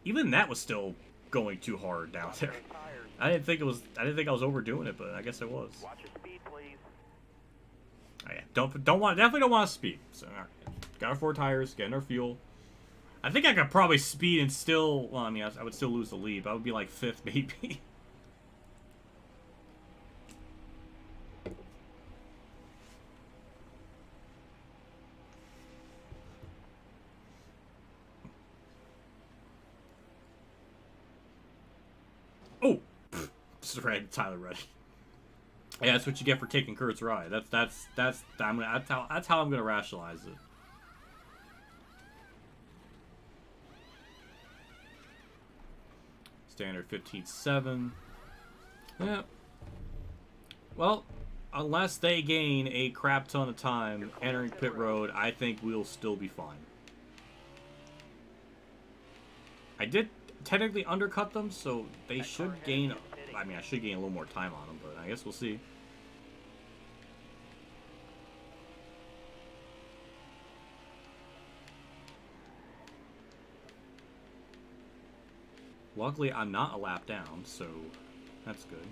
Even that was still going too hard down there. I didn't think I was overdoing it, but I guess I was. Watch your speed, please. Oh, yeah, definitely don't want to speed. So got our 4 tires, getting our fuel. I think I could probably speed and still. Well, I mean, I would still lose the lead. But I would be like 5th, maybe. Oh, just ran into Tyler Reddick. Yeah, that's what you get for taking Kurt's ride. That's how I'm gonna rationalize it. Standard 15.7. Yeah. Well, unless they gain a crap ton of time entering pit road, I think we'll still be fine. I did technically undercut them, so they should gain. I mean, I should gain a little more time on them, but I guess we'll see. Luckily, I'm not a lap down, so that's good.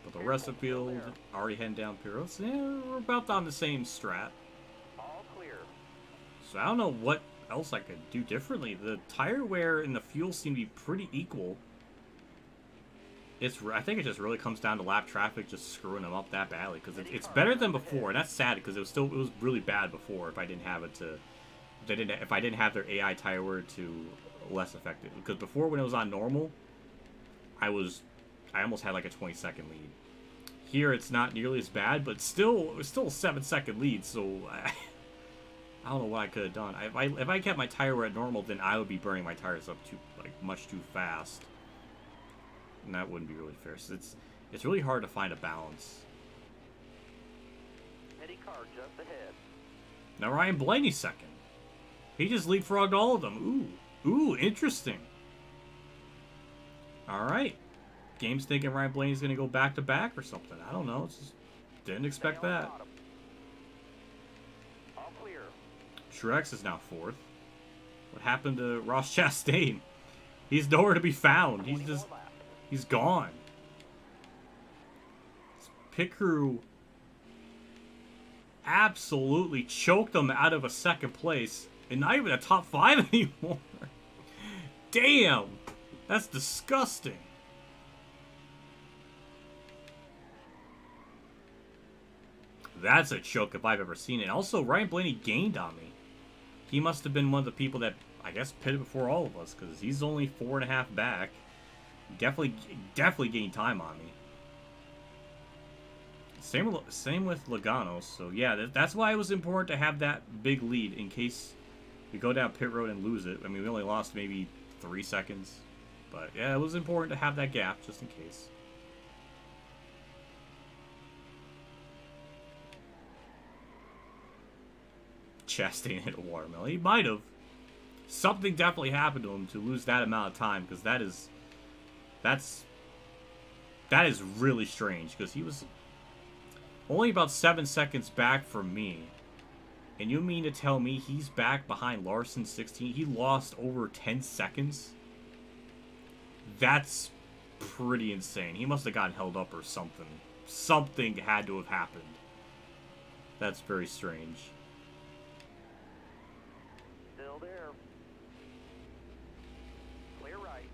But the rest of the field already heading down pit road. So yeah, we're about on the same strat. All clear. So I don't know what else I could do differently. The tire wear and the fuel seem to be pretty equal. I think it just really comes down to lap traffic just screwing them up that badly, because it's better than before, and that's sad because it was really bad before if I didn't have it to if I didn't have their AI tire wear to less effective. Because before, when it was on normal, I almost had like a 20-second lead. Here it's not nearly as bad, but still a 7-second lead. So I don't know what I could have done. If I kept my tire wear at normal, then I would be burning my tires up much too fast. And that wouldn't be really fair. So it's really hard to find a balance. Mini car just ahead. Now Ryan Blaney's second. He just leapfrogged all of them. Ooh, interesting. All right. Game's thinking Ryan Blaney's gonna go back to back or something. I don't know. Didn't expect that. All clear. Truex is now fourth. What happened to Ross Chastain? He's nowhere to be found. He's gone. This pit crew absolutely choked them out of a second place, and not even a top 5 anymore. Damn, that's disgusting. That's a choke if I've ever seen it. Also, Ryan Blaney gained on me. He must have been one of the people that, I guess, pitted before all of us, because he's only 4.5 back. Definitely gained time on me. Same with Logano. So yeah, that's why it was important to have that big lead in case we go down pit road and lose it. I mean, we only lost maybe 3 seconds, but yeah, it was important to have that gap just in case. Chastain hit a watermelon. He might have. Something definitely happened to him to lose that amount of time, because that is really strange, because he was only about 7 seconds back from me. And you mean to tell me he's back behind Larson 16? He lost over 10 seconds? That's pretty insane. He must have gotten held up or something. Something had to have happened. That's very strange. Still there. Clear right.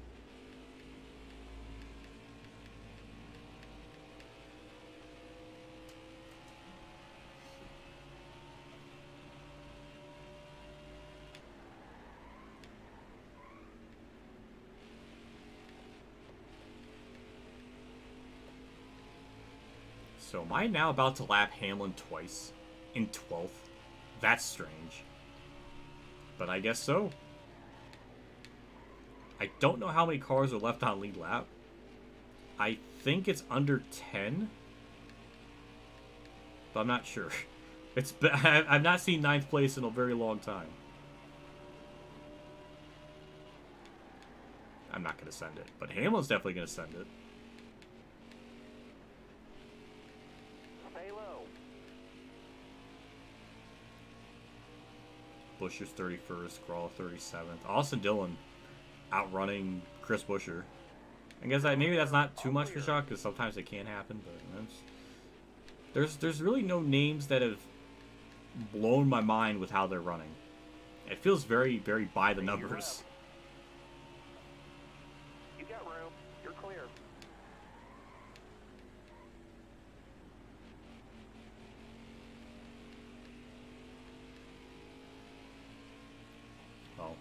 So am I now about to lap Hamlin twice in 12th? That's strange. But I guess so. I don't know how many cars are left on lead lap. I think it's under 10. But I'm not sure. I've not seen 9th place in a very long time. I'm not going to send it. But Hamlin's definitely going to send it. Stay low. Buescher's 31st, Crawl 37th. Austin Dillon outrunning Chris Buescher. I guess maybe that's not too much for shock, because sometimes it can happen, but there's really no names that have blown my mind with how they're running. It feels very, very by the numbers. You got room. You're clear. Well,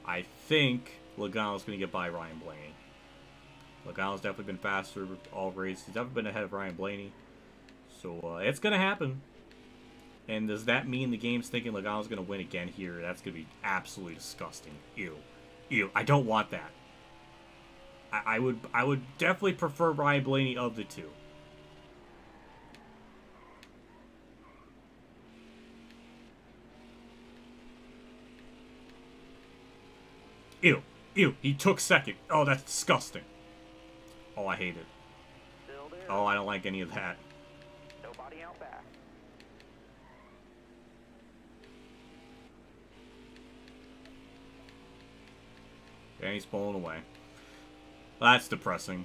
I think Logano's going to get by Ryan Blaney. Logano's definitely been faster all races. He's definitely been ahead of Ryan Blaney. So it's going to happen. And does that mean the game's thinking Logano's going to win again here? That's going to be absolutely disgusting. Ew. Ew. I don't want that. I would definitely prefer Ryan Blaney of the two. Ew. Ew. He took second. Oh, that's disgusting. Oh, I hate it. Still there. Oh, I don't like any of that. Nobody out back. And he's pulling away. That's depressing.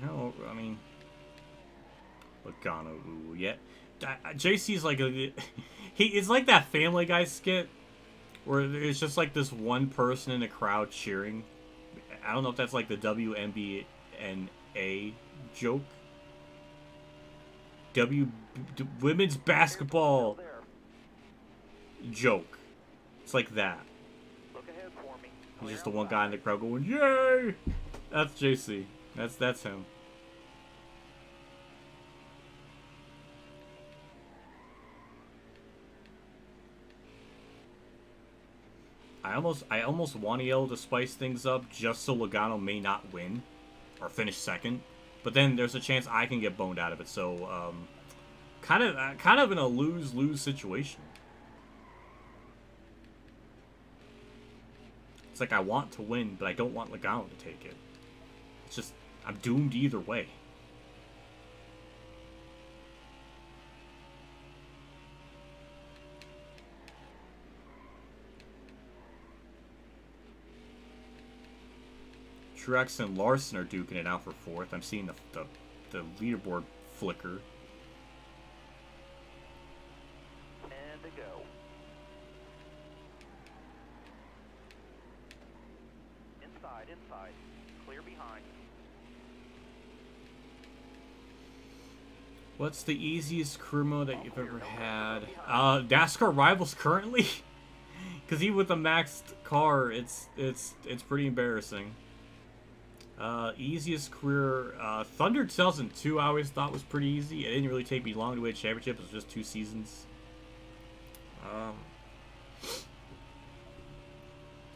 No, I mean, Logano, ooh, yeah. JC's like it's like that Family Guy skit where it's just like this one person in the crowd cheering. I don't know if that's like the WNBA joke. Women's basketball joke. It's like that. Look ahead for me. He's just the one guy in the crowd going, "Yay!" That's JC. That's him. I almost want to be able to spice things up just so Logano may not win or finish second, but then there's a chance I can get boned out of it. So kind of in a lose-lose situation. It's like I want to win, but I don't want Logano to take it. It's just I'm doomed either way. Truex and Larson are duking it out for fourth. I'm seeing the leaderboard flicker. And to go. Inside. Clear behind. What's the easiest career mode that you've ever had? NASCAR Rivals currently? Because even with a maxed car, it's pretty embarrassing. Easiest career, Thunder 2002 I always thought was pretty easy. It didn't really take me long to win a championship. It was just 2 seasons.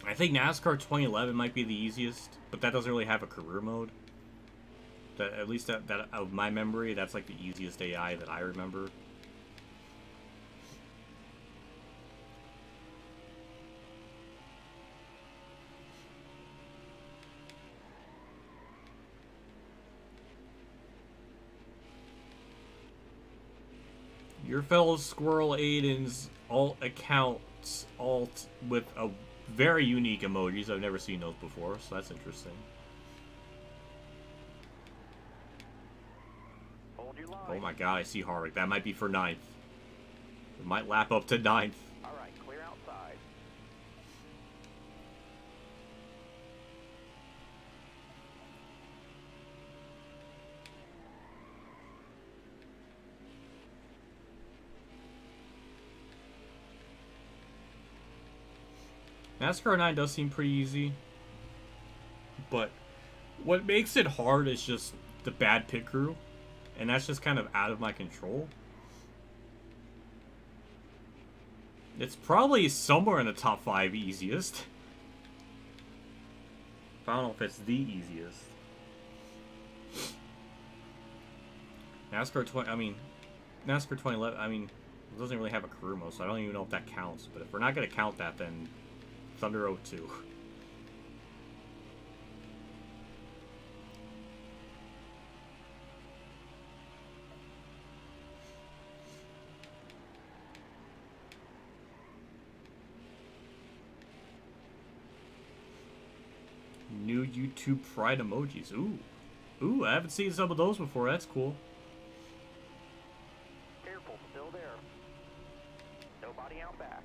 I think NASCAR 2011 might be the easiest, but that doesn't really have a career mode. At least that of my memory, that's like the easiest AI that I remember. Your fellow Squirrel Aiden's alt accounts alt with a very unique emojis. I've never seen those before, so that's interesting. Hold your line. Oh my god, I see Harvick. That might be for 9th. It might lap up to 9th. All right, clear outside. NASCAR 9 does seem pretty easy, but what makes it hard is just the bad pit crew, and that's just kind of out of my control. It's probably somewhere in the top 5 easiest. I don't know if it's the easiest. NASCAR 2011, I mean, it doesn't really have a career mode, so I don't even know if that counts. But if we're not going to count that, then Thunder 02. New YouTube Pride emojis. Ooh, I haven't seen some of those before. That's cool. Careful, still there. Nobody out back.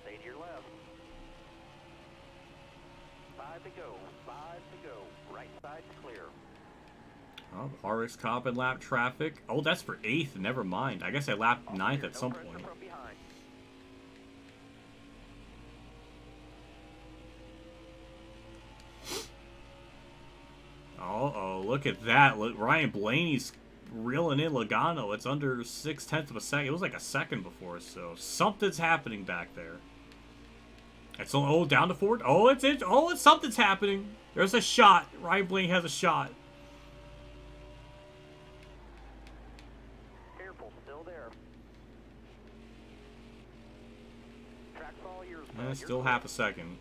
Stay to your left. 5 to go. Right side's clear. Oh, Harvick's cop and lap traffic. Oh, that's for 8th. Never mind. I guess I lapped 9th at some point. From behind. Oh, look at that. Look, Ryan Blaney's reeling in Logano. It's under 0.6 of a second. It was like a second before, so something's happening back there. It's down to 4. Oh, it's something's happening. There's a shot. Ryan Blaney has a shot. Still half a second.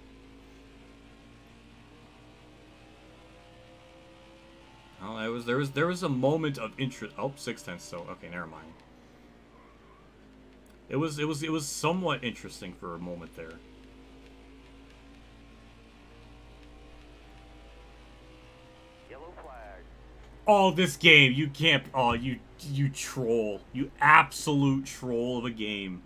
Oh, there was a moment of interest. Oh, 6/10. So okay, never mind. It was somewhat interesting for a moment there. Yellow flag. Oh, this game, you can't. Oh, you troll. You absolute troll of a game.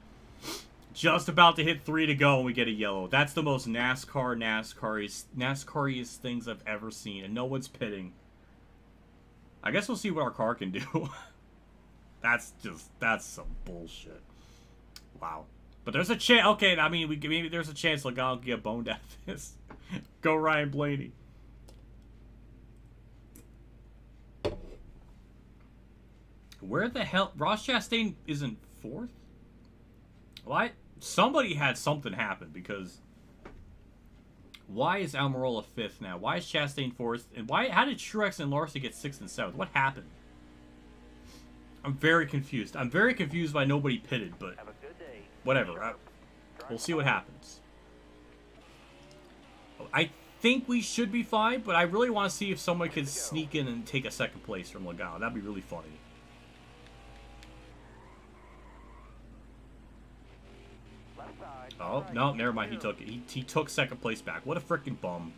Just about to hit 3 to go and we get a yellow. That's the most NASCAR-iest things I've ever seen. And no one's pitting. I guess we'll see what our car can do. That's some bullshit. Wow. But there's a chance. Okay, I mean, maybe there's a chance Logano can get boned out of this. Go Ryan Blaney. Where the hell? Ross Chastain isn't 4th? Why? Somebody had something happen because why is Almirola 5th now? Why is Chastain 4th? And why? How did Truex and Larson get 6th and 7th? What happened? I'm very confused. I'm very confused why nobody pitted, but Have a good day. whatever. We'll see what happens. I think we should be fine, but I really want to see if someone can sneak in and take a 2nd place from Logano. That'd be really funny. Oh, no, never mind. He took it. He took 2nd place back. What a freaking bum.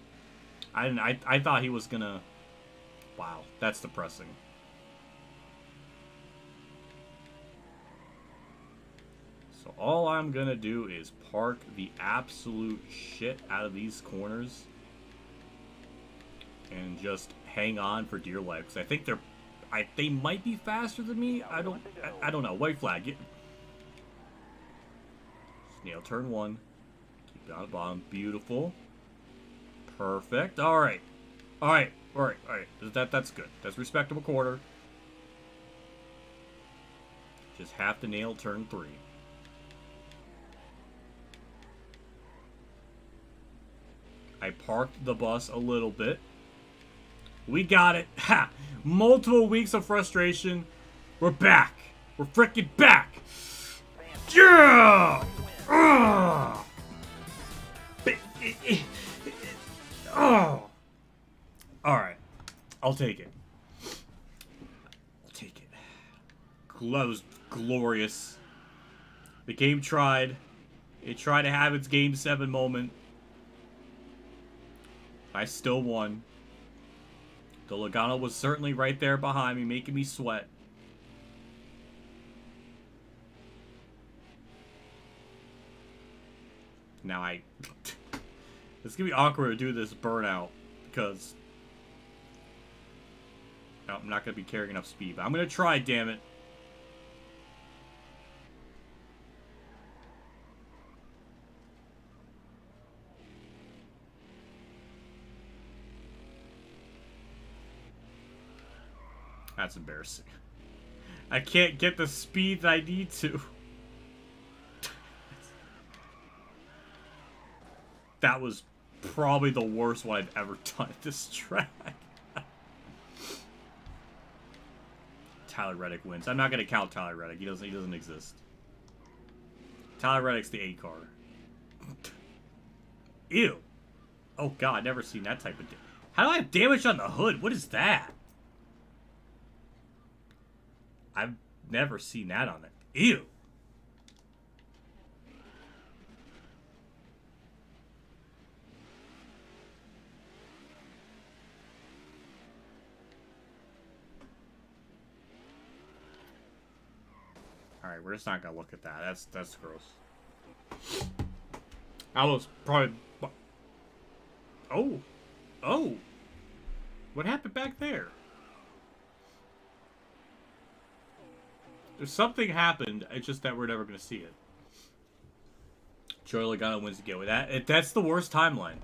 I thought he was gonna... Wow, that's depressing. So all I'm gonna do is park the absolute shit out of these corners and just hang on for dear life. Because I think they might be faster than me. I don't know. White flag. Nail turn 1. Keep it on the bottom. Beautiful. Perfect. Alright. Alright. Alright. Alright. That's good. That's respectable quarter. Just have to nail turn 3. I parked the bus a little bit. We got it. Ha! Multiple weeks of frustration. We're back. We're freaking back. Yeah! Oh! Alright. I'll take it. I'll take it. That was glorious. The game tried. It tried to have its Game 7 moment. I still won. The Logano was certainly right there behind me, making me sweat. Now it's gonna be awkward to do this burnout because I'm not gonna be carrying enough speed, but I'm gonna try, damn it. That's embarrassing. I can't get the speed that I need to. That was probably the worst one I've ever done at this track. Tyler Reddick wins. I'm not gonna count Tyler Reddick. He doesn't exist. Tyler Reddick's the 8 car. Ew. Oh god, I've never seen that type of How do I have damage on the hood? What is that? I've never seen that on it. Ew. Alright, we're just not gonna look at that. That's gross. I was probably... Oh! Oh! What happened back there? There's something happened, it's just that we're never gonna see it. Joey Logano wins again with that. That's the worst timeline.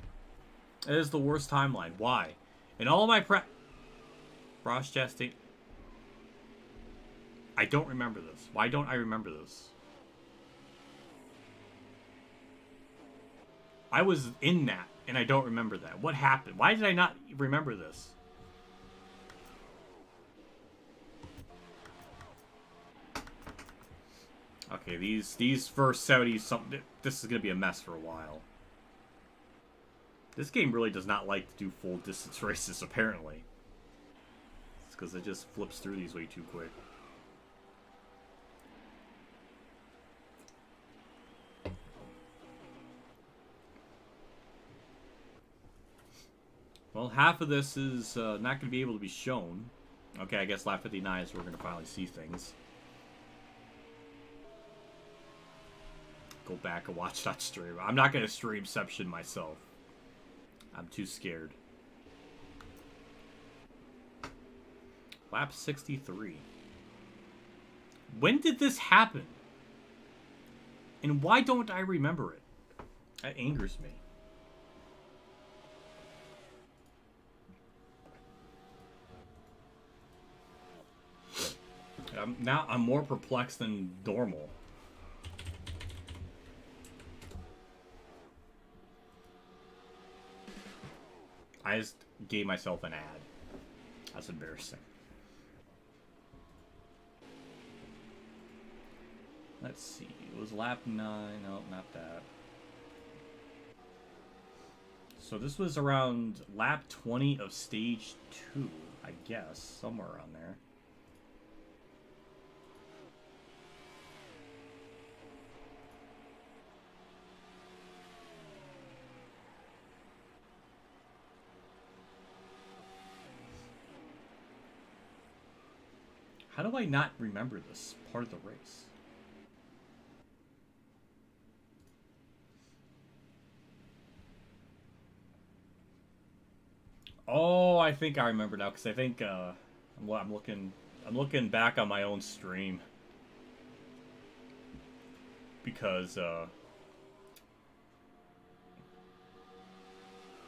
It is the worst timeline. Why? In all of my Ross Chastain... I don't remember this. Why don't I remember this? I was in that, and I don't remember that. What happened? Why did I not remember this? Okay, these first 70 something. This is gonna be a mess for a while. This game really does not like to do full distance races, apparently. It's because it just flips through these way too quick. Well, half of this is not going to be able to be shown. Okay, I guess lap 59 is where we're going to finally see things. Go back and watch that stream. I'm not going to streamception myself. I'm too scared. Lap 63. When did this happen? And why don't I remember it? That angers me. I'm more perplexed than normal. I just gave myself an ad. That's embarrassing. Let's see. It was lap 9. No, not that. So this was around lap 20 of stage 2, I guess. Somewhere around there. How do I not remember this part of the race? Oh, I think I remember now, because I think I'm looking back on my own stream, because yeah,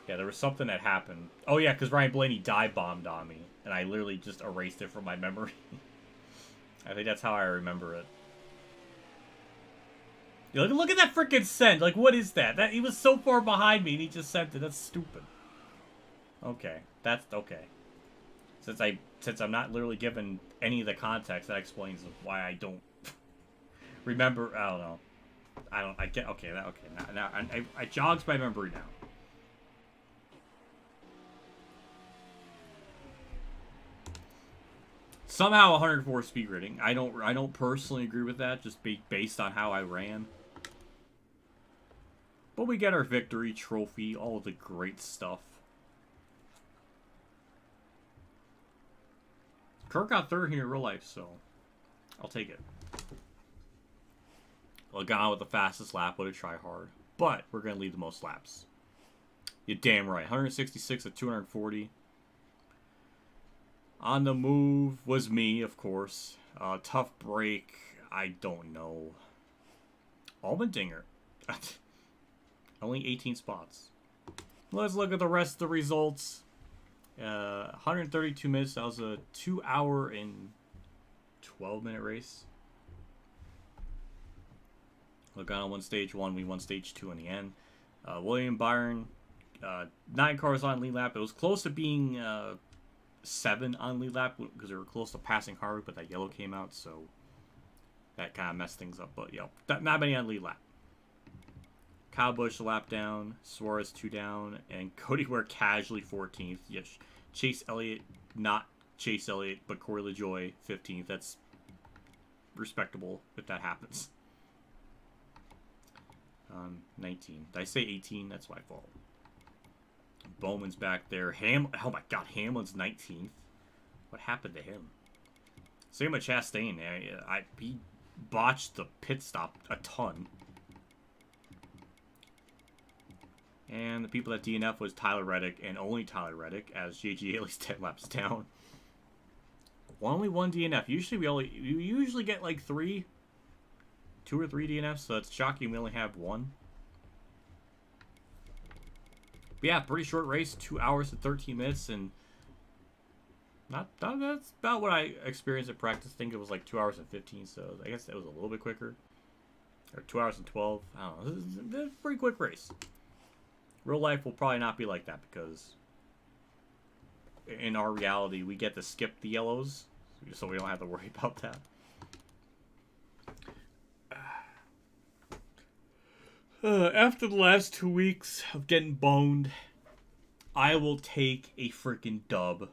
there was something that happened. Oh yeah, because Ryan Blaney dive bombed on me, and I literally just erased it from my memory. I think that's how I remember it. Yeah, look at that freaking send. Like, what is that? He was so far behind me, and he just sent it. That's stupid. Okay, that's okay. Since I'm not literally given any of the context, that explains why I don't remember. I don't know. I get okay. Now I jogs my memory now. Somehow 104 speed rating. I don't personally agree with that, just based on how I ran. But we get our victory trophy, all of the great stuff. Kirk got third here in real life, so I'll take it. Logano with the fastest lap, would have tried hard. But we're going to lead the most laps. You're damn right. 166 at 240. On the move was me, of course. Tough break, I don't know. Allmendinger. Only 18 spots. Let's look at the rest of the results. 132 minutes. That was a 2 hour and 12-minute race. Logano won stage 1. We won stage 2 in the end. William Byron, 9 cars on lead lap. It was close to being 7 on lead lap because they were close to passing Harman, but that yellow came out, so that kind of messed things up. But yeah, not many on lead lap. Kyle Busch a lap down, Suarez 2 down, and Cody Ware casually 14th. Yes, Chase Elliott, not Chase Elliott, but Corey LaJoie 15th. That's respectable if that happens. 19. Did I say 18? That's my fault. Bowman's back there. Oh my god, Hamlin's 19th. What happened to him? Same with Chastain. He botched the pit stop a ton. And the people at DNF was Tyler Reddick, and only Tyler Reddick, as J.G. Haley's 10 laps down. Only one DNF. Usually we usually get like 2 or 3 DNFs, so it's shocking we only have 1. But yeah, pretty short race, 2 hours and 13 minutes, and that's about what I experienced at practice. I think it was like 2 hours and 15, so I guess that was a little bit quicker. Or 2 hours and 12. I don't know. This is a pretty quick race. Real life will probably not be like that because in our reality, we get to skip the yellows, so we don't have to worry about that. After the last 2 weeks of getting boned I will take a freaking dub.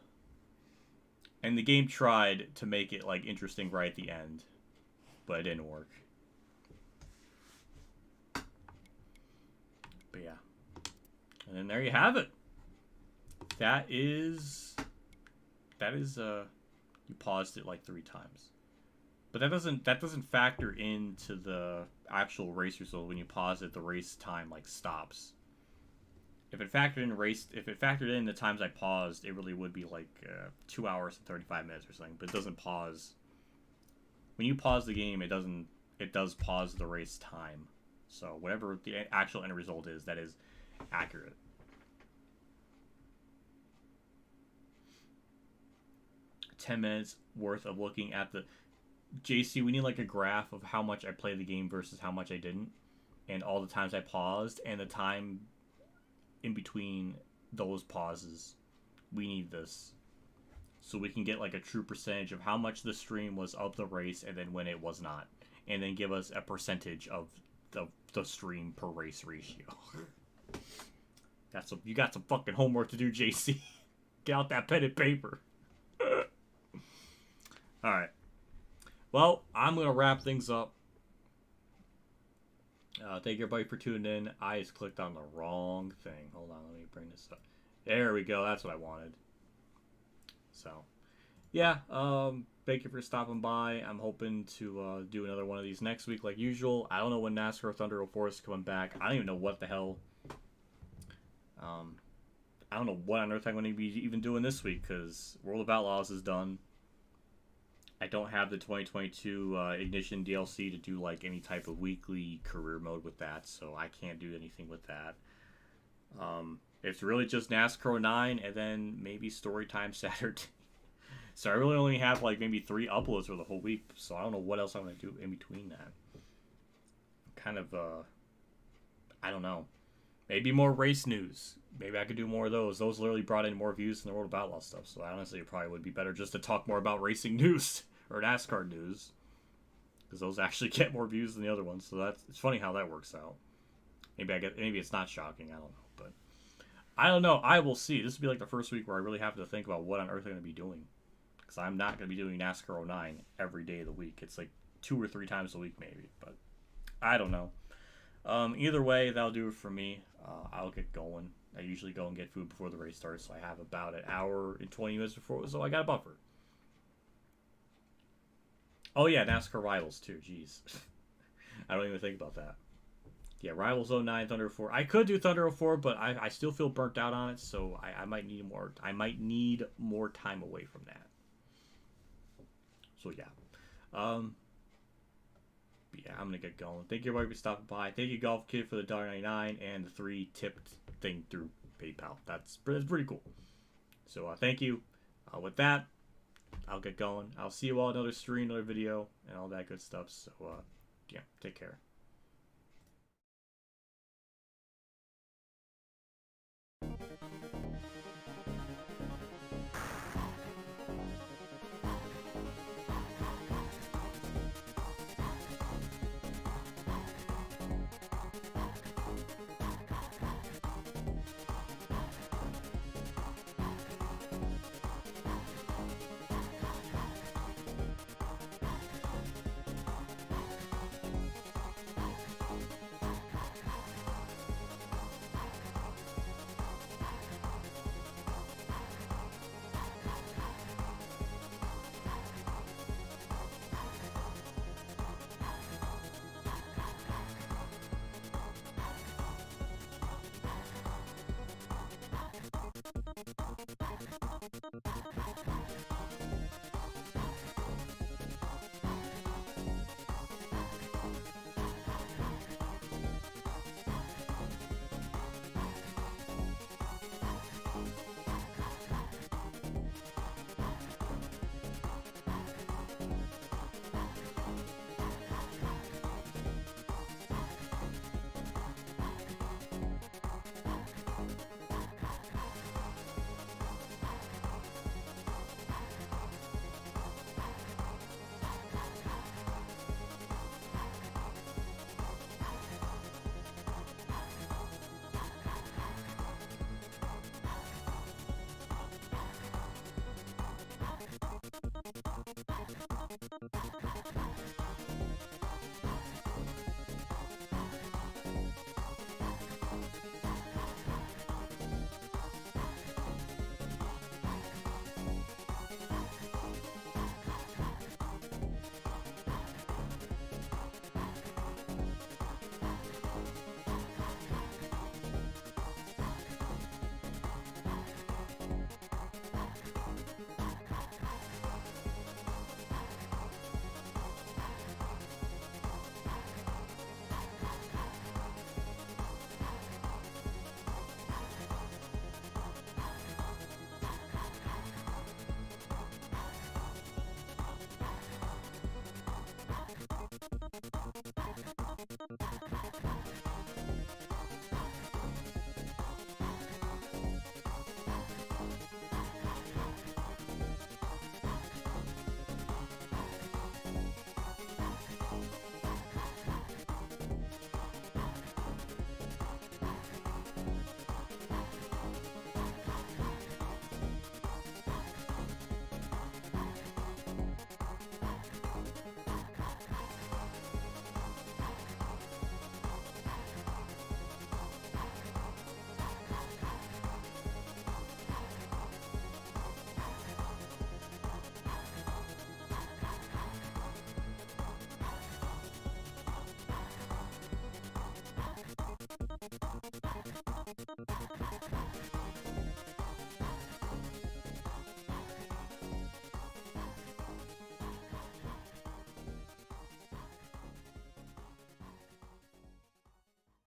And the game tried to make it like interesting right at the end, but it didn't work. But yeah. And then there you have it. That is you paused it like 3 times. But that doesn't factor into the actual race result. When you pause it, the race time like stops. If it factored in the times I paused, it really would be like 2 hours and 35 minutes or something. But it doesn't pause. When you pause the game, it does pause the race time. So whatever the actual end result is, that is accurate. $10 worth of looking at the JC. We need like a graph of how much I played the game versus how much I didn't, and all the times I paused and the time in between those pauses. We need this so we can get like a true percentage of how much the stream was of the race and then when it was not, and then give us a percentage of the stream per race ratio. You got some fucking homework to do, JC. Get out that pen and paper. Alright. Well, I'm going to wrap things up. Thank you everybody for tuning in. I just clicked on the wrong thing. Hold on, let me bring this up. There we go. That's what I wanted. So, yeah. Thank you for stopping by. I'm hoping to do another one of these next week like usual. I don't know when NASCAR Thunder 04 is coming back. I don't even know what the hell. I don't know what on earth I'm going to be even doing this week because World of Outlaws is done. I don't have the 2022 Ignition DLC to do like any type of weekly career mode with that, so I can't do anything with that. It's really just NASCAR 09 and then maybe Storytime Saturday. So I really only have like maybe 3 uploads for the whole week, so I don't know what else I'm going to do in between that. Kind of, I don't know. Maybe more race news. Maybe I could do more of those. Those literally brought in more views than the World of Outlaw stuff. So honestly, it probably would be better just to talk more about racing news or NASCAR news, because those actually get more views than the other ones. So it's funny how that works out. Maybe it's not shocking. I don't know, but I don't know. I will see. This will be like the first week where I really have to think about what on earth I'm going to be doing, because I'm not going to be doing NASCAR 09 every day of the week. It's like 2 or 3 times a week maybe, but I don't know. Either way, that'll do it for me. I'll get going. I usually go and get food before the race starts, so I have about an hour and 20 minutes before, so I got a buffer. Oh yeah, NASCAR Rivals too, jeez. I don't even think about that. Yeah, Rivals 09, Thunder 04. I could do Thunder 04, but I still feel burnt out on it, so I might need more time away from that. So yeah. Yeah, I'm gonna get going. Thank you everybody for stopping by. Thank you Golf Kid for the $1.99 and the 3 tipped thing through PayPal. That's pretty cool. So thank you. With that, I'll get going. I'll see you all another stream, another video, and all that good stuff. So yeah, take care.